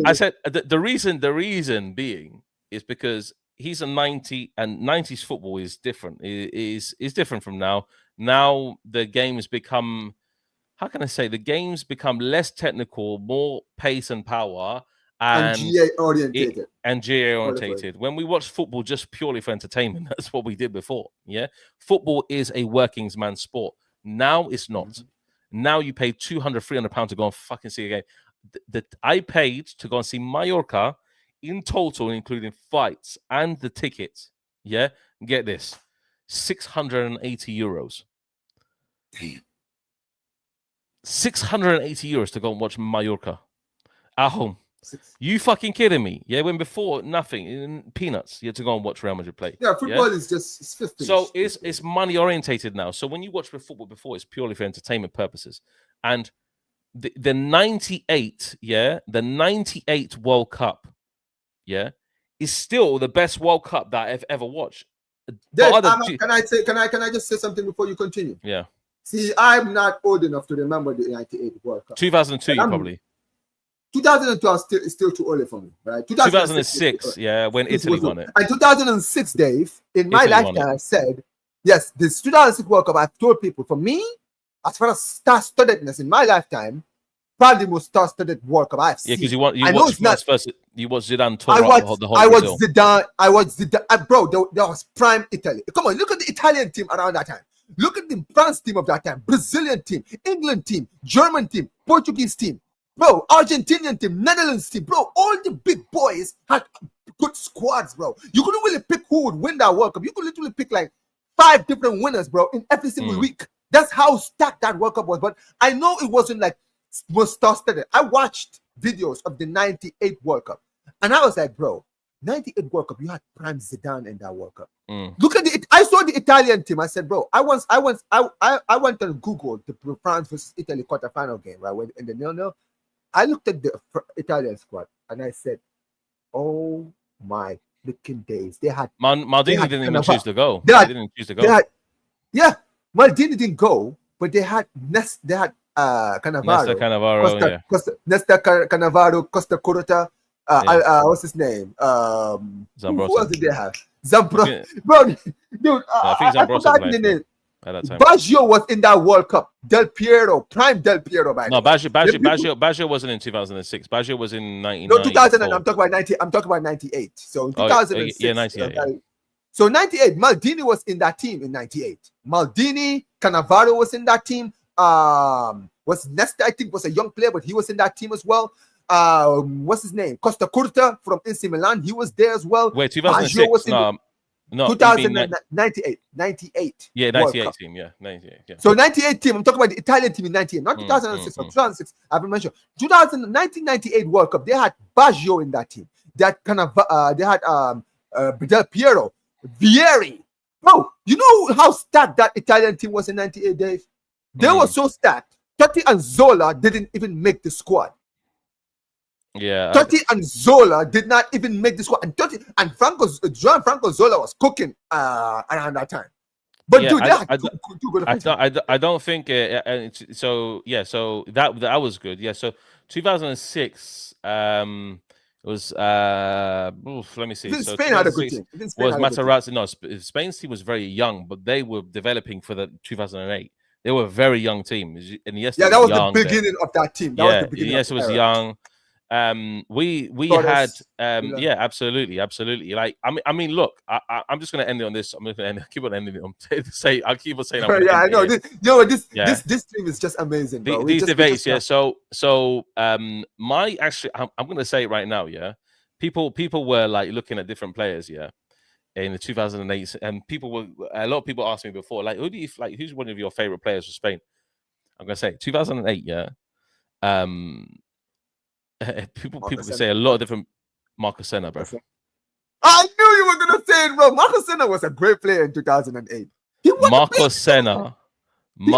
I said, the reason being is because he's a 90s football is different. Is different from now. Now the game has become, how can I say, the game's become less technical, more pace and power, And and GA orientated. GA orientated. When we watch football just purely for entertainment, that's what we did before. Yeah, football is a workings man sport. Now it's not. Mm-hmm. Now you pay £200-300 to go and fucking see a game. I paid to go and see Mallorca in total, including flights and the tickets. Yeah, get this, €680. Damn. €680 to go and watch Mallorca at home. 6. You fucking kidding me? Yeah, when before nothing, peanuts. You had to go and watch Real Madrid play. Yeah, football is just it's fifth. So it's money orientated now. So when you watch football before, it's purely for entertainment purposes. And the 98, yeah, the 98 World Cup, yeah, is still the best World Cup that I've ever watched. Dave, can I just say something before you continue? Yeah. See, I'm not old enough to remember the 98 World Cup. 2002, you probably. 2002 is still too early for me, right? 2006, yeah, when Italy won it. And 2006, Dave, in my lifetime, I said, yes, this 2006 World Cup, I've told people, for me, as far as star-studdedness in my lifetime, probably the most star-studded World Cup I've seen. Yeah, because you watched Zidane tour the whole I watched Zidane, bro, there was prime Italy. Come on, look at the Italian team around that time. Look at the France team of that time, Brazilian team, England team, German team, Portuguese team. Bro, Argentinian team, Netherlands team, bro, all the big boys had good squads, bro. You couldn't really pick who would win that World Cup. You could literally pick like 5 different winners, bro, in every single week. That's how stacked that World Cup was. But I know it wasn't like was star-studded. I watched videos of the 98 World Cup, and I was like, bro, 98 World Cup, you had prime Zidane in that World Cup. Look at I saw the Italian team. I said, bro, I went and Googled the France versus Italy quarterfinal game, right? In the 0-0. I looked at the Italian squad and I said, Oh my freaking days! They had Maldini had didn't even choose to go. They He had, didn't choose to they go. had, yeah, Maldini didn't go, but they had Nesta Cannavaro, Cannavaro, yeah. Nesta Cannavaro, Costa Curta, what's his name? Who else did they have? Zambrotta, bro, dude, I think I Zambrotta forgot played the name. at that time. Baggio was in that World Cup. Prime Del Piero, by the No, way. Baggio wasn't in 2006. Baggio was in No, 2000. 1994. I'm talking about 90. I'm talking about 98. So in Oh, 2006, yeah, 98. Yeah. so 98, Maldini was in that team in 98. Maldini, Cannavaro was in that team. Was Nesta, I think, was a young player, but he was in that team as well. What's his name? Costa Curta from AC Milan. He was there as well. Wait, 2006? No, 2098. 98. Yeah, 98 team. Yeah, 98. Yeah. So 98 team. I'm talking about the Italian team in 98, not 2006. 2006. I haven't mentioned 1998 World Cup. They had Baggio in that team. That kind of they had Del Piero, Vieri. Bro, you know how stacked that Italian team was in 98, Dave? They were so stacked. Totti and Zola didn't even make the squad. Yeah, Totti and Zola did not even make the squad, and Totti and Franco Zola was cooking around that time. But yeah, dude, they had two good I don't think so. Yeah, so that was good. Yeah, so 2006 it was let me see. Even so Spain had a good team. Was Materazzi? No, Spain's team was very young, but they were developing for the 2008. They were a very young team, and yes, yeah, that was the beginning of that team. That was the beginning. Yes, it was young. We had yeah, absolutely. Like I mean look, I'm just gonna end it on this. I'm gonna keep on ending it on I'll keep on saying yeah, I know this team is just amazing, bro. These debates, yeah. So my actually I'm gonna say it right now, yeah. People were like looking at different players, yeah, in the 2008, and a lot of people asked me before, like, who's one of your favorite players for Spain? I'm gonna say 2008, yeah. People can say a lot of different. Marcos Senna, bro. I knew you were gonna say it, bro. Marcos Senna was a great player in 2008. Marcos Senna he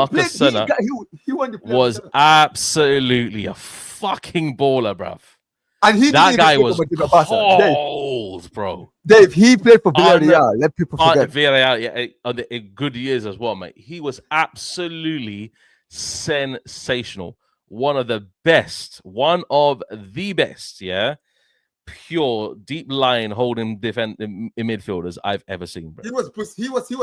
won the was absolutely a fucking baller, bruv. And that guy was cold, bro. Dave, he played for Villarreal. Let people forget. Villarreal, yeah, in good years as well, mate. He was absolutely sensational. One of the best, yeah. Pure deep line holding midfielders I've ever seen, bro. He was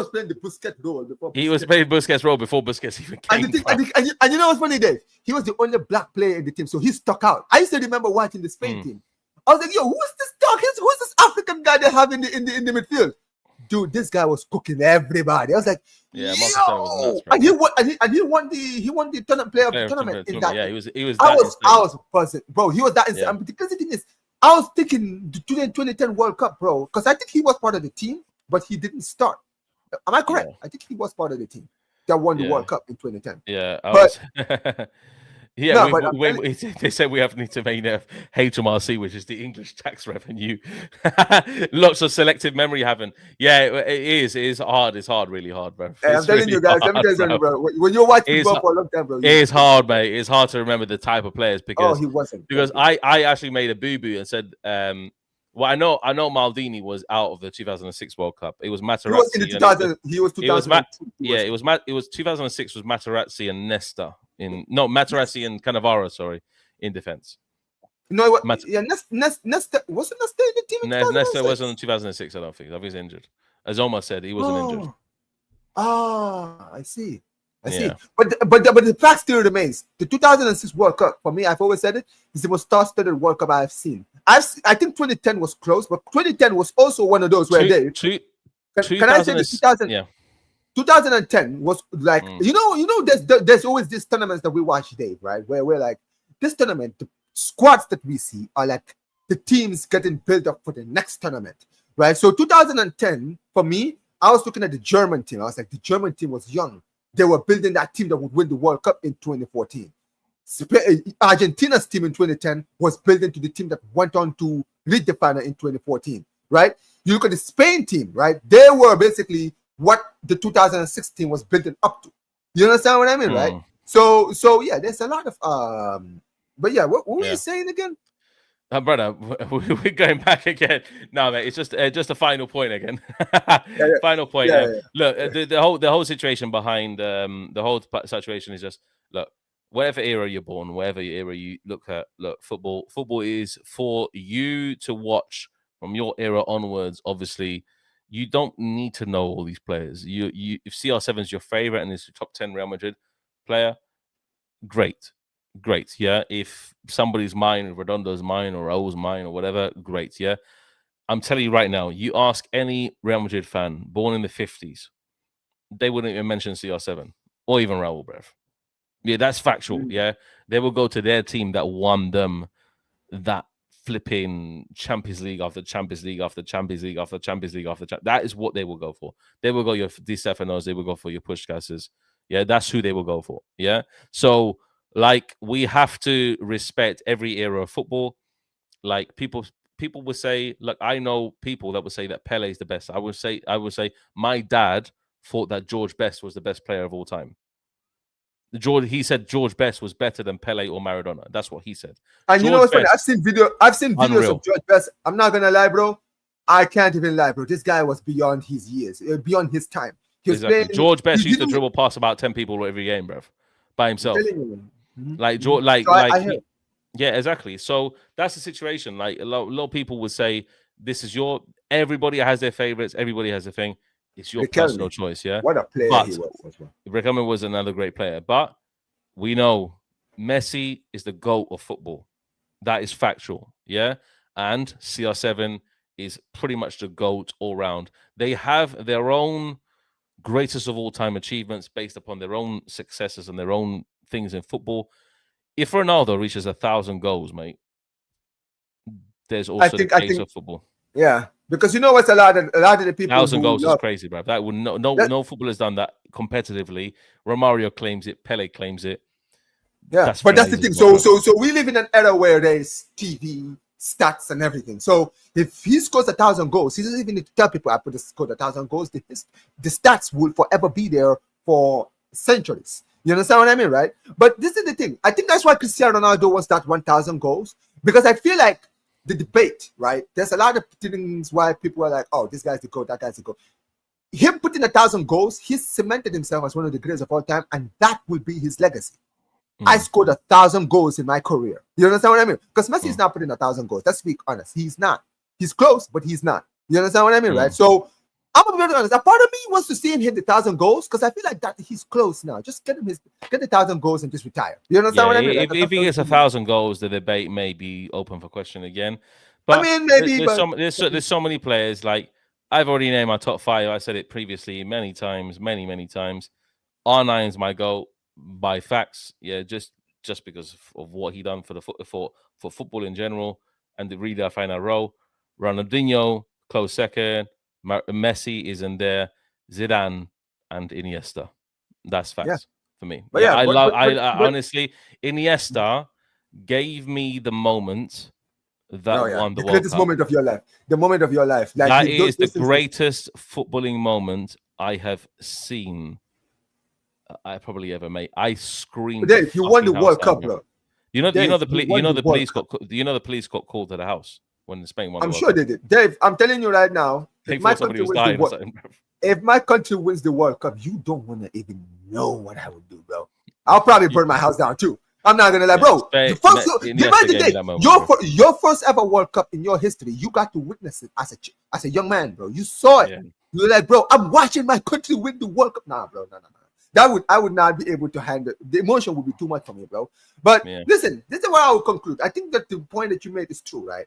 playing the Busquets role before. He was playing Busquets role before Busquets even came. And you know what's funny, Dave? He was the only black player in the team, so he stuck out. I used to remember watching the Spain team. I was like, yo, who's this dog? Who's this African guy they have in the midfield? Dude, this guy was cooking everybody. I was like, yeah, yo! And he won the tournament player of the tournament in that. Yeah, he was. I was buzzing, bro. He was that insane. Yeah. Because the thing is, I was thinking the 2010 World Cup, bro, because I think he was part of the team, but he didn't start. Am I correct? Yeah. I think he was part of the team that won the World Cup in 2010. Yeah, yeah, they said we need to make HMRC, which is the English tax revenue. Lots of selective memory having. Yeah, it is hard. It's hard, really hard, bro. Hey, I'm telling you guys, bro. When you're watching football for a long time, bro. It's hard, mate. It's hard to remember the type of players because he wasn't. Because I actually made a boo-boo and said, well, I know Maldini was out of the 2006 World Cup. It was Materazzi. He was 2002. It was 2006 was Materazzi and Nesta. Materazzi and Cannavaro, sorry, in defense. No, Nesta wasn't Nesta in the team. Nesta wasn't in 2006. I don't think. I think he's injured. As Omar said, he wasn't injured. I see. But the fact still remains: the 2006 World Cup, for me, I've always said it, is the most star-studded World Cup I've seen. I think 2010 was close, but 2010 was also one of those where can I say the 2010 was like you know there's always these tournaments that we watch, Dave, right? Where we're like, this tournament, the squads that we see are like the teams getting built up for the next tournament, right? So 2010 for me, I was looking at the German team. I was like, the German team was young. They were building that team that would win the World Cup in 2014. Argentina's team in 2010 was building to the team that went on to reach the final in 2014, right? You look at the Spain team, right? They were basically what the 2016 was building up to. You understand what I mean, right? So yeah, there's a lot of but yeah, what were you saying again? Brother, we're going back again. No, mate, it's just a final point again. Yeah, Final point. yeah, yeah. Look, the whole situation behind the whole situation is just look. Whatever era you're born, whatever era you look at, look, football is for you to watch from your era onwards. Obviously, you don't need to know all these players. If CR7 is your favorite and is your top 10 Real Madrid player, great. Yeah. If somebody's mine, Redondo's mine, or Raul's mine, or whatever, great. Yeah. I'm telling you right now, you ask any Real Madrid fan born in the 50s, they wouldn't even mention CR7 or even Raul, bruv. Yeah, that's factual. Yeah. They will go to their team that won them that flipping Champions League after Champions League after Champions League after Champions League after that is what they will go for. They will go your Di Stefanos, they will go for your Puskasses. Yeah, that's who they will go for. Yeah. So like we have to respect every era of football. Like people would say, look, I know people that would say that Pele is the best. I would say my dad thought that George Best was the best player of all time. He said George Best was better than Pele or Maradona. That's what he said. And George you know what's funny? Best, I've seen videos unreal. of George Best. I'm not gonna lie, bro. I can't even lie, bro. This guy was beyond his years, beyond his time. Exactly. George Best used to dribble past about 10 people every game, bro, by himself. Like George, yeah, exactly. So that's the situation. Like a lot of people would say, "This is everybody has their favorites. Everybody has a thing. It's your personal choice." Yeah. What a player he was as well. Riquelme was another great player, but we know Messi is the GOAT of football. That is factual. Yeah. And CR7 is pretty much the GOAT all round. They have their own greatest of all time achievements based upon their own successes and their own things in football. If Ronaldo reaches 1,000 goals, mate, there's also the case of football. Yeah, because you know what's a lot of the people. 1,000 goals is crazy, bro. That would no footballer has done that competitively. Romario claims it. Pele claims it. Yeah, that's the thing. So we live in an era where there's TV, stats, and everything. So if he scores 1,000 goals, he doesn't even need to tell people I scored 1,000 goals. The stats will forever be there for centuries. You understand what I mean, right? But this is the thing. I think that's why Cristiano Ronaldo wants that 1,000 goals, because I feel like the debate, right? There's a lot of things why people are like, "Oh, this guy's the GOAT, that guy's the GOAT." Him putting 1,000 goals, he's cemented himself as one of the greatest of all time, and that will be his legacy. I scored 1,000 goals in my career. You understand what I mean? Because Messi is not putting 1,000 goals. Let's be honest. He's not. He's close, but he's not. You understand what I mean, right? So I'm gonna be very honest. A part of me wants to see him hit the 1,000 goals because I feel like that he's close now. Just get the 1,000 goals and just retire. You understand what I mean? If he gets 1,000 goals, the debate may be open for question again. But I mean, maybe there's so many players. Like I've already named my top 5. I said it previously many times. R9's my GOAT by facts. Yeah, just because of what he done for football in general, and the really I find a row. Ronaldinho close second. Messi is in there. Zidane and Iniesta. That's facts for me. But I honestly, Iniesta gave me the moment that won the greatest moment of your life. The moment of your life. Like, that is the greatest footballing moment I have seen. I probably ever made. I screamed. Dave, you won the World Cup, bro. The police got called to the house when Spain won. I'm sure they did. Dave, I'm telling you right now, if my country wins the World Cup, you don't want to even know what I would do, bro. I'll probably burn my house down too. I'm not gonna lie, bro. Your first ever World Cup in your history, you got to witness it as a young man, bro. You saw it. Yeah. You're like, bro, I'm watching my country win the World Cup. Nah, bro, no. I would not be able to handle. The emotion would be too much for me, bro. But listen, this is where I will conclude. I think that the point that you made is true, right?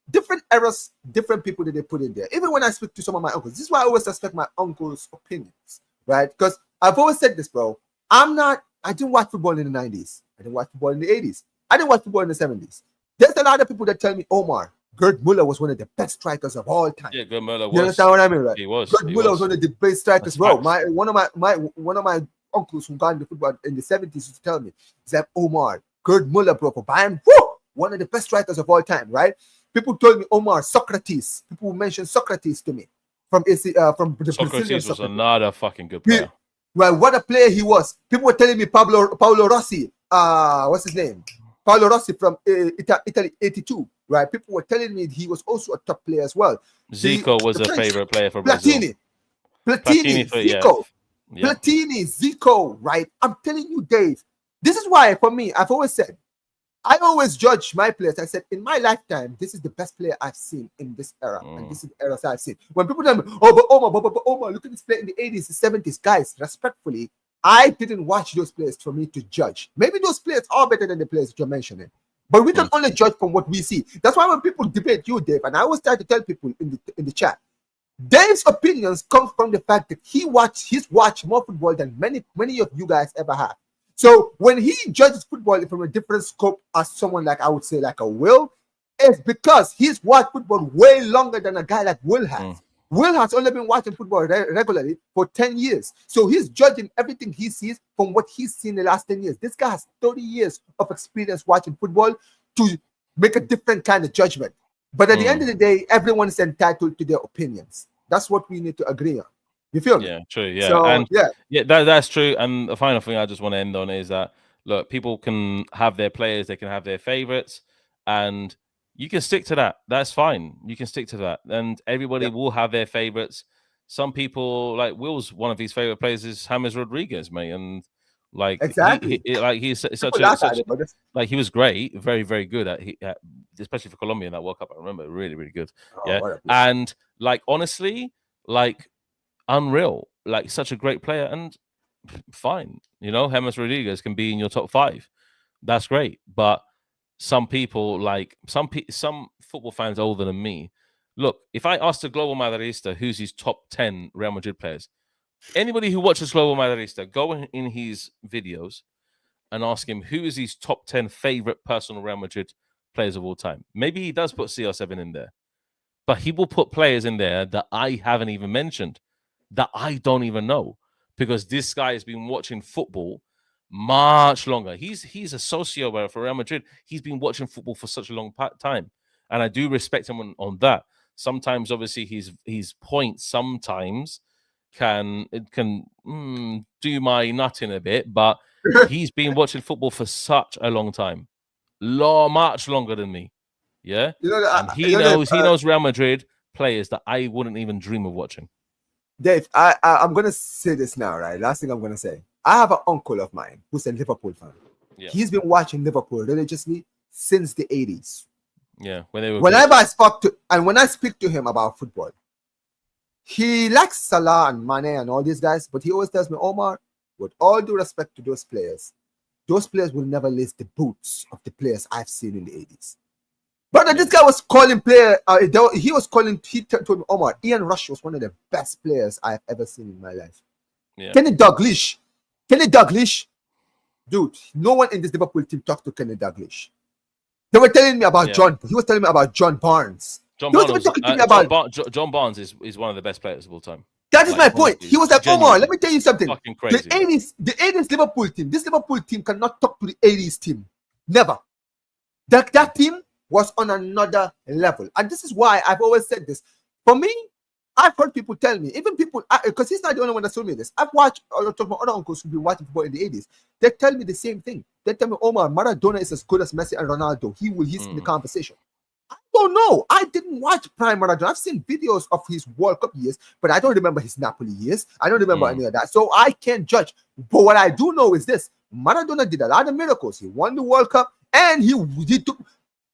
Different eras, different people that they put in there. Even when I speak to some of my uncles, this is why I always respect my uncles' opinions, right? Because I've always said this, bro. I didn't watch football in the 90s. I didn't watch football in the 80s. I didn't watch football in the 70s. There's a lot of people that tell me, Omar, Gerd Muller was one of the best strikers of all time. Yeah, Gerd Muller was. You understand what I mean, right? He was. Gerd Muller was one of the best strikers, bro. One of my uncles who got into football in the 70s used to tell me, he's like, Omar, Gerd Muller, bro, for Bayern, one of the best strikers of all time, right? People told me, Omar, Socrates. People mentioned Socrates to me from the Socrates Brazilian was another fucking good player. Well, what a player he was. People were telling me Paolo Rossi. What's his name? Paolo Rossi from Italy, 82. right? People were telling me he was also a top player as well. Zico was a French, favorite player for Brazil. Platini, for, yeah. Zico, Yeah. Platini, Zico, right? I'm telling you, Dave. This is why, for me, I've always said, I always judge my players. I said, in my lifetime, this is the best player I've seen in this era. And this is the era I've seen. When people tell me, oh, but Omar, look at this player in the 80s, the 70s. Guys, respectfully, I didn't watch those players for me to judge. Maybe those players are better than the players that you're mentioning. But we can only judge from what we see. That's why when people debate you, Dave, and I always try to tell people in the chat, Dave's opinions come from the fact that he's watched more football than many of you guys ever have. So when he judges football from a different scope as someone like, I would say, like a Will, it's because he's watched football way longer than a guy like Will has. Will has only been watching football regularly for 10 years. So he's judging everything he sees from what he's seen the last 10 years. This guy has 30 years of experience watching football to make a different kind of judgment. But at the end of the day, everyone is entitled to their opinions. That's what we need to agree on. You feel me? Yeah, true. Yeah, so, and that's true. And the final thing I just want to end on is that, look, people can have their players, they can have their favorites, and you can stick to that. That's fine. You can stick to that, and everybody will have their favorites. Some people, like Will's, one of his favorite players is James Rodriguez, mate, and like exactly, he's such like he was great, very very good at especially for Colombia in that World Cup. I remember really really good. And like honestly, like unreal, like such a great player, and fine, you know, James Rodriguez can be in your top 5. That's great, but some people, like some football fans older than me, look, if I asked a Global Madridista who's his top 10 Real Madrid players, anybody who watches Global Madridista, go in his videos and ask him who is his top 10 favorite personal Real Madrid players of all time. Maybe he does put CR7 in there, but he will put players in there that I haven't even mentioned, that I don't even know, because this guy has been watching football much longer. He's a socio for Real Madrid. He's been watching football for such a long time, and I do respect him on that. Sometimes, obviously, his points sometimes can do my nutting a bit, but he's been watching football for such a long time, much longer than me. Yeah, and he knows Real Madrid players that I wouldn't even dream of watching. Dave, I'm gonna say this now, right? Last thing I'm gonna say. I have an uncle of mine who's a Liverpool fan. Yeah. He's been watching Liverpool religiously since the 80s. Yeah, when I speak to him about football, he likes Salah and Mane and all these guys, but he always tells me, Omar, with all due respect to those players will never lace the boots of the players I've seen in the 80s. Brother, this guy was calling player. He told me, Omar, Ian Rush was one of the best players I've ever seen in my life. Yeah. Kenny Dalglish, dude. No one in this Liverpool team talked to Kenny Dalglish. They were telling me about John. He was telling me about John Barnes. John Barnes is one of the best players of all time. That is my point. He was like, Omar, let me tell you something. The 80s Liverpool team. This Liverpool team cannot talk to the 80s team. Never. That team was on another level. And this is why I've always said this. For me, I've heard people tell me, even people, because he's not the only one that told me this. I've watched, or talked to my other uncles who've been watching football in the 80s. They tell me the same thing. They tell me, Omar, Maradona is as good as Messi and Ronaldo. He's in the conversation. I don't know. I didn't watch prime Maradona. I've seen videos of his World Cup years, but I don't remember his Napoli years. I don't remember any of that. So I can't judge. But what I do know is this. Maradona did a lot of miracles. He won the World Cup, and he took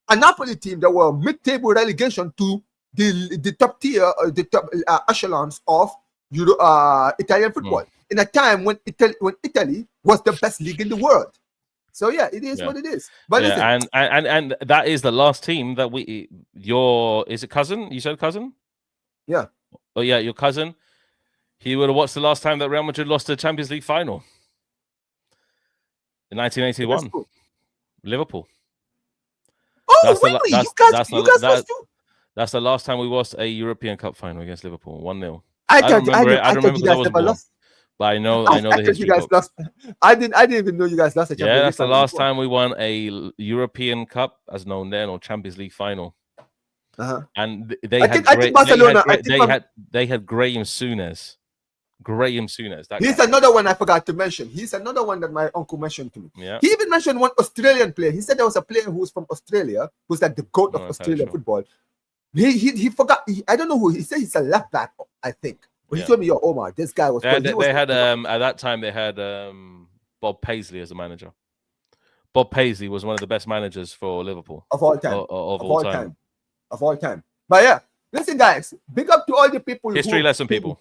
a Napoli team that were mid-table relegation to the top tier, the top echelons of Italian football in a time when Italy was the best league in the world. So yeah, it is what it is. But listen, and that is the last team that is it cousin? You said cousin? Yeah. Oh yeah, your cousin. He would have watched the last time that Real Madrid lost the Champions League final in 1981. Cool. Liverpool. Oh, really? You guys lost too? That's the last time we lost a European Cup final against Liverpool, 1-0. I remember you guys never lost. But I know the history. You guys lost. I didn't even know you guys lost a Champions League. Yeah, that's the last time we won a European Cup, as known then, or Champions League final. And they had Graham Souness. Graham Souness. That He's guy. another one I forgot to mention. He's another one that my uncle mentioned to me. Yeah. He even mentioned one Australian player. He said there was a player who was from Australia, who's like the GOAT of Australian football. He forgot. I don't know who. He said he's a left back, I think. But he told me, yo, Omar, this guy was. They had at that time they had Bob Paisley as a manager. Bob Paisley was one of the best managers for Liverpool of all time. Of all time. But yeah, listen, guys, big up to all the people. History lesson, people.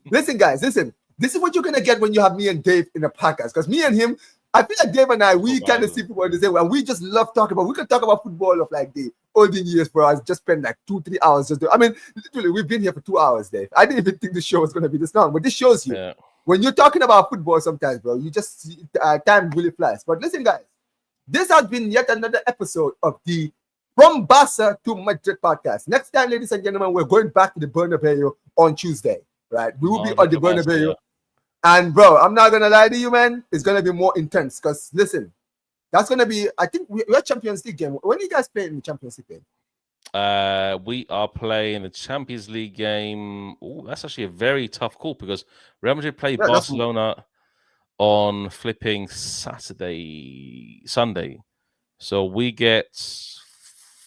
Listen, guys, listen. This is what you're gonna get when you have me and Dave in a podcast. Because me and him, I feel like Dave and I, we kind of see people in the same way. And we just love talking about. We can talk about football of like the olden years, bro. I just spent like 2-3 hours just. I mean, literally, we've been here for 2 hours, Dave. I didn't even think the show was gonna be this long, but this shows you when you're talking about football. Sometimes, bro, you just time really flies. But listen, guys, this has been yet another episode of the From Barca to Madrid podcast. Next time, ladies and gentlemen, we're going back to the Bernabeu on Tuesday. Right, we will be on the Bernabeu, and bro, I'm not gonna lie to you, man. It's gonna be more intense because listen, that's gonna be. I think we're Champions League game. When are you guys playing in the Champions League game? We are playing the Champions League game. Oh, that's actually a very tough call because Real Madrid play Barcelona on flipping Sunday. So we get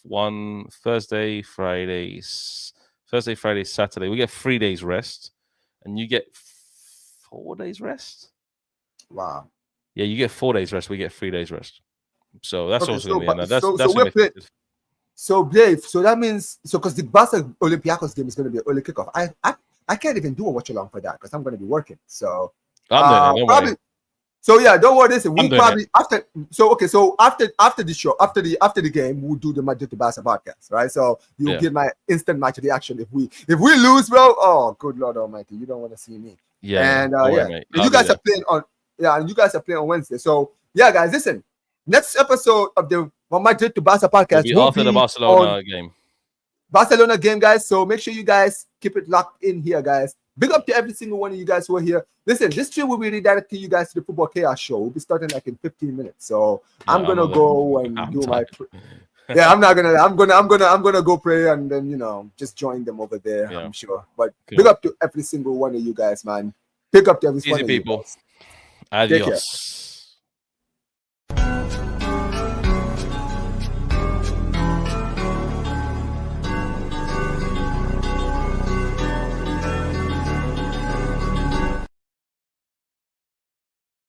one Thursday, Friday, Saturday. We get 3 days rest, and you get 4 days rest. Wow. Yeah, you get 4 days rest. We get 3 days rest. So that's also going to be So Dave, so that means because the Barca Olympiacos game is going to be an early kickoff. I can't even do a watch along for that because I'm going to be working. So I'm doing it, probably. So yeah, don't worry. Listen, we probably it. after. So okay, so after the show, after the game, we'll do the Madrid to Barca podcast, right? So you'll get my instant match reaction if we lose, bro. Oh, good Lord Almighty, you don't want to see me. Yeah, and you guys are playing on. Yeah, and you guys are playing on Wednesday. So yeah, guys, listen. Next episode of the Madrid to Barca podcast will be after the Barcelona game, guys. So make sure you guys keep it locked in here, guys. Big up to every single one of you guys who are here. Listen, this stream will be redirecting you guys to the Football Chaos show. We'll be starting like in 15 minutes. So I'm gonna go and do my. Yeah, I'm gonna go pray and then just join them over there. I'm sure. But big up to every single one of you guys, man. Big up to every single one of you guys. Adios.